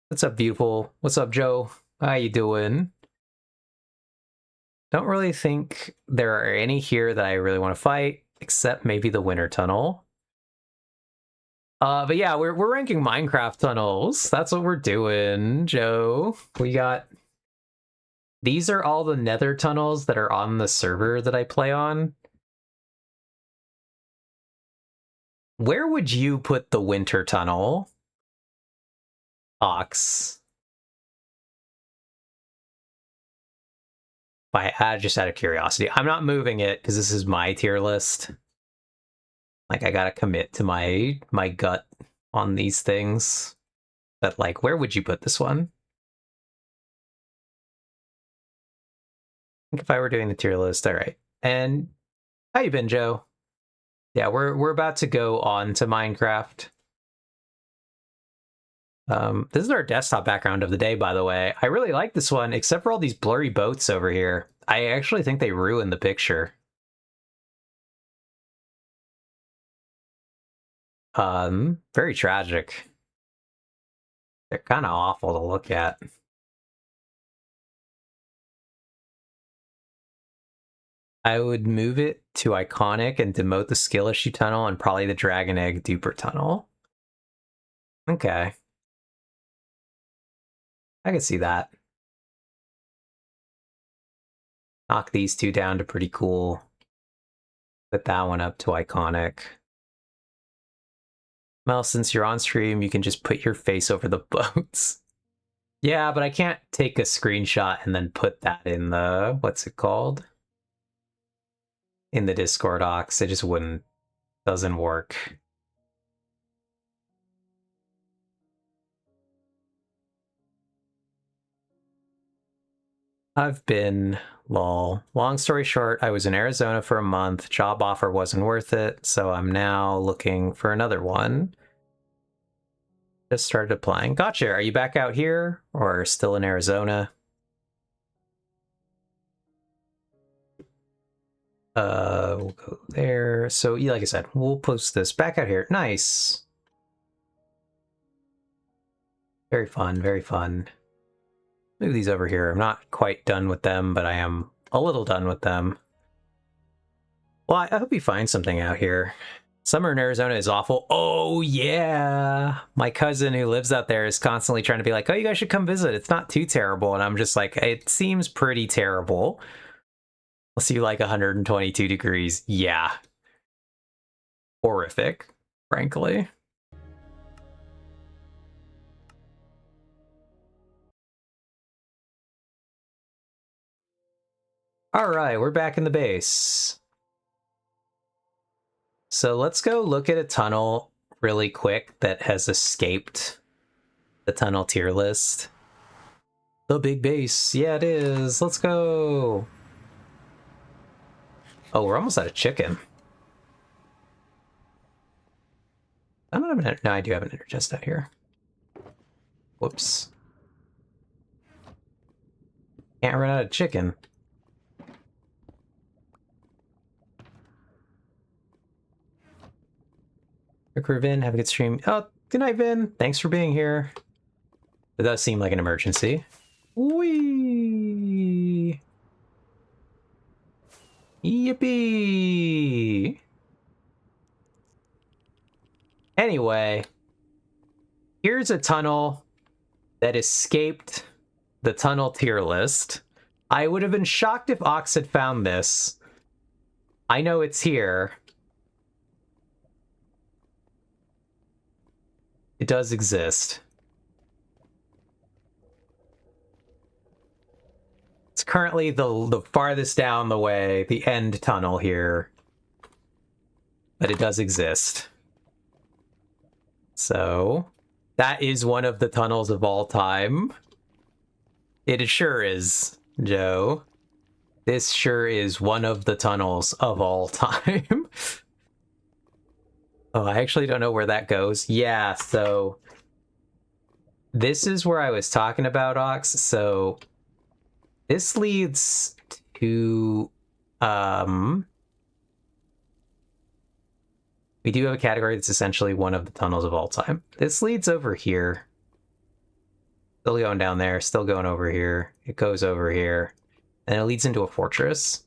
what's up, beautiful? What's up, Joe? How you doing? Don't really think there are any here that I really want to fight, except maybe the winter tunnel. But yeah, we're ranking Minecraft tunnels. That's what we're doing, Joe. We got, these are all the nether tunnels that are on the server that I play on. Where would you put the winter tunnel, Ox? Just out of curiosity. I'm not moving it because this is my tier list. Like, I gotta commit to my gut on these things. But like, where would you put this one? I think if I were doing the tier list, all right. And how you been, Joe? Yeah, we're about to go on to Minecraft. This is our desktop background of the day, by the way. I really like this one, except for all these blurry boats over here. I actually think they ruin the picture. Very tragic. They're kind of awful to look at. I would move it to iconic and demote the skill issue tunnel and probably the dragon egg duper tunnel. Okay. I can see that. Knock these two down to pretty cool. Put that one up to iconic. Well, since you're on stream, you can just put your face over the boats. Yeah, but I can't take a screenshot and then put that in the, what's it called? In the Discord docs. It just doesn't work. I've been, lol. Long story short, I was in Arizona for a month. Job offer wasn't worth it, so I'm now looking for another one. Just started applying. Gotcha. Are you back out here or still in Arizona? We'll go there. So, yeah, like I said, we'll post this back out here. Nice. Very fun, very fun. Move these over here. I'm not quite done with them, but I am a little done with them. Well, I hope you find something out here. Summer in Arizona is awful. Oh, yeah. My cousin who lives out there is constantly trying to be like, oh, you guys should come visit. It's not too terrible. And I'm just like, it seems pretty terrible. I'll see like 122 degrees. Yeah. Horrific, frankly. All right, we're back in the base. So let's go look at a tunnel really quick that has escaped the tunnel tier list. The big base. Yeah, it is. Let's go. Oh, we're almost out of chicken. I don't have an... No, I do have an ender chest out here. Whoops. Can't run out of chicken. Vin, have a good stream. Oh, good night, Vin. Thanks for being here. It does seem like an emergency. Whee! Yippee! Anyway, here's a tunnel that escaped the tunnel tier list. I would have been shocked if Ox had found this. I know it's here. It does exist. It's currently the farthest down the way, the end tunnel here. But it does exist. So, that is one of the tunnels of all time. It sure is, Joe. This sure is one of the tunnels of all time. Oh, I actually don't know where that goes. Yeah, so this is where I was talking about, Ox. So this leads to we do have a category that's essentially one of the tunnels of all time. This leads over here. Still going down there, still going over here. It goes over here. And it leads into a fortress.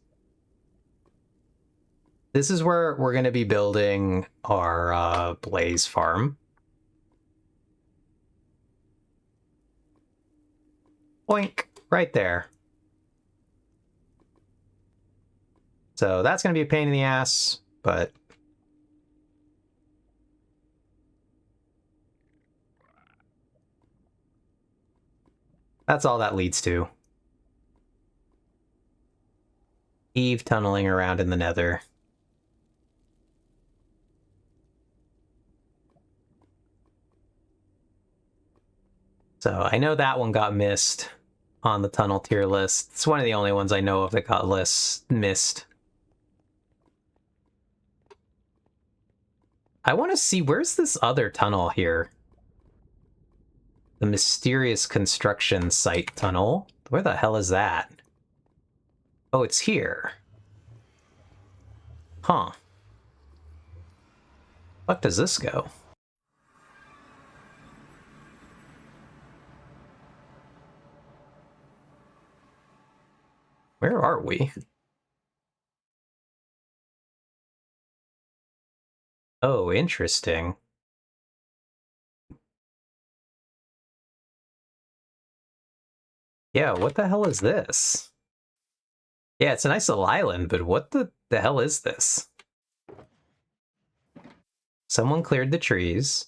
This is where we're going to be building our Blaze farm. Boink, right there. So that's going to be a pain in the ass, but that's all that leads to. Eve tunneling around in the Nether. So I know that one got missed on the tunnel tier list. It's one of the only ones I know of that got missed. I want to see, where's this other tunnel here? The mysterious construction site tunnel. Where the hell is that? Oh, it's here. Huh. What does this go? Where are we? Oh, interesting. Yeah, what the hell is this? Yeah, it's a nice little island, but what the hell is this? Someone cleared the trees.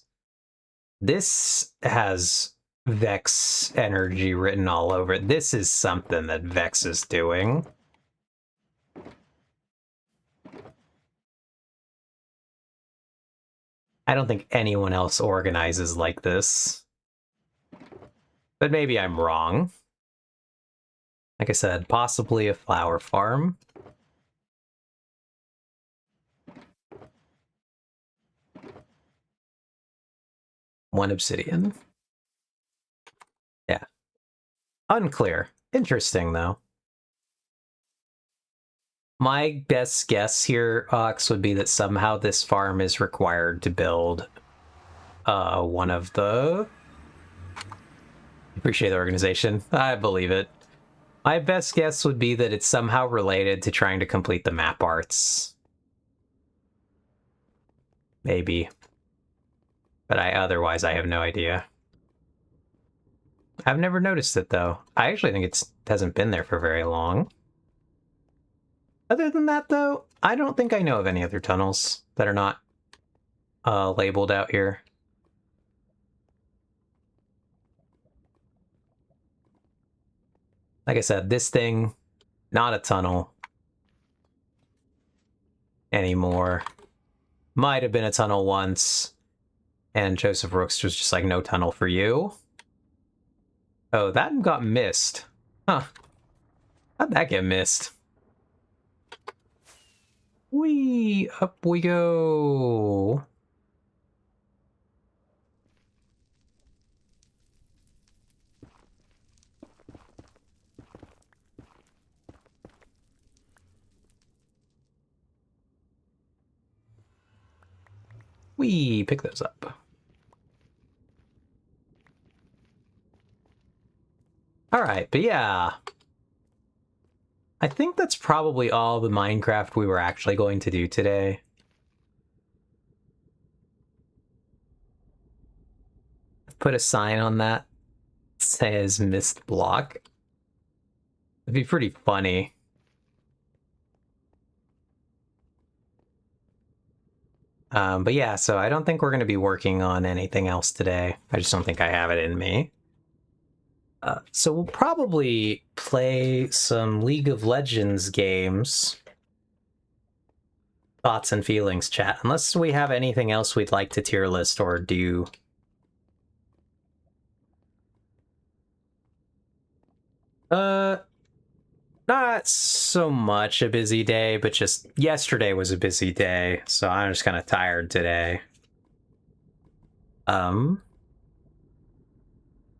This has Vex energy written all over it. This is something that Vex is doing. I don't think anyone else organizes like this. But maybe I'm wrong. Like I said, possibly a flower farm. One obsidian. Yeah. Unclear. Interesting, though. My best guess here, Ox, would be that somehow this farm is required to build one of the... Appreciate the organization. I believe it. My best guess would be that it's somehow related to trying to complete the map arts. Maybe. But otherwise, I have no idea. I've never noticed it, though. I actually think it hasn't been there for very long. Other than that, though, I don't think I know of any other tunnels that are not labeled out here. Like I said, this thing, not a tunnel anymore. Might have been a tunnel once, and Joseph Rooks was just like, no tunnel for you. Oh, that got missed. Huh. How'd that get missed? Whee! Up we go! Whee! Pick those up. Alright, but yeah. I think that's probably all the Minecraft we were actually going to do today. Put a sign on that. It says missed block. It'd be pretty funny. But yeah, so I don't think we're going to be working on anything else today. I just don't think I have it in me. So we'll probably play some League of Legends games. Thoughts and feelings, chat. Unless we have anything else we'd like to tier list or do. Not so much a busy day, but just yesterday was a busy day, so I'm just kind of tired today. And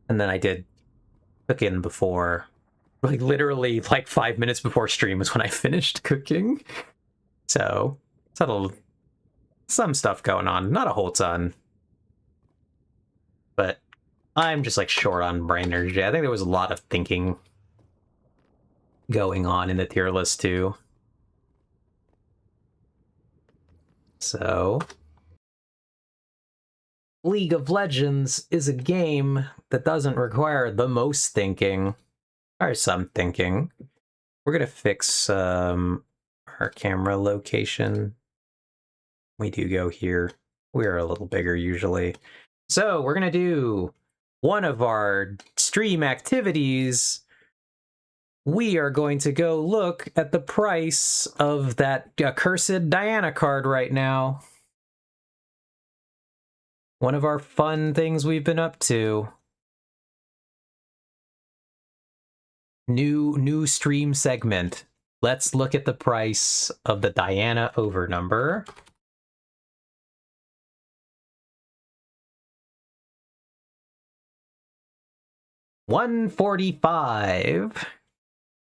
then I did cooking before, like literally like 5 minutes before stream was when I finished cooking. So, some stuff going on, not a whole ton. But I'm just like short on brain energy. I think there was a lot of thinking going on in the tier list too. So, League of Legends is a game that doesn't require the most thinking, or some thinking. We're gonna fix our camera location. We do go here. We're a little bigger usually. So we're gonna do one of our stream activities. We are going to go look at the price of that accursed Diana card right now. One of our fun things we've been up to. New stream segment. Let's look at the price of the Diana over number. $145.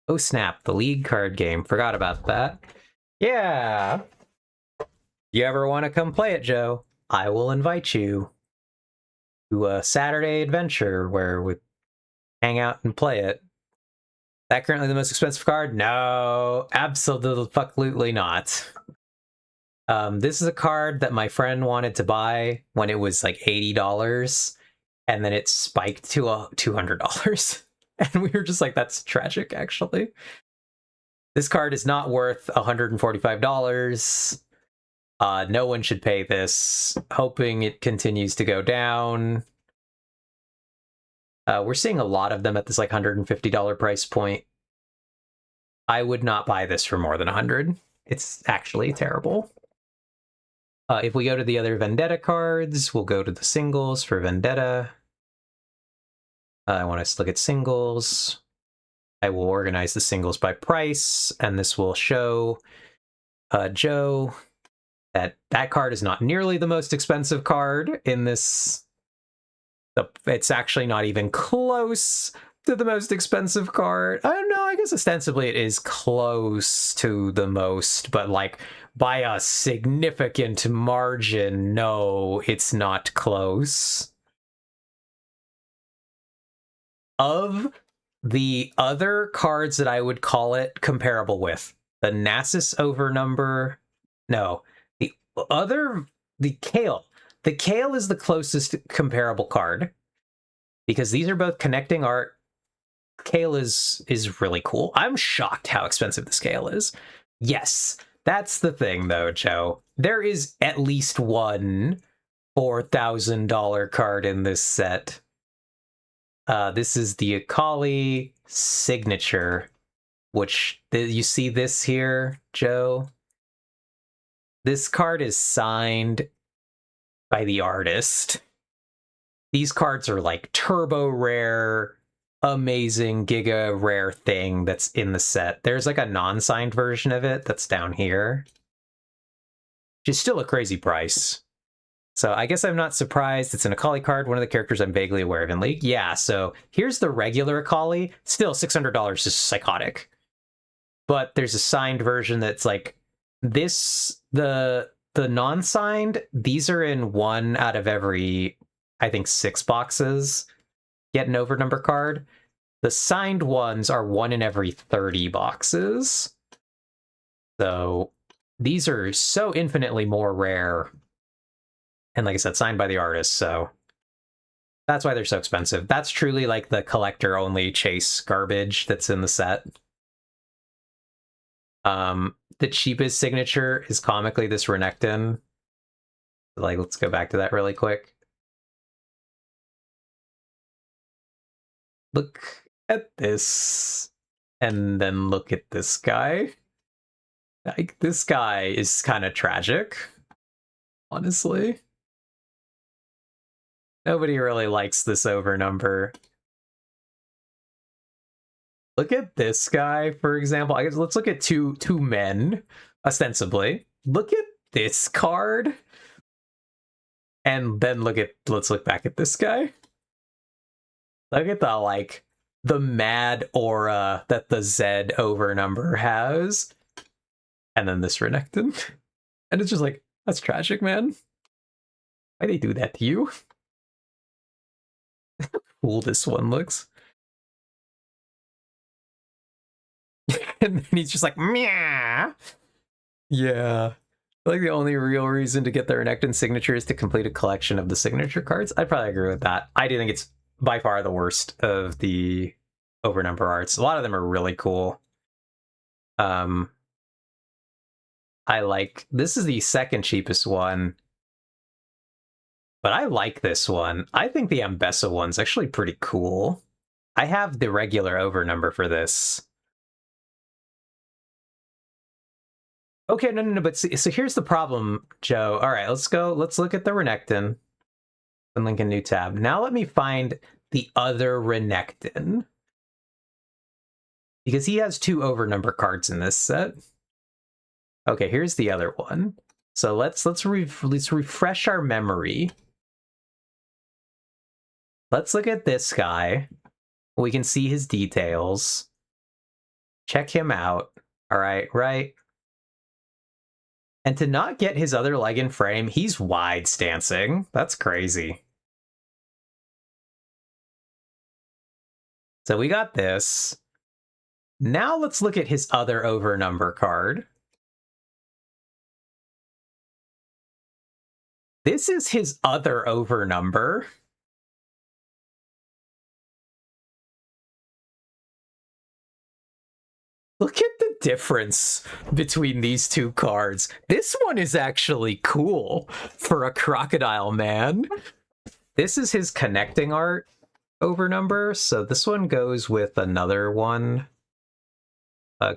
Oh snap, the League card game. Forgot about that. Yeah. You ever want to come play it, Joe? I will invite you to a Saturday adventure where we hang out and play it. That currently the most expensive card? No, absolutely not. This is a card that my friend wanted to buy when it was like $80, and then it spiked to $200. And we were just like, that's tragic, actually. This card is not worth $145. No one should pay this. Hoping it continues to go down. We're seeing a lot of them at this like $150 price point. I would not buy this for more than 100. It's actually terrible. If we go to the other Vendetta cards, we'll go to the singles for Vendetta. I want us to look at singles. I will organize the singles by price, and this will show Joe that that card is not nearly the most expensive card in this. It's actually not even close to the most expensive card. I don't know, I guess ostensibly it is close to the most, but like by a significant margin, no, it's not close. Of the other cards that I would call it comparable with, the Nasus Overnumber, no, the Kale. The Kale is the closest comparable card because these are both connecting art. Kale is really cool. I'm shocked how expensive this Kale is. Yes, that's the thing though, Joe. There is at least one $4,000 card in this set. This is the Akali signature, which you see this here, Joe. This card is signed by the artist. These cards are like turbo rare, amazing, giga rare thing that's in the set. There's like a non-signed version of it that's down here, which is still a crazy price. So I guess I'm not surprised. It's an Akali card, one of the characters I'm vaguely aware of in League. Yeah, so here's the regular Akali. Still, $600 is psychotic. But there's a signed version that's like this, the non-signed, these are in 1 out of every, I think, 6 boxes get an overnumber card. The signed ones are 1 in every 30 boxes. So these are so infinitely more rare. And like I said, signed by the artist, so that's why they're so expensive. That's truly like the collector-only chase garbage that's in the set. The cheapest signature is comically this Renekton. Like, let's go back to that really quick. Look at this. And then look at this guy. Like, this guy is kind of tragic, honestly. Nobody really likes this overnumber. Look at this guy, for example. I guess let's look at two men, ostensibly. Look at this card. And then let's look back at this guy. Look at the, like, the mad aura that the Zed overnumber has. And then this Renekton. And it's just like, that's tragic, man. Why they do that to you? How cool this one looks. And then he's just like, meow. Yeah. Like the only real reason to get the Renekton signature is to complete a collection of the signature cards. I'd probably agree with that. I do think it's by far the worst of the overnumber arts. A lot of them are really cool. I like, this is the second cheapest one. But I like this one. I think the Ambessa one's actually pretty cool. I have the regular overnumber for this. Okay, no, but see, so here's the problem, Joe. All right, let's look at the Renekton and link a new tab. Now let me find the other Renekton. Because he has 2 overnumber cards in this set. Okay, here's the other one. So let's refresh our memory. Let's look at this guy. We can see his details. Check him out. All right, right? And to not get his other leg in frame, he's wide stancing. That's crazy. So we got this. Now let's look at his other overnumber card. This is his other overnumber. Look at the difference between these two cards. This one is actually cool for a Crocodile Man. This is his connecting art over number, so this one goes with another one.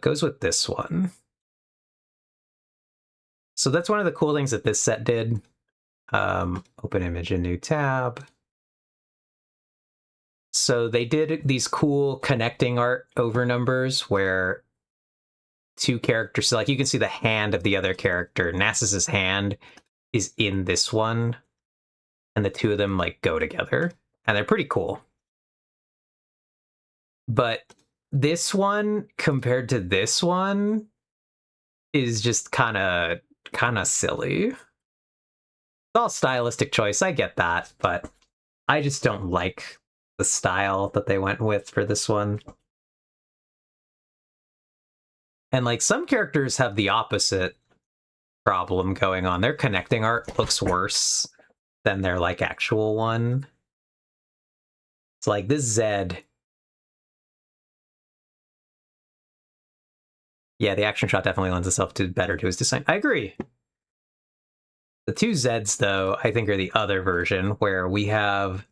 Goes with this one. So that's one of the cool things that this set did. Open image in new tab. So they did these cool connecting art over numbers where two characters, so like you can see the hand of the other character, Nasus's hand is in this one, and the two of them like go together, and they're pretty cool. But this one compared to this one is just kind of silly. It's all stylistic choice, I get that, but I just don't like the style that they went with for this one. And like some characters have the opposite problem going on. Their connecting art looks worse than their like actual one. It's like this Zed. Yeah, the action shot definitely lends itself to better to his design. I agree. The two Zeds, though, I think are the other version where we have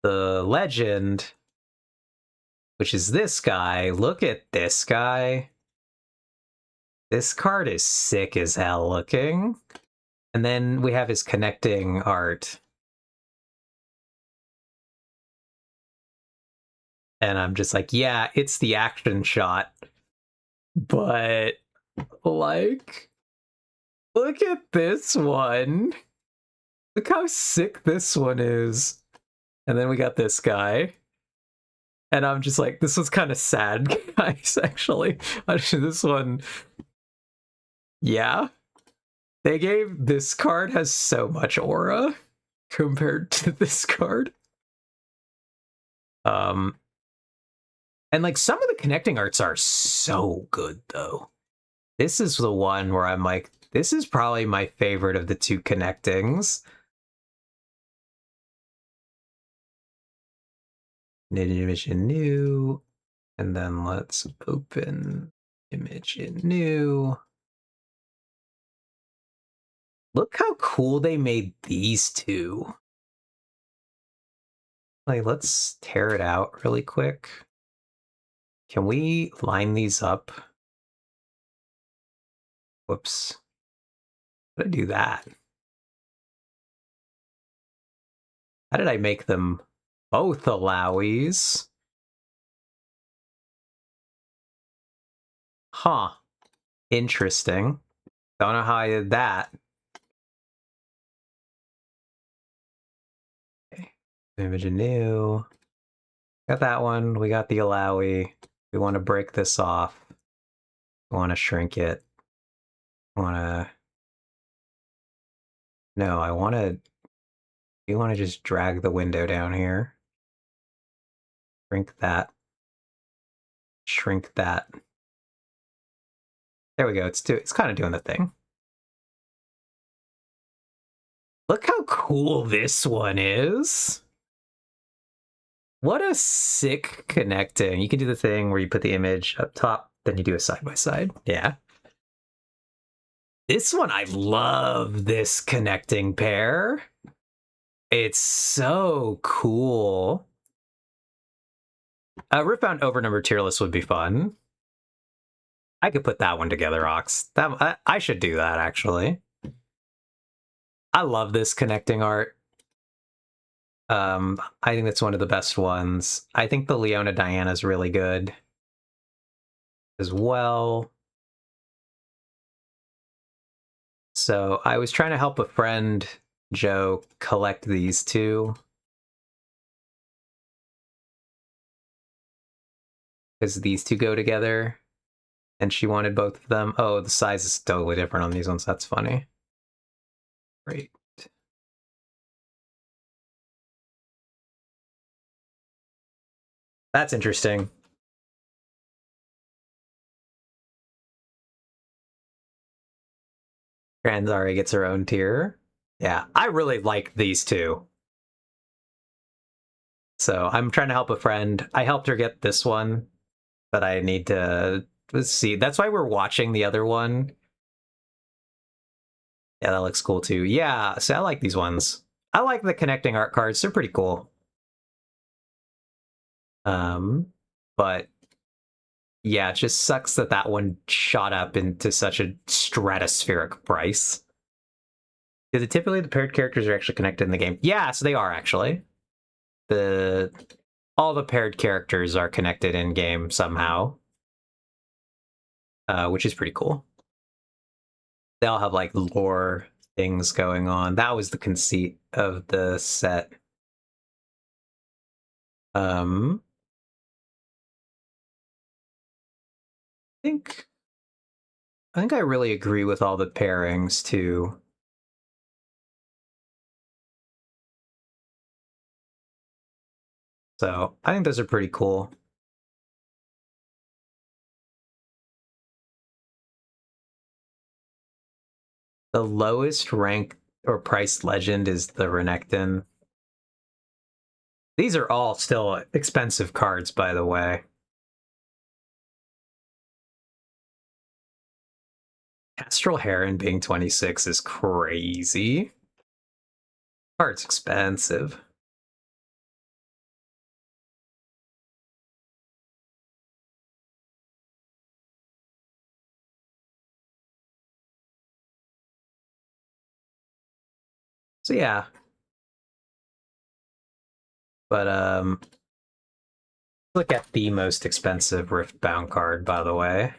the legend, which is this guy. Look at this guy. This card is sick as hell looking. And then we have his connecting art. And I'm just like, yeah, it's the action shot. But, like, look at this one. Look how sick this one is. And then we got this guy. And I'm just like, this was kind of sad, guys, actually. This one... Yeah. They gave... This card has so much aura compared to this card. And like some of the connecting arts are so good, though. This is the one where I'm like, this is probably my favorite of the two connectings. Image in new. And then let's open image in new. Look how cool they made these two. Like, let's tear it out really quick. Can we line these up? Whoops. How did I do that? How did I make them both allowies? Huh. Interesting. Don't know how I did that. Okay. Image new. Got that one. We got the allowy. We want to break this off. We want to shrink it. I want to... No, I want to... You want to just drag the window down here. Shrink that. Shrink that. There we go. It's kind of doing the thing. Look how cool this one is. What a sick connecting. You can do the thing where you put the image up top, then you do a side-by-side. Yeah. This one, I love this connecting pair. It's so cool. Riftbound Overnumber tier list would be fun. I could put that one together, Ox. I should do that, actually. I love this connecting art. I think that's one of the best ones. I think the Leona Diana is really good as well. So I was trying to help a friend, Joe, collect these two. Because these two go together. And she wanted both of them. Oh, the size is totally different on these ones. That's funny. Great. That's interesting. Granzari gets her own tier. Yeah, I really like these two. So I'm trying to help a friend. I helped her get this one, but I need to let's see. That's why we're watching the other one. Yeah, that looks cool too. Yeah, so I like these ones. I like the connecting art cards. They're pretty cool. But yeah, it just sucks that that one shot up into such a stratospheric price. Is it typically the paired characters are actually connected in the game? Yeah, so they are actually. All the paired characters are connected in game somehow, which is pretty cool. They all have like lore things going on. That was the conceit of the set. I think I really agree with all the pairings too. So I think those are pretty cool. The lowest rank or priced legend is the Renekton. These are all still expensive cards, by the way. Astral Heron being 26 is crazy. Card's expensive. So yeah. But look at the most expensive Riftbound card, by the way.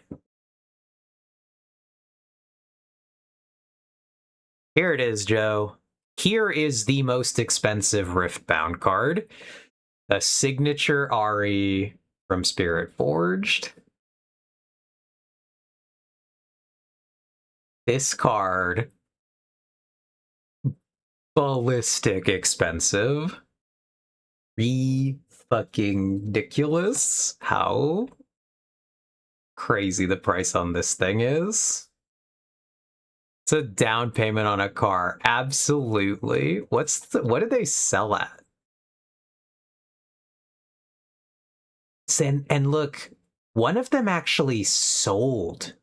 Here it is, Joe. Here is the most expensive Riftbound card. A signature Ari from Spirit Forged. This card, ballistic expensive. Fucking ridiculous how crazy the price on this thing is. It's a down payment on a car. Absolutely. What did they sell at? And look, one of them actually sold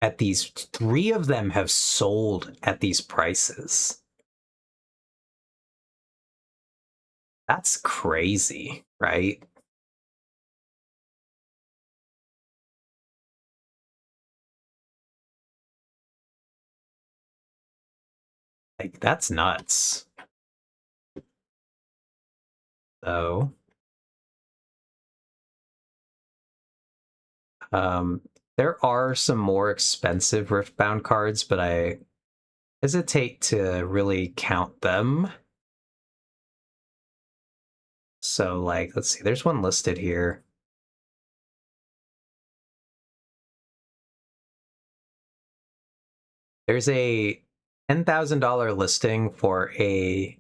at these. 3 of them have sold at these prices. That's crazy, right? Like, that's nuts. So, there are some more expensive Riftbound cards, but I hesitate to really count them. So, like, let's see, there's one listed here. There's a $10,000 listing for a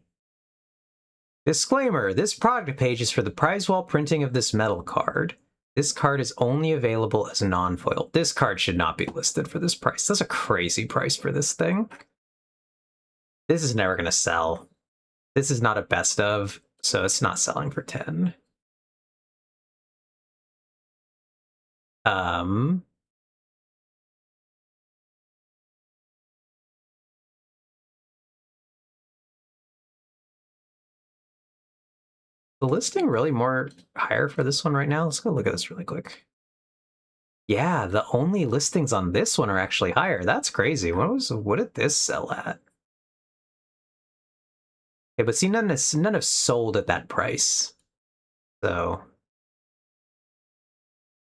disclaimer. This product page is for the prize wall printing of this metal card. This card is only available as a non-foil. This card should not be listed for this price. That's a crazy price for this thing. This is never going to sell. This is not a best of, so it's not selling for 10. The listing really more higher for this one right now? Let's go look at this really quick. Yeah, the only listings on this one are actually higher. That's crazy. What did this sell at? Okay, but see, none have sold at that price. So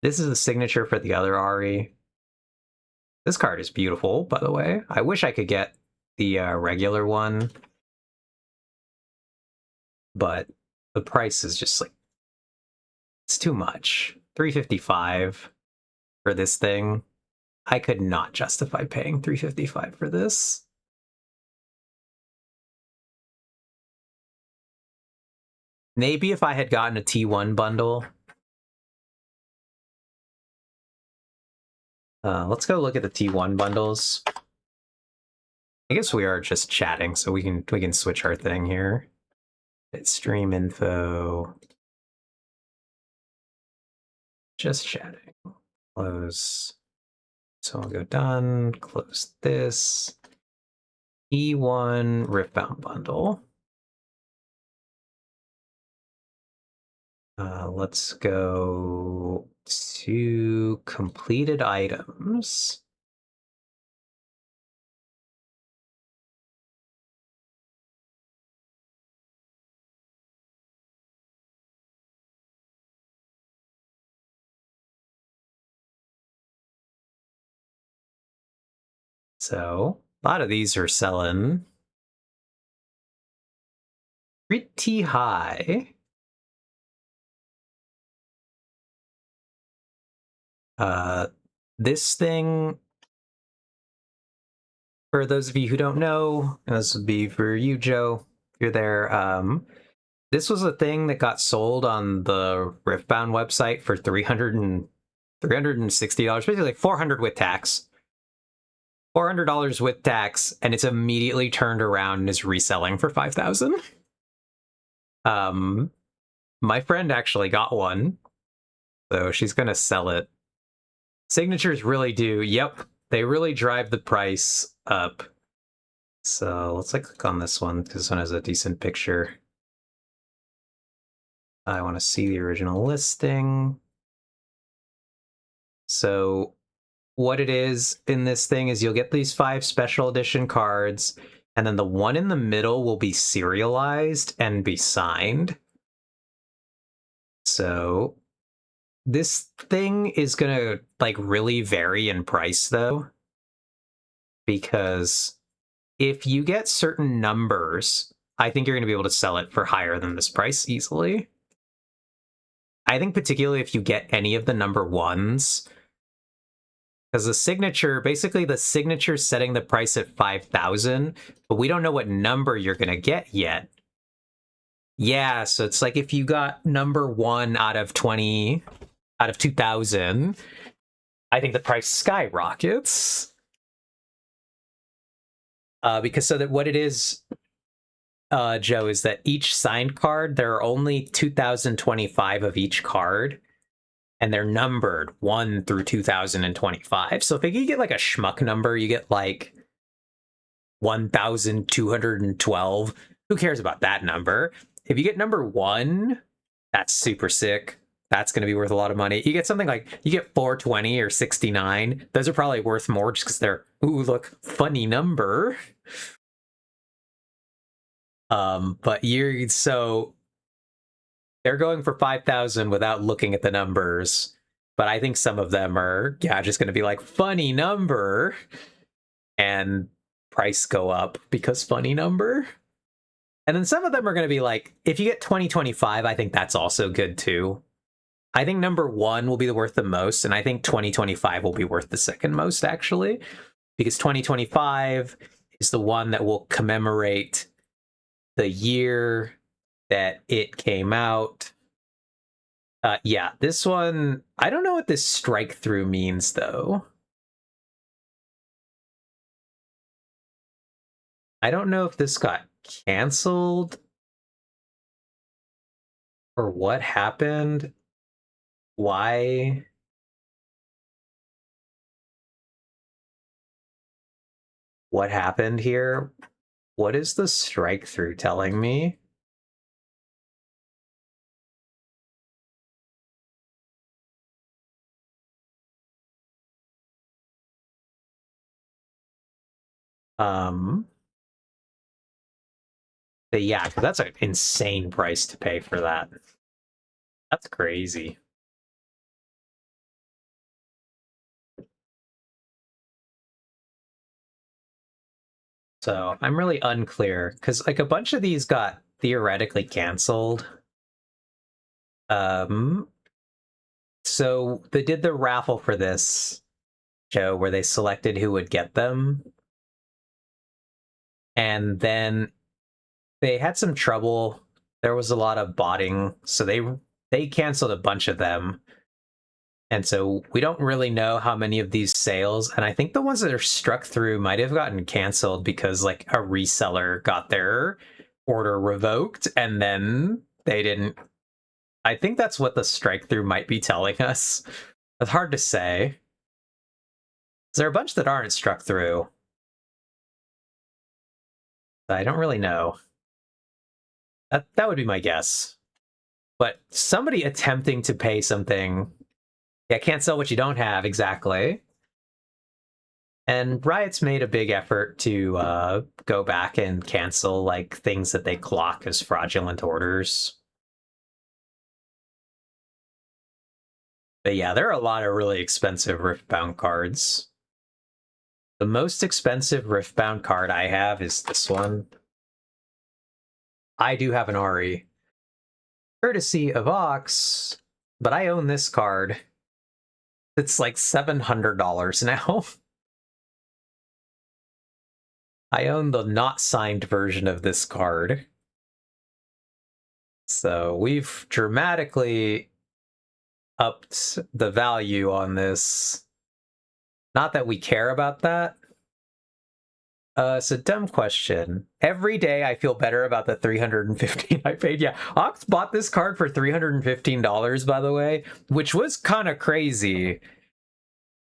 this is the signature for the other Ari. This card is beautiful, by the way. I wish I could get the regular one, but the price is just like, it's too much. $355 for this thing. I could not justify paying $355 for this. Maybe if I had gotten a T1 bundle. Let's go look at the T1 bundles. I guess we are just chatting, so we can switch our thing here. It's stream info. Just chatting. Close. So I'll go done, close this. E1 Riftbound bundle. Let's go to completed items. So a lot of these are selling pretty high. This thing, for those of you who don't know, and this would be for you, Joe, if you're there, this was a thing that got sold on the Riftbound website for $360, basically like $400 with tax. $400 with tax, and it's immediately turned around and is reselling for $5,000. My friend actually got one, so she's gonna sell it. Signatures really do, yep, they really drive the price up. So let's click on this one, because this one has a decent picture. I want to see the original listing. So what it is in this thing is you'll get these 5 special edition cards, and then the one in the middle will be serialized and be signed. So this thing is gonna really vary in price though, because if you get certain numbers, I think you're gonna be able to sell it for higher than this price easily. I think particularly if you get any of the number 1s, because the signature, basically the signature setting the price at 5,000, but we don't know what number you're going to get yet. Yeah, so it's like if you got number 1 out of 20, out of 2,000, I think the price skyrockets. Because so that what it is, Joe, is that each signed card, there are only 2,025 of each card, and they're numbered 1 through 2025. So if you get like a schmuck number, you get like 1,212. Who cares about that number? If you get number 1, that's super sick. That's going to be worth a lot of money. You get something like, you get 420 or 69. Those are probably worth more just because they're, ooh, look, funny number. But so they're going for 5,000 without looking at the numbers, but I think some of them are, just going to be like funny number, and price go up because funny number. And then some of them are going to be like, if you get 2025, I think that's also good too. I think number 1 will be worth the most, and I think 2025 will be worth the second most, actually, because 2025 is the one that will commemorate the year that it came out. Yeah, this one, I don't know what this strike through means, though. I don't know if this got canceled or what happened. Why? What happened here? What is the strike through telling me? But yeah, because that's an insane price to pay for that. That's crazy. So I'm really unclear, because like a bunch of these got theoretically canceled. So they did the raffle for this, Joe, where they selected who would get them. And then they had some trouble. There was a lot of botting, so they canceled a bunch of them. And so we don't really know how many of these sales, and I think the ones that are struck through might have gotten canceled because like a reseller got their order revoked and then they didn't. I think that's what the strike through might be telling us. It's hard to say. There are a bunch that aren't struck through. I don't really know. That would be my guess. But somebody attempting to pay something... Yeah, can't sell what you don't have, exactly. And Riot's made a big effort to go back and cancel like things that they clock as fraudulent orders. But yeah, there are a lot of really expensive Riftbound cards. The most expensive Riftbound card I have is this one. I do have an Ahri, courtesy of Ox, but I own this card. It's like $700 now. I own the not signed version of this card. So we've dramatically upped the value on this. Not that we care about that. It's a dumb question. Every day I feel better about the $315 I paid. Yeah, Ox bought this card for $315, by the way, which was kind of crazy.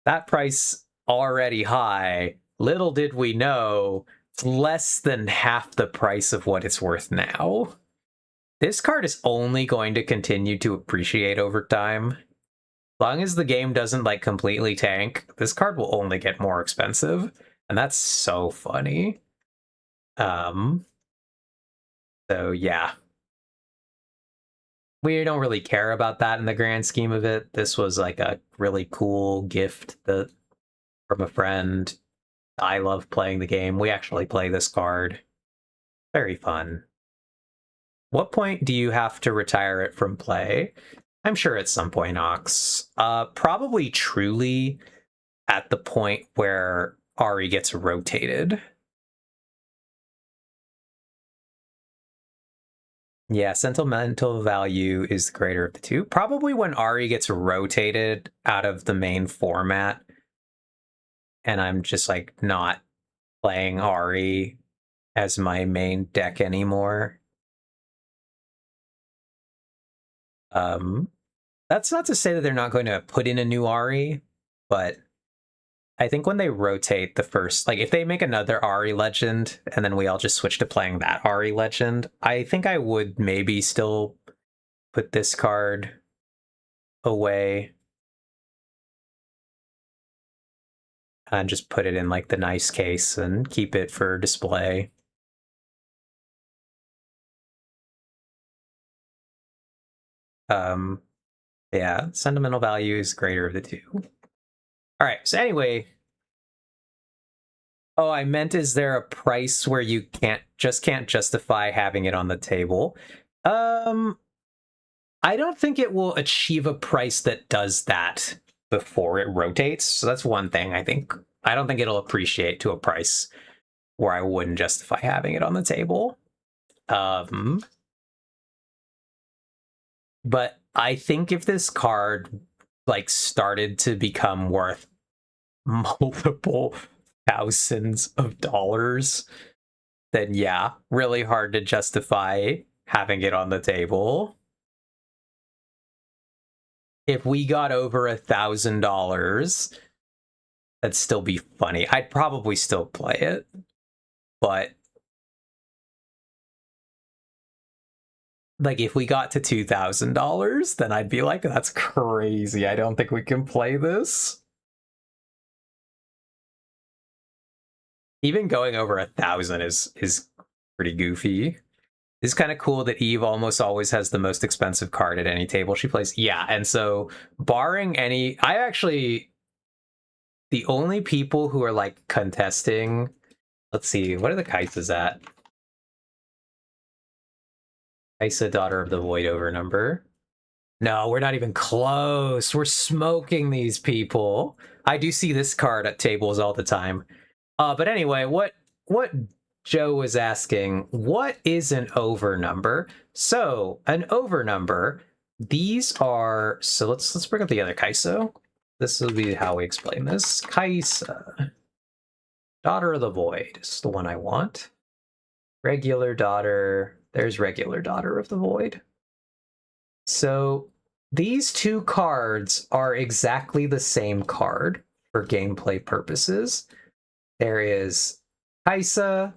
That price already high. Little did we know, it's less than half the price of what it's worth now. This card is only going to continue to appreciate over time. As long as the game doesn't like completely tank, this card will only get more expensive. And that's so funny. So yeah. We don't really care about that in the grand scheme of it. This was like a really cool gift that from a friend. I love playing the game. We actually play this card. Very fun. What point do you have to retire it from play? I'm sure at some point, Ox. Probably truly at the point where Ahri gets rotated. Yeah, sentimental value is the greater of the two. Probably when Ahri gets rotated out of the main format, and I'm just like not playing Ahri as my main deck anymore. That's not to say that they're not going to put in a new Ahri, but I think when they rotate the first, like if they make another Ahri Legend and then we all just switch to playing that Ahri Legend, I think I would maybe still put this card away and just put it in like the nice case and keep it for display. Yeah, sentimental value is greater of the two. All right, so anyway, oh, I meant, is there a price where you can't justify having it on the table? I don't think it will achieve a price that does that before it rotates. So that's one thing I think. I don't think it'll appreciate to a price where I wouldn't justify having it on the table. But I think if this card like started to become worth multiple thousands of dollars, then yeah, really hard to justify having it on the table. If we got over $1,000, that'd still be funny. I'd probably still play it, but like if we got to $2,000, then I'd be like, that's crazy. I don't think we can play this. Even going over 1,000 is pretty goofy. It's kind of cool that Eve almost always has the most expensive card at any table she plays. Yeah, and so barring any, the only people who are like contesting, let's see, what are the Kaisas at? Kaisa, Daughter of the Void over number. No, we're not even close. We're smoking these people. I do see this card at tables all the time. But anyway, what Joe was asking, what is an over number? So an over number, these are, so let's bring up the other Kaiso. This will be how we explain this. Kaisa, Daughter of the Void is the one I want. Regular daughter, there's regular Daughter of the Void. So these two cards are exactly the same card for gameplay purposes. There is Kai'Sa,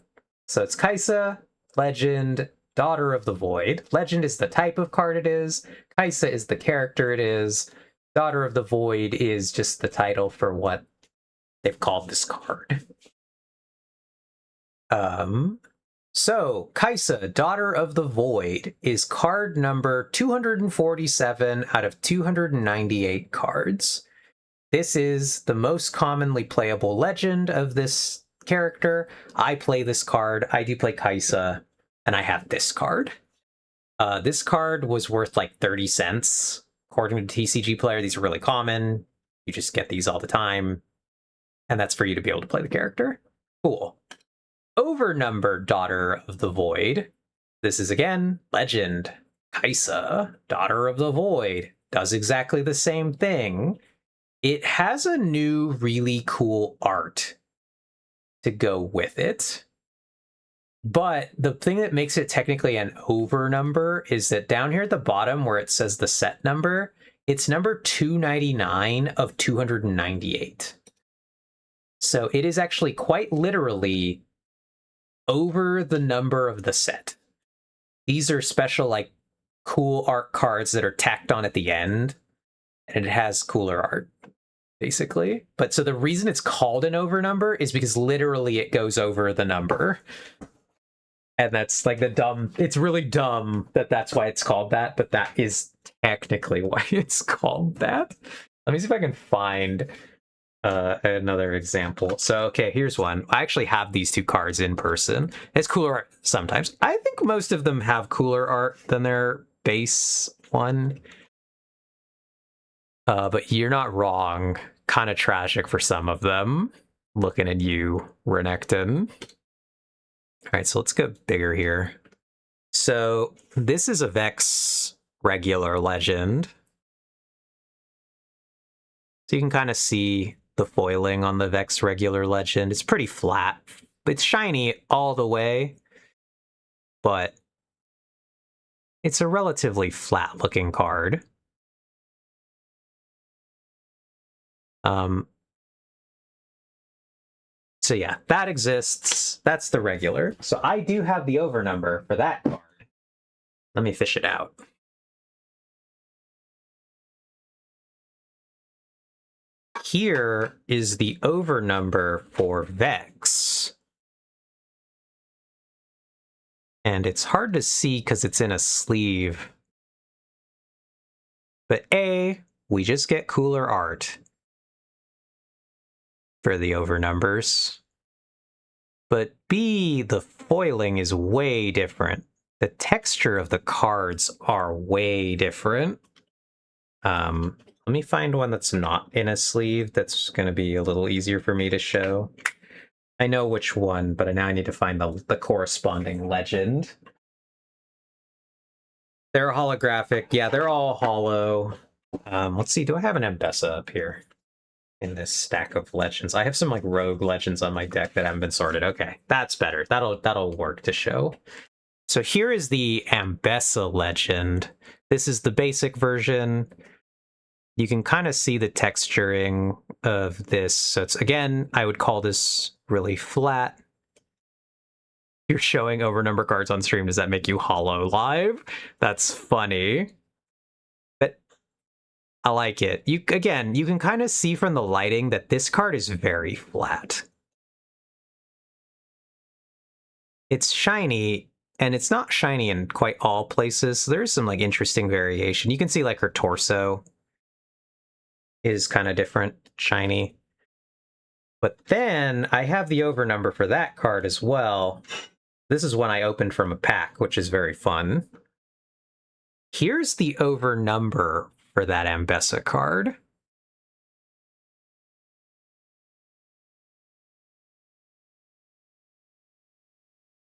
so it's Kai'Sa, Legend, Daughter of the Void. Legend is the type of card it is. Kai'Sa is the character it is. Daughter of the Void is just the title for what they've called this card. So Kai'Sa, Daughter of the Void, is card number 247 out of 298 cards. This is the most commonly playable legend of this character. I play this card. I do play Kai'Sa, and I have this card. This card was worth like 30 cents. According to TCG Player, these are really common. You just get these all the time. And that's for you to be able to play the character. Cool. Overnumbered Daughter of the Void. This is again Legend. Kai'Sa, Daughter of the Void, does exactly the same thing. It has a new really cool art to go with it. But the thing that makes it technically an overnumber is that down here at the bottom where it says the set number, it's number 299 of 298. So it is actually quite literally over the number of the set. These are special, like, cool art cards that are tacked on at the end, and it has cooler art, basically. But so the reason it's called an overnumber is because literally it goes over the number. And that's like it's really dumb that that's why it's called that, but that is technically why it's called that. Let me see if I can find another example. So, okay, here's one. I actually have these two cards in person. It's cooler art sometimes. I think most of them have cooler art than their base one. But you're not wrong. Kind of tragic for some of them. Looking at you, Renekton. All right, so let's go bigger here. So this is a Vex regular legend. So you can kind of see the foiling on the Vex regular legend. It's pretty flat. It's shiny all the way, but it's a relatively flat looking card. So yeah, that exists. That's the regular. So I do have the overnumber for that card. Let me fish it out. Here is the overnumber for Vex. And it's hard to see because it's in a sleeve. But A, we just get cooler art for the overnumbers. But B, the foiling is way different. The texture of the cards are way different. Let me find one that's not in a sleeve that's going to be a little easier for me to show. I know which one, but now I need to find the corresponding legend. They're holographic. Yeah, they're all hollow. Let's see, do I have an Ambessa up here in this stack of legends? I have some like rogue legends on my deck that haven't been sorted. Okay, that's better. That'll work to show. So here is the Ambessa legend. This is the basic version. You can kind of see the texturing of this. So it's, again, I would call this really flat. You're showing overnumber cards on stream. Does that make you hollow live? That's funny. But I like it. You can kind of see from the lighting that this card is very flat. It's shiny, and it's not shiny in quite all places. So there's some like interesting variation. You can see like her torso is kind of different, shiny. But then I have the overnumber for that card as well. This is one I opened from a pack, which is very fun. Here's the overnumber for that Ambessa card.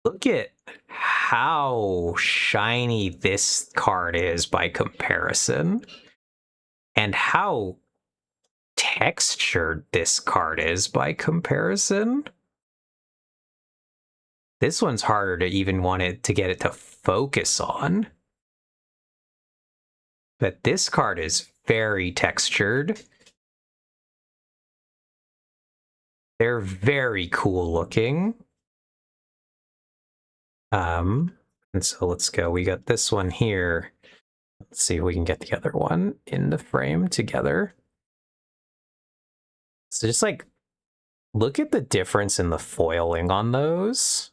Look at how shiny this card is by comparison, and how textured this card is by comparison. This one's harder to even want it to get it to focus on. but this card is very textured. They're very cool looking. And so let's go. We got this one here. Let's see if we can get the other one in the frame together. So just like, look at the difference in the foiling on those.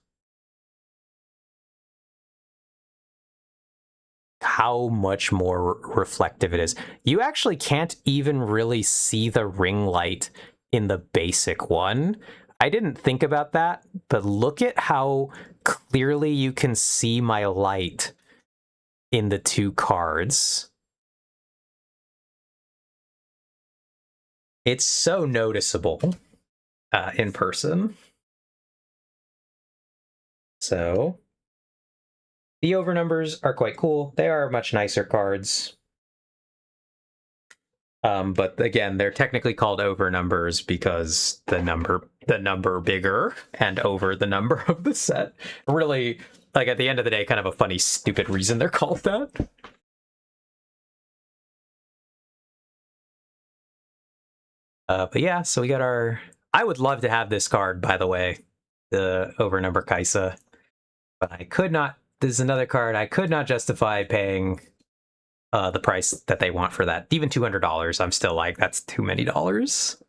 How much more reflective it is. You actually can't even really see the ring light in the basic one. I didn't think about that, but look at how clearly you can see my light in the two cards. It's so noticeable in person. So the overnumbers are quite cool. They are much nicer cards. But again, they're technically called overnumbers because the number bigger and over the number of the set. Really, like at the end of the day, kind of a funny, stupid reason they're called that. But yeah, so we got our... I would love to have this card, by the way, the overnumber Kaisa. But I could not... This is another card I could not justify paying the price that they want for that. Even $200, I'm still like, that's too many dollars.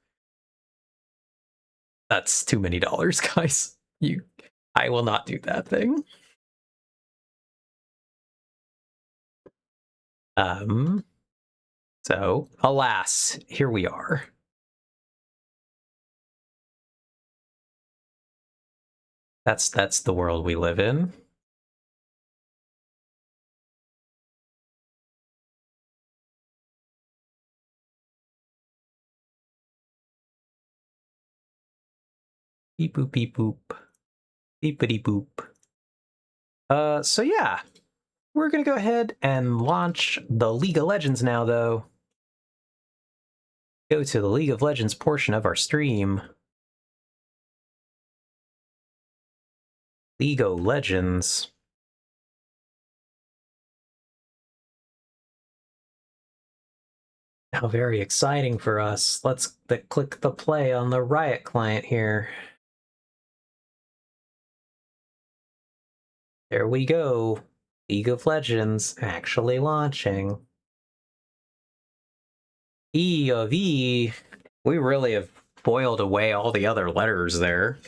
That's too many dollars, guys. I will not do that thing. So, alas, here we are. That's the world we live in. Beep boop beep boop. Beepity boop. So yeah. We're gonna go ahead and launch the League of Legends now, though. Go to the League of Legends portion of our stream. League of Legends. Now very exciting for us. Let's click the play on the Riot client here. There we go. League of Legends actually launching. E of E. We really have boiled away all the other letters there.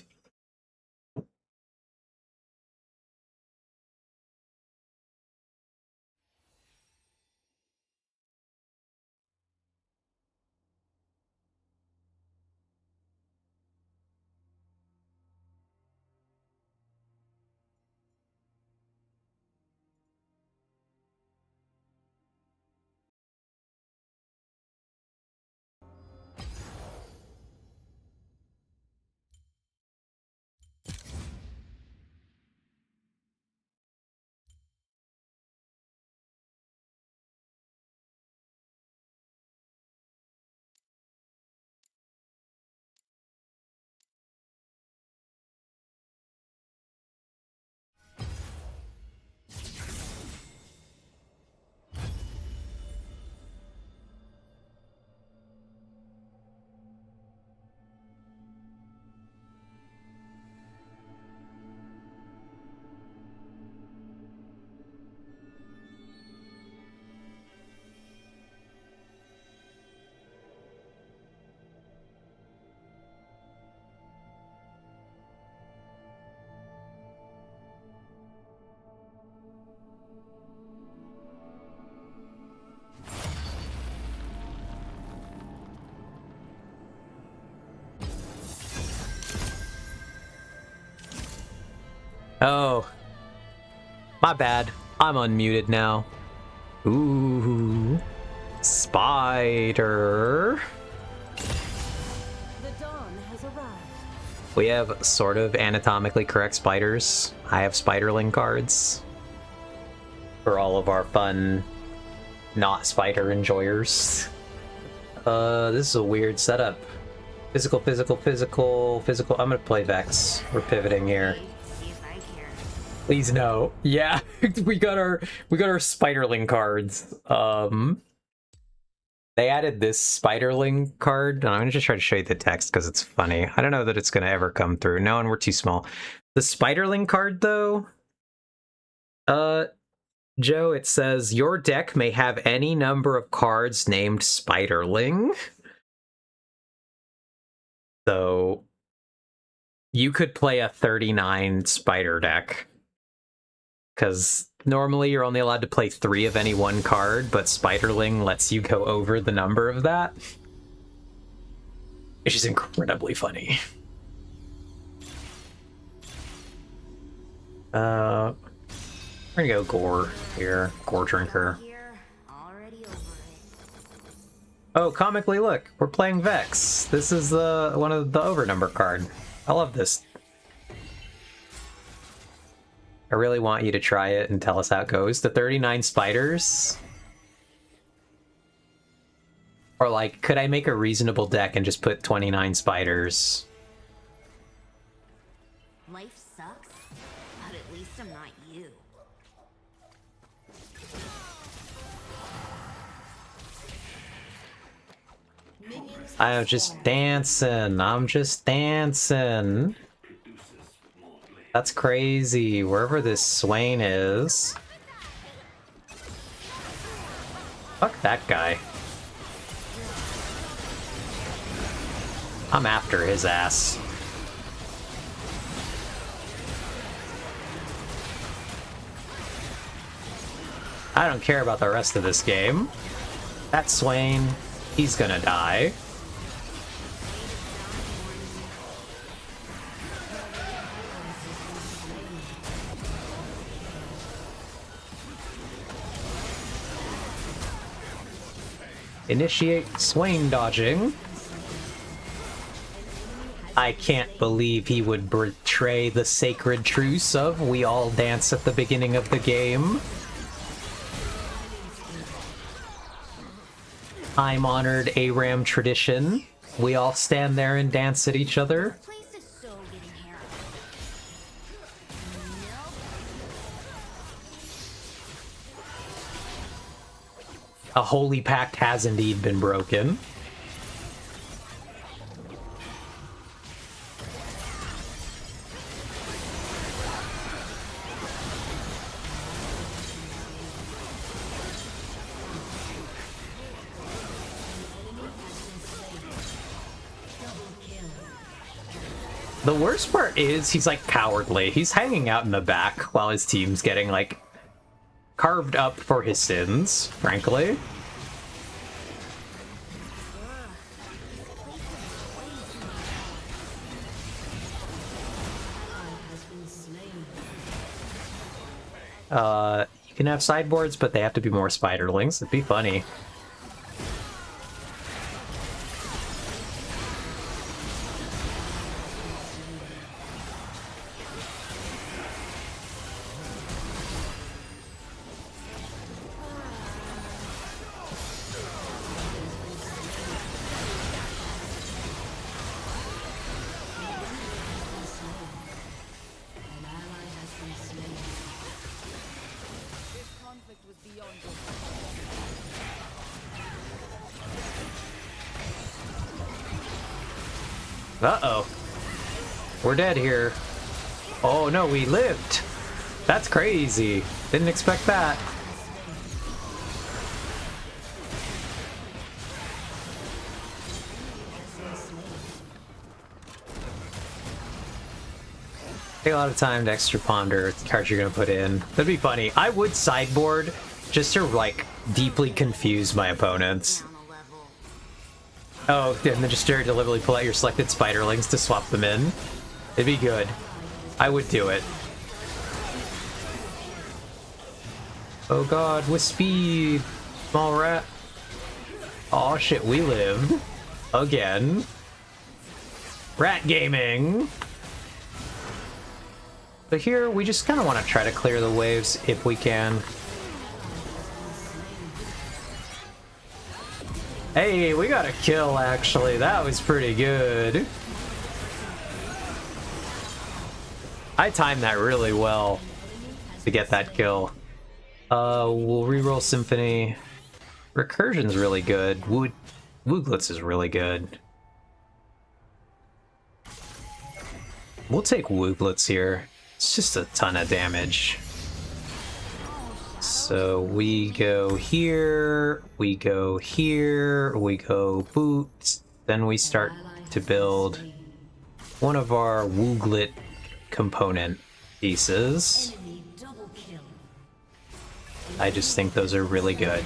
Oh, my bad. I'm unmuted now. Ooh, spider. The dawn has arrived. We have sort of anatomically correct spiders. I have spiderling cards for all of our fun, not spider enjoyers. This is a weird setup. Physical, physical, physical, physical. I'm gonna play Vex. We're pivoting here. Please no. Yeah, we got our Spiderling cards. They added this Spiderling card. I'm gonna just try to show you the text because it's funny. I don't know that it's gonna ever come through. No, and we're too small. The Spiderling card though, Joe, it says your deck may have any number of cards named Spiderling. So you could play a 39 spider deck. Because normally you're only allowed to play 3 of any one card, but Spiderling lets you go over the number of that. Which is incredibly funny. We're gonna go Gore here. Gore Drinker. Oh, comically, look, we're playing Vex. This is one of the overnumber card. I love this. I really want you to try it and tell us how it goes. The 39 spiders? Or like, could I make a reasonable deck and just put 29 spiders? Life sucks, but at least I'm not you. I'm just dancing. I'm just dancing. That's crazy. Wherever this Swain is. Fuck that guy. I'm after his ass. I don't care about the rest of this game. That Swain, he's gonna die. Initiate Swain dodging. I can't believe he would betray the sacred truce of we all dance at the beginning of the game. Time-honored ARAM tradition. We all stand there and dance at each other. A holy pact has indeed been broken. The worst part is he's like cowardly. He's hanging out in the back while his team's getting like carved up for his sins, frankly. You can have sideboards, but they have to be more spiderlings. It'd be funny. Uh-oh. We're dead here. Oh no, we lived! That's crazy. Didn't expect that. Take a lot of time to extra ponder the cards you're gonna put in. That'd be funny. I would sideboard just to like deeply confuse my opponents. Oh, and then just very deliberately pull out your selected spiderlings to swap them in. It'd be good. I would do it. Oh god, with speed! Small rat. Oh shit, we lived. Again. Rat gaming! But here, we just kind of want to try to clear the waves if we can. Hey, we got a kill, actually. That was pretty good. I timed that really well. to get that kill. We'll reroll Symphony. Recursion's really good. Wooglitz is really good. We'll take Wooglitz here. It's just a ton of damage. So we go here, we go here, we go boot, then we start to build one of our Wooglit component pieces. I just think those are really good.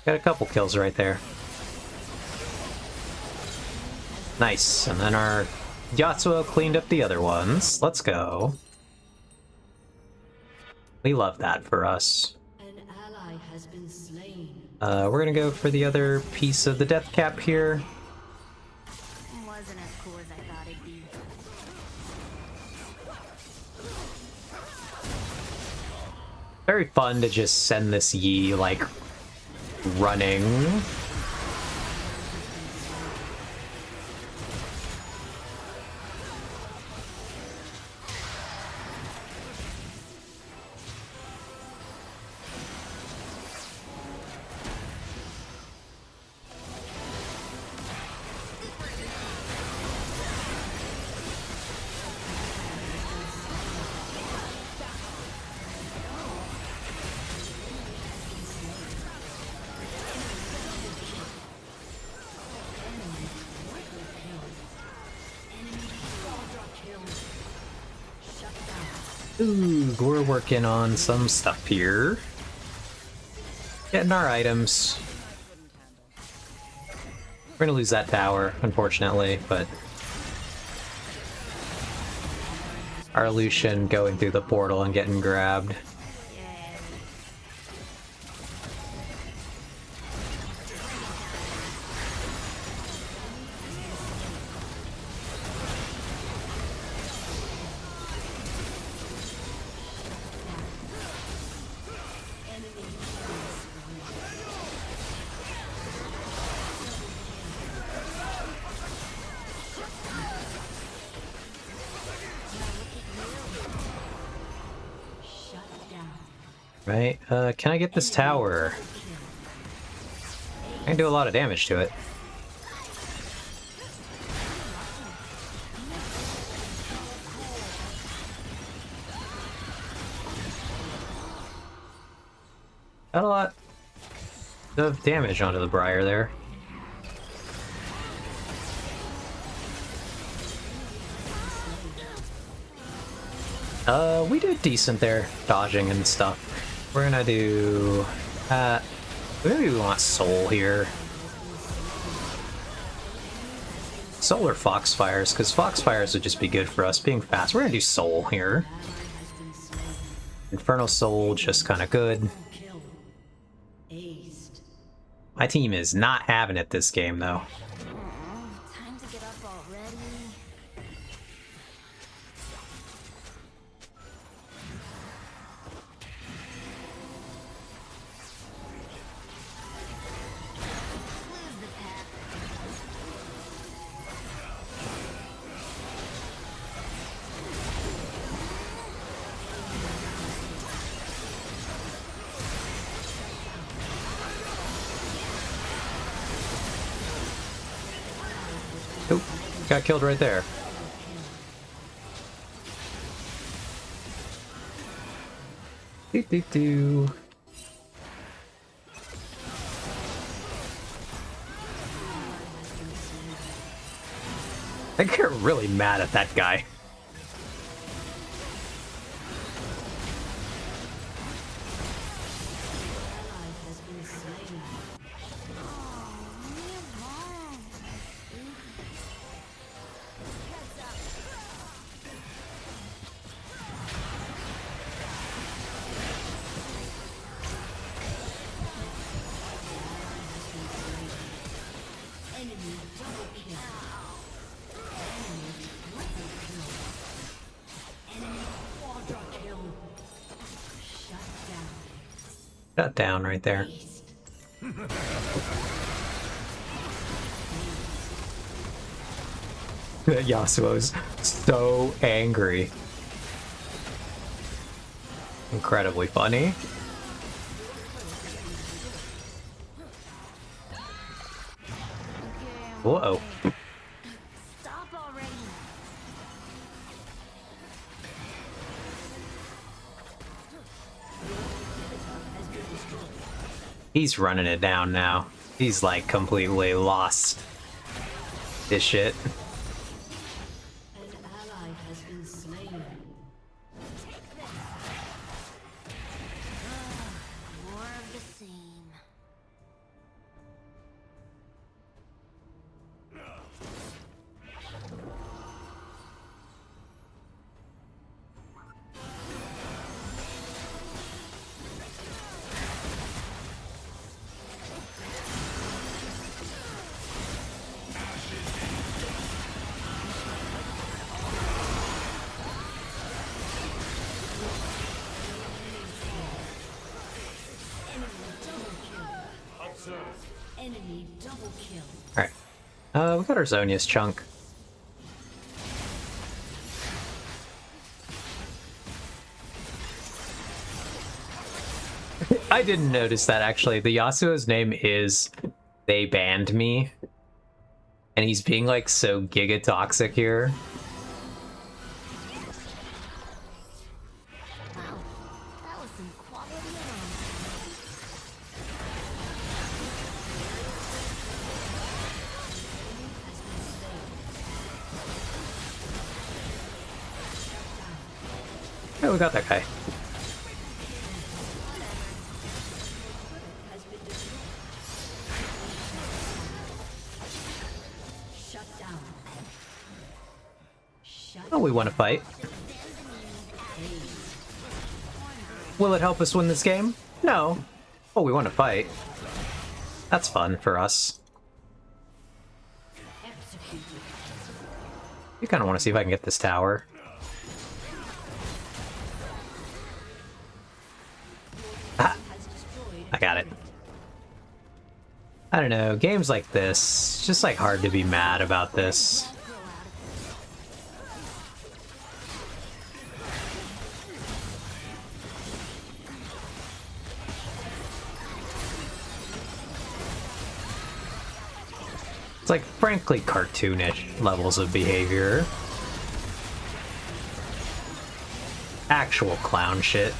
Got a couple kills right there. Nice, and then our Yasuo cleaned up the other ones. Let's go. We love that for us. An ally has been slain. We're gonna go for the other piece of the death cap here. Wasn't as cool as I thought it'd be. Very fun to just send this Yi, like, running. Ooh, we're working on some stuff here. Getting our items. We're gonna lose that tower, unfortunately, but our Lucian going through the portal and getting grabbed. Right, can I get this tower? I can do a lot of damage to it. Got a lot of damage onto the Briar there. We did decent there, dodging and stuff. We're gonna do maybe we want Soul here. Soul or Foxfires, because Foxfires would just be good for us being fast. We're gonna do Soul here. Infernal Soul, just kind of good. My team is not having it this game, though. Time to get up already. Lose the pack. Oop, got killed right there. Do. I get really mad at that guy. Shut down right there. Yasuo's so angry. Incredibly funny. Whoa. Stop already. He's running it down now. He's like completely lost this shit. An ally has been slain. More of the same. Enemy double kill. Alright. We got our Zonia's chunk. I didn't notice that actually. The Yasuo's name is They Banned Me. And he's being like so giga toxic here. Wow, that was some quality armor. Oh, we got that guy. Shut down. Shut Oh, we want to fight. Will it help us win this game? No. Oh, we want to fight. That's fun for us. executed. You kind of want to see if I can get this tower. Ah, Has destroyed. I got it. I don't know, games like this, it's just like hard to be mad about this. It's like frankly cartoonish levels of behavior. Actual clown shit.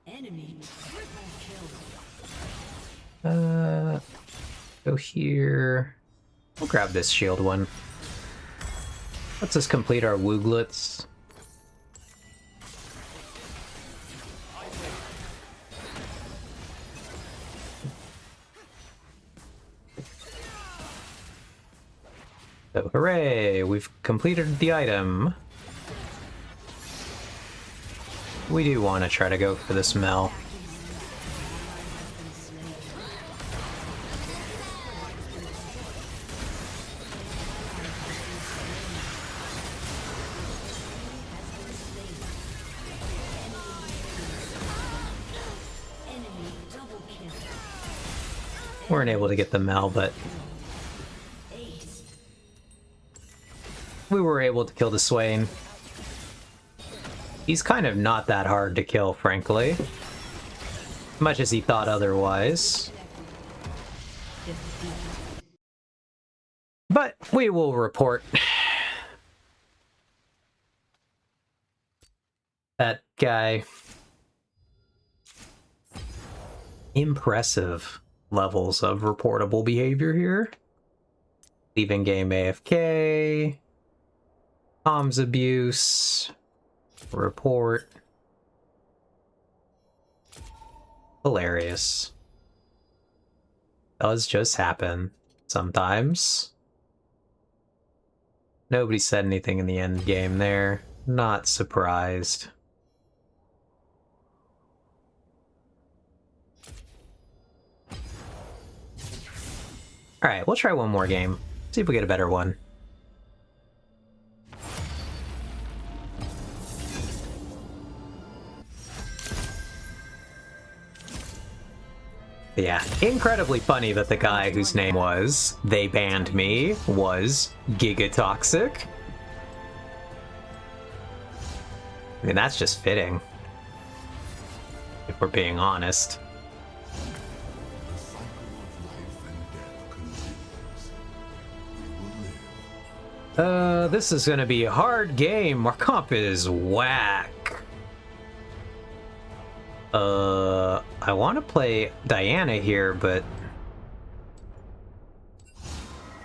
Enemy triple kill. Go here. We'll grab this shield one. Let's just complete our Wooglets. So hooray, we've completed the item. We do want to try to go for this Mel. Enemy double kill. Weren't able to get the Mel, but Ace. we were able to kill the Swain. He's kind of not that hard to kill, frankly. Much as he thought otherwise. But we will report that guy. Impressive levels of reportable behavior here. Leaving game AFK. Comms abuse. Report. Hilarious. Does just happen sometimes. Nobody said anything in the end game there. Not surprised. Alright, we'll try one more game. See if we get a better one. Yeah, incredibly funny that the guy whose name was "They Banned Me" was Gigatoxic. I mean, that's just fitting, if we're being honest. This is gonna be a hard game. Our comp is whack. I want to play Diana here, but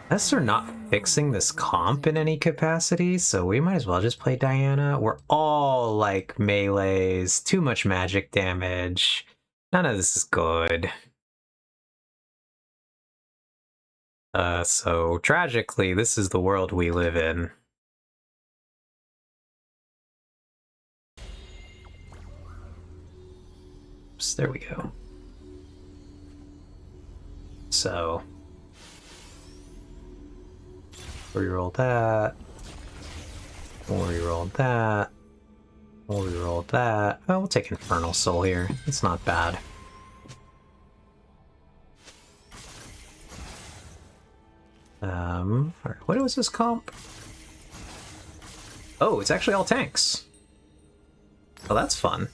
unless they're not fixing this comp in any capacity, so we might as well just play Diana. We're all like melees, too much magic damage. None of this is good. So tragically, this is the world we live in. Oops, there we go. So reroll that. We'll reroll that. We'll reroll that. Oh, we'll take Infernal Soul here. It's not bad. Alright, what was this comp? Oh, it's actually all tanks. Oh, that's fun.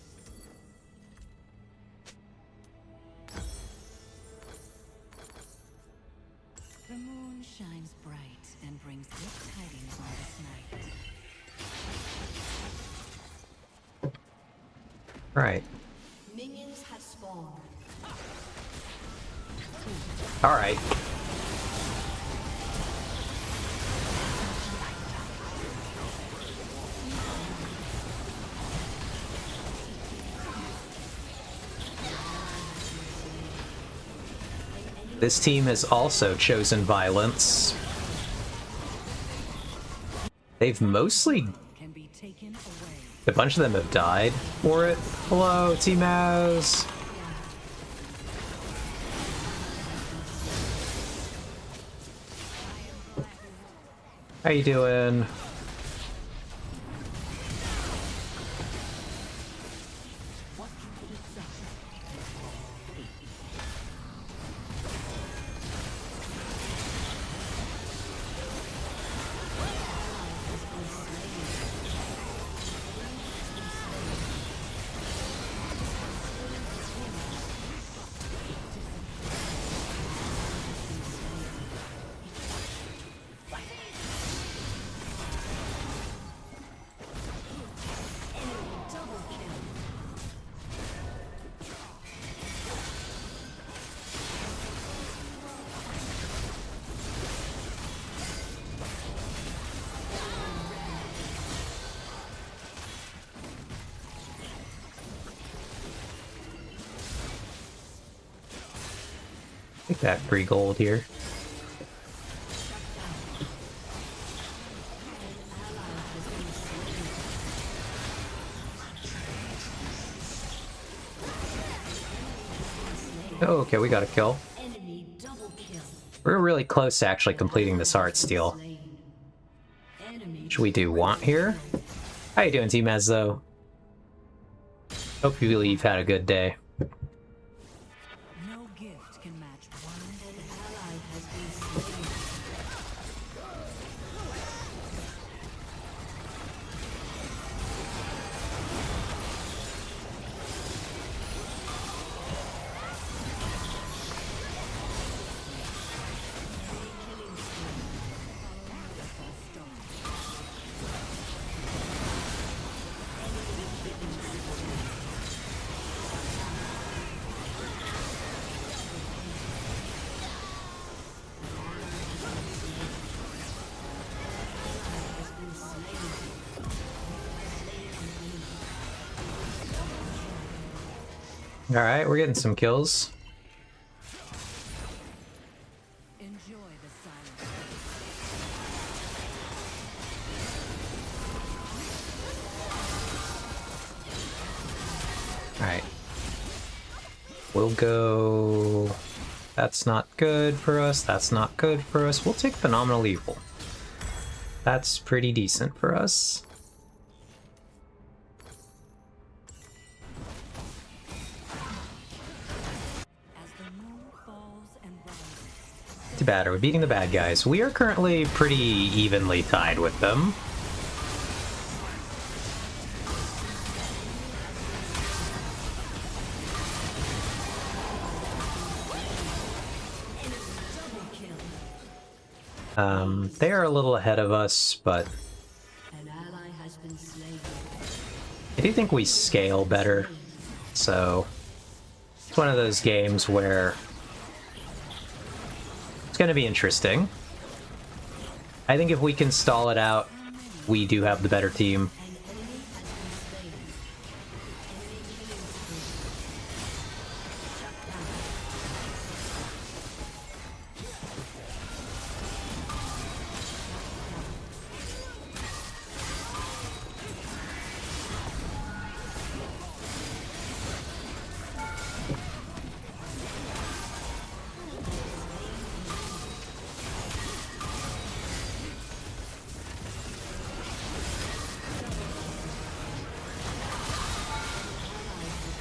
The moon shines bright and brings good tidings on this night. Right. Minions have spawned. Alright. This team has also chosen violence. They've mostly... Can be taken away. A bunch of them have died for it. Hello, T-Mouse! How you doing? Take that free gold here. Oh, okay, we got a kill. Enemy double kill. We're really close to actually completing this art steal. Enemy Should we do want here? How you doing, T-Mez, though? Hope you've had a good day. no gift can match one. An ally has been slain. Alright, we're getting some kills. Enjoy the silence. Alright. We'll go That's not good for us. That's not good for us. We'll take Phenomenal Evil. That's pretty decent for us. As the moon falls and rises. Too bad. Are we beating the bad guys? We are currently pretty evenly tied with them. They are a little ahead of us, but An ally has been slain. I do think we scale better. So it's one of those games where it's going to be interesting. I think if we can stall it out, we do have the better team. An enemy has been slain. Enemy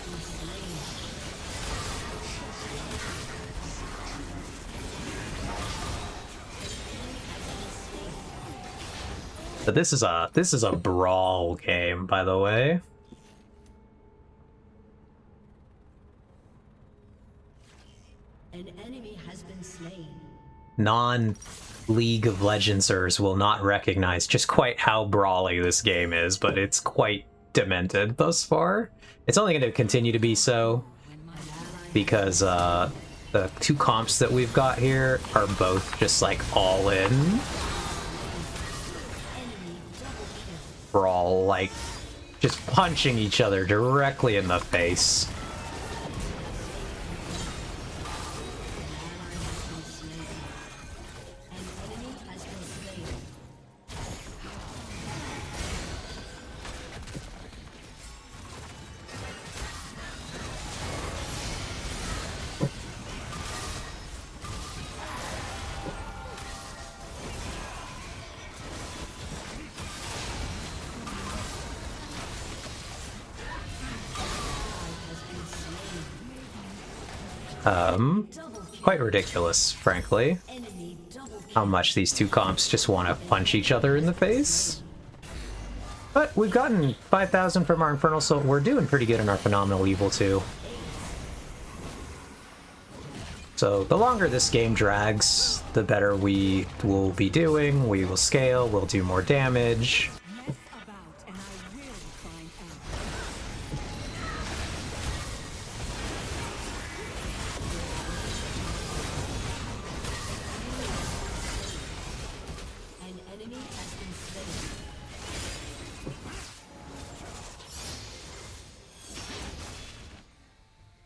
killing spree. Shut down. But this is a brawl game, by the way. An enemy has been slain. Non-League of Legendsers will not recognize just quite how brawly this game is, but it's quite demented thus far. It's only going to continue to be so because the two comps that we've got here are both just like all in brawl, like just punching each other directly in the face. Quite ridiculous, frankly, how much these two comps just want to punch each other in the face. But we've gotten 5,000 from our Infernal, so we're doing pretty good in our Phenomenal Evil too. So the longer this game drags, the better we will be doing. We will scale, we'll do more damage. Mess about and I will find out. An enemy has been slain.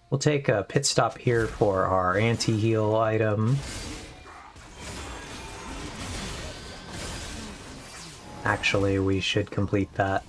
We'll take a pit stop here for our anti-heal item. Actually, we should complete that.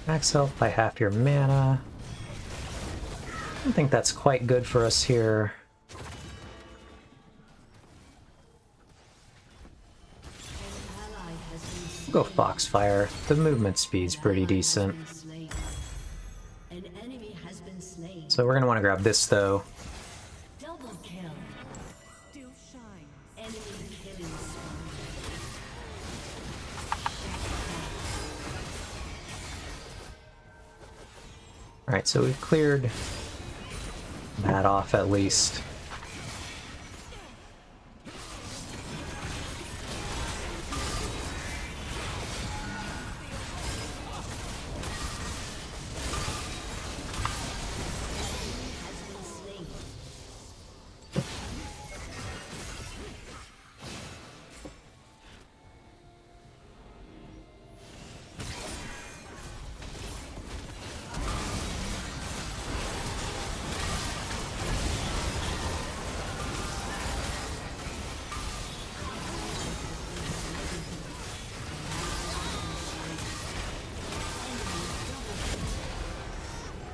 Max health by half your mana. I don't think that's quite good for us here. We'll go Foxfire. The movement speed's pretty decent. An enemy has been slain. So we're gonna want to grab this though. Double kill. Still shines. Enemy killing spree. Alright, so we've cleared that off at least.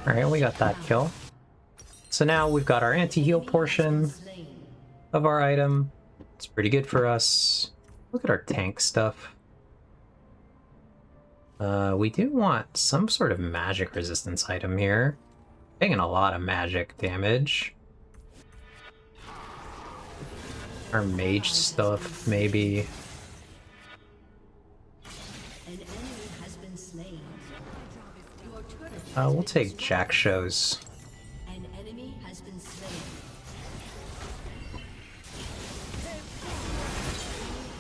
Alright, we got that kill. So now we've got our anti-heal portion of our item. It's pretty good for us. Look at our tank stuff. We do want some sort of magic resistance item here. Taking a lot of magic damage. Our mage stuff, maybe. An enemy has been slain. We'll take Jak'Sho's. An enemy has been slain.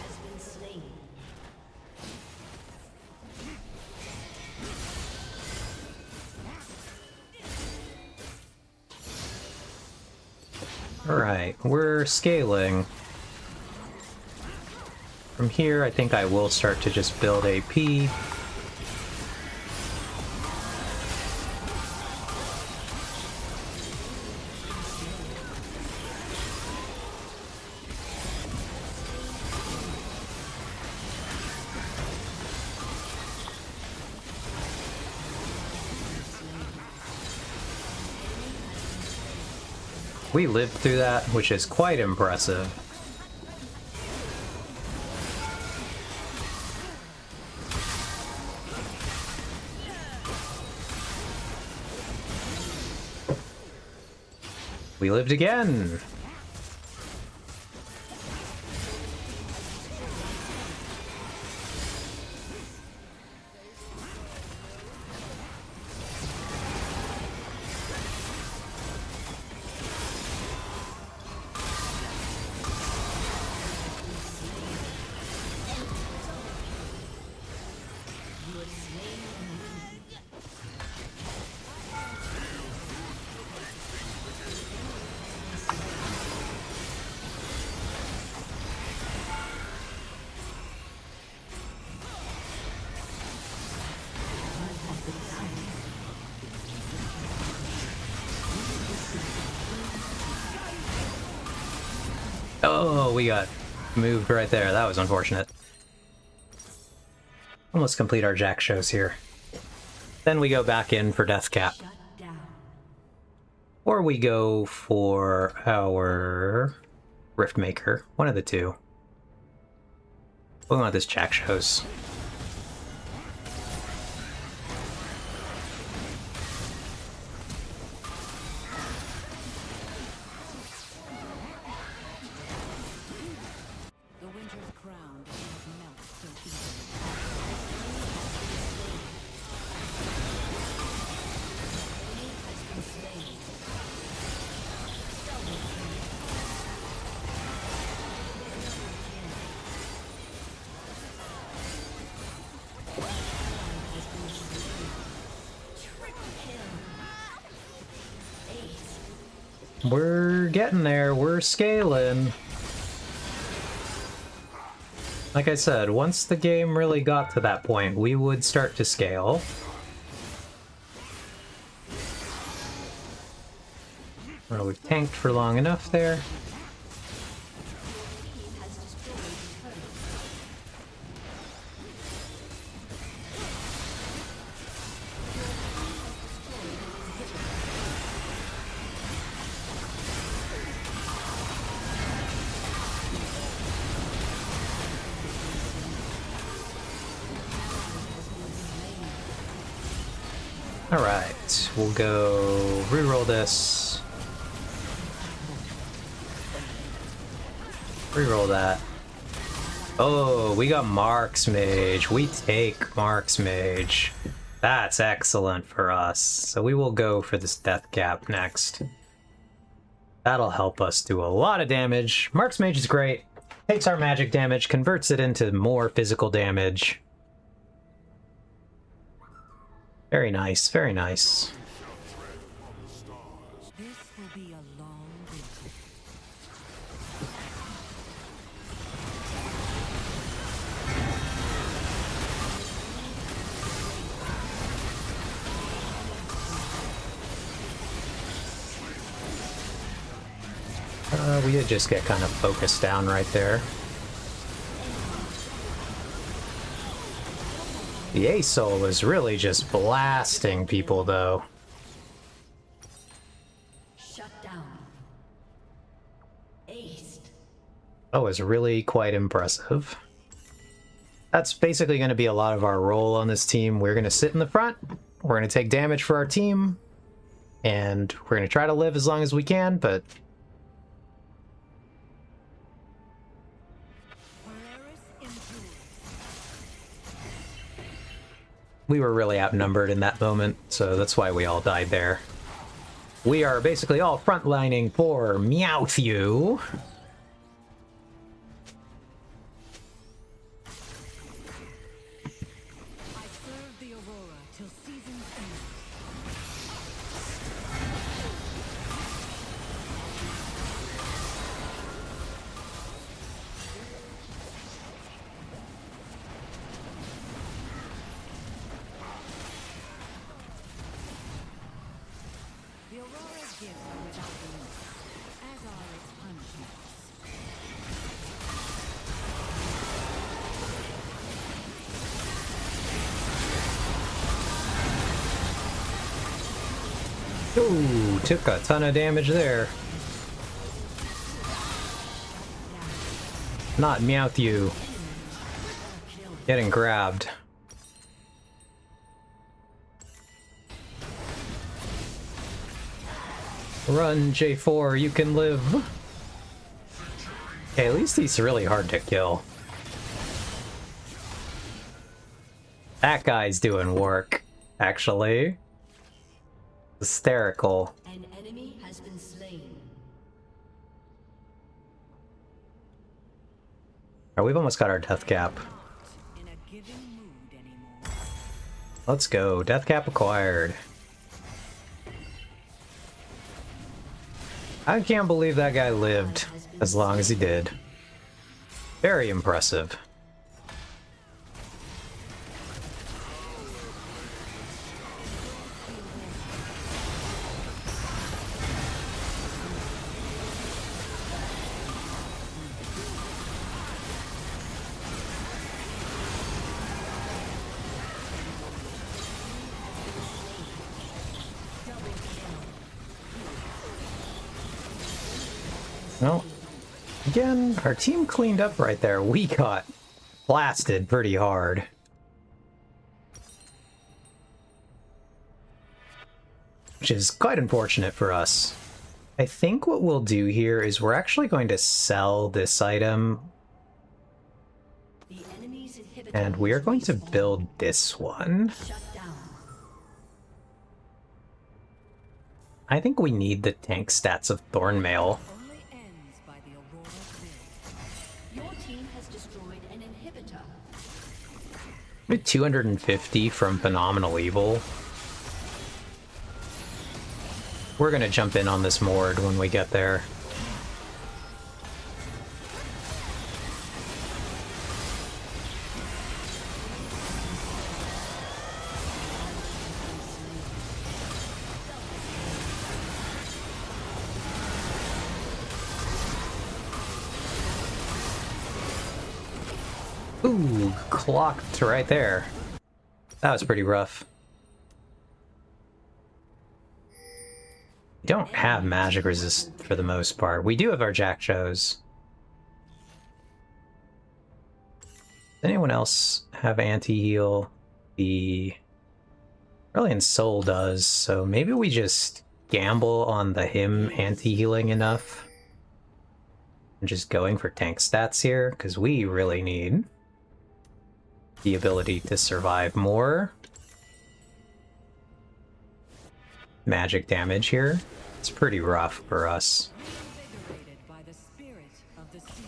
Has been slain. Alright, we're scaling. From here, I think I will start to just build AP. We lived through that, which is quite impressive. We lived again! Oh, we got moved right there. That was unfortunate. Let's complete our Jak'Sho's here. Then we go back in for Deathcap. Shut down. Or we go for our Riftmaker. One of the two. We want this Jak'Sho's. The winter's crown does not melt so easily. We're getting there. We're scaling. Like I said, once the game really got to that point, we would start to scale. Well, we've tanked for long enough there. Alright, we'll go reroll this. Reroll that. Oh, we got Mark's Mage. We take Mark's Mage. That's excellent for us. So we will go for this Deathcap next. That'll help us do a lot of damage. Mark's Mage is great. Takes our magic damage, converts it into more physical damage. Very nice, very nice. This will be a long winter. We did just get kind of focused down right there. The A-Soul is really just blasting people, though. down. Aced. That was really quite impressive. That's basically going to be a lot of our role on this team. We're going to sit in the front, we're going to take damage for our team, and we're going to try to live as long as we can, but we were really outnumbered in that moment, so that's why we all died there. We are basically all frontlining for Meowth. I serve the Aurora till season's end. The Aurora's gifts are without limit, as are its punishments. Ooh, took a ton of damage there. Not Meowth. Getting grabbed. Run, J4, you can live. Okay, at least he's really hard to kill. That guy's doing work, actually. Hysterical. An enemy has been slain. Oh, we've almost got our death cap. In a giving mood anymore. Let's go. Death cap acquired. I can't believe that guy lived as long as he did. Very impressive. Well, again, our team cleaned up right there. We got blasted pretty hard. Which is quite unfortunate for us. I think what we'll do here is we're actually going to sell this item. The enemy's inhibitor And we are going to build this one. shut down. I think we need the tank stats of Thornmail. Only ends by the Aurora's will. Your team has destroyed an inhibitor. We have 250 from Phenomenal Evil. We're gonna jump in on this Mord when we get there. Ooh, clocked right there. That was pretty rough. We don't have magic resist for the most part. We do have our Jack-Chos. Does anyone else have anti-heal? The Brilliant Soul does, so maybe we just gamble on the him anti-healing enough. And just going for tank stats here, because we really need the ability to survive more magic damage here. It's pretty rough for us. Invigorated by the spirit of the season.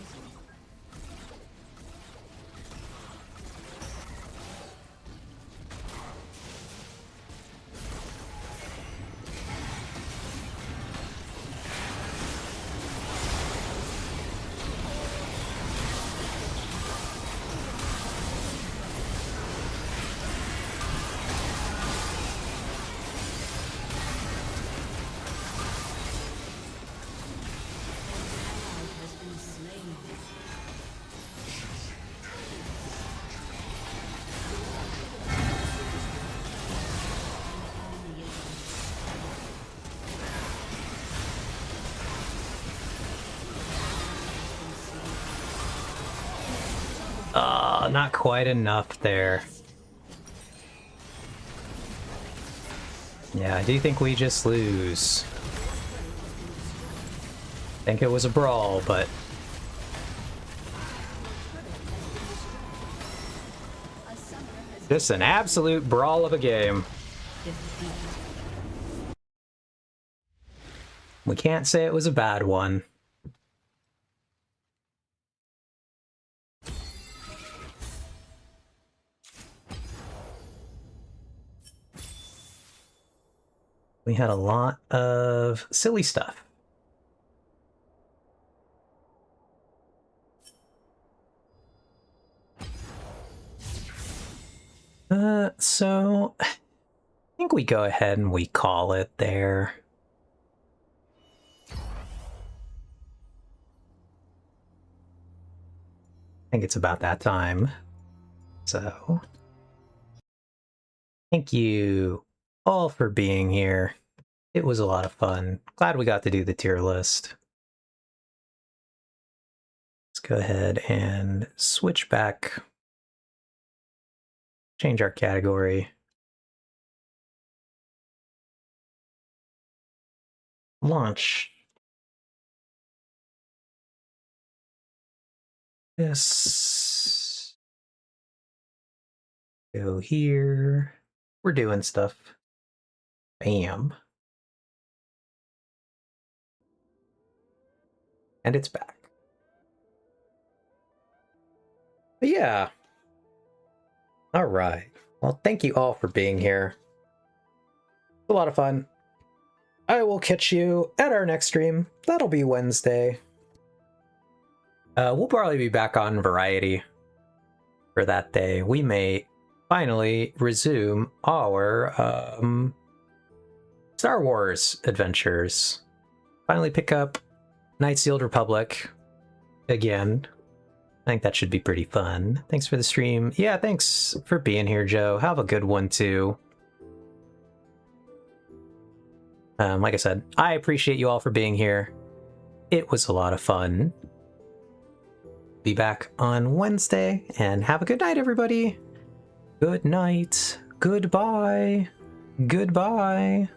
not quite enough there. Yeah, I do think we just lose. I think it was a brawl, but... just an absolute brawl of a game. We can't say it was a bad one. We had a lot of silly stuff. So I think we go ahead and we call it there. I think it's about that time. So thank you all for being here. It was a lot of fun. Glad we got to do the tier list. Let's go ahead and switch back. Change our category. Launch. This. Go here. We're doing stuff. Bam. And it's back. But yeah. All right. Well, thank you all for being here. It's a lot of fun. I will catch you at our next stream. That'll be Wednesday. We'll probably be back on Variety for that day. We may finally resume our Star Wars adventures. Finally pick up Knights of the Old Republic again. I think that should be pretty fun. Thanks for the stream. Yeah, thanks for being here, Joe. Have a good one, too. Like I said, I appreciate you all for being here. It was a lot of fun. Be back on Wednesday, and have a good night, everybody. Good night. Goodbye. Goodbye.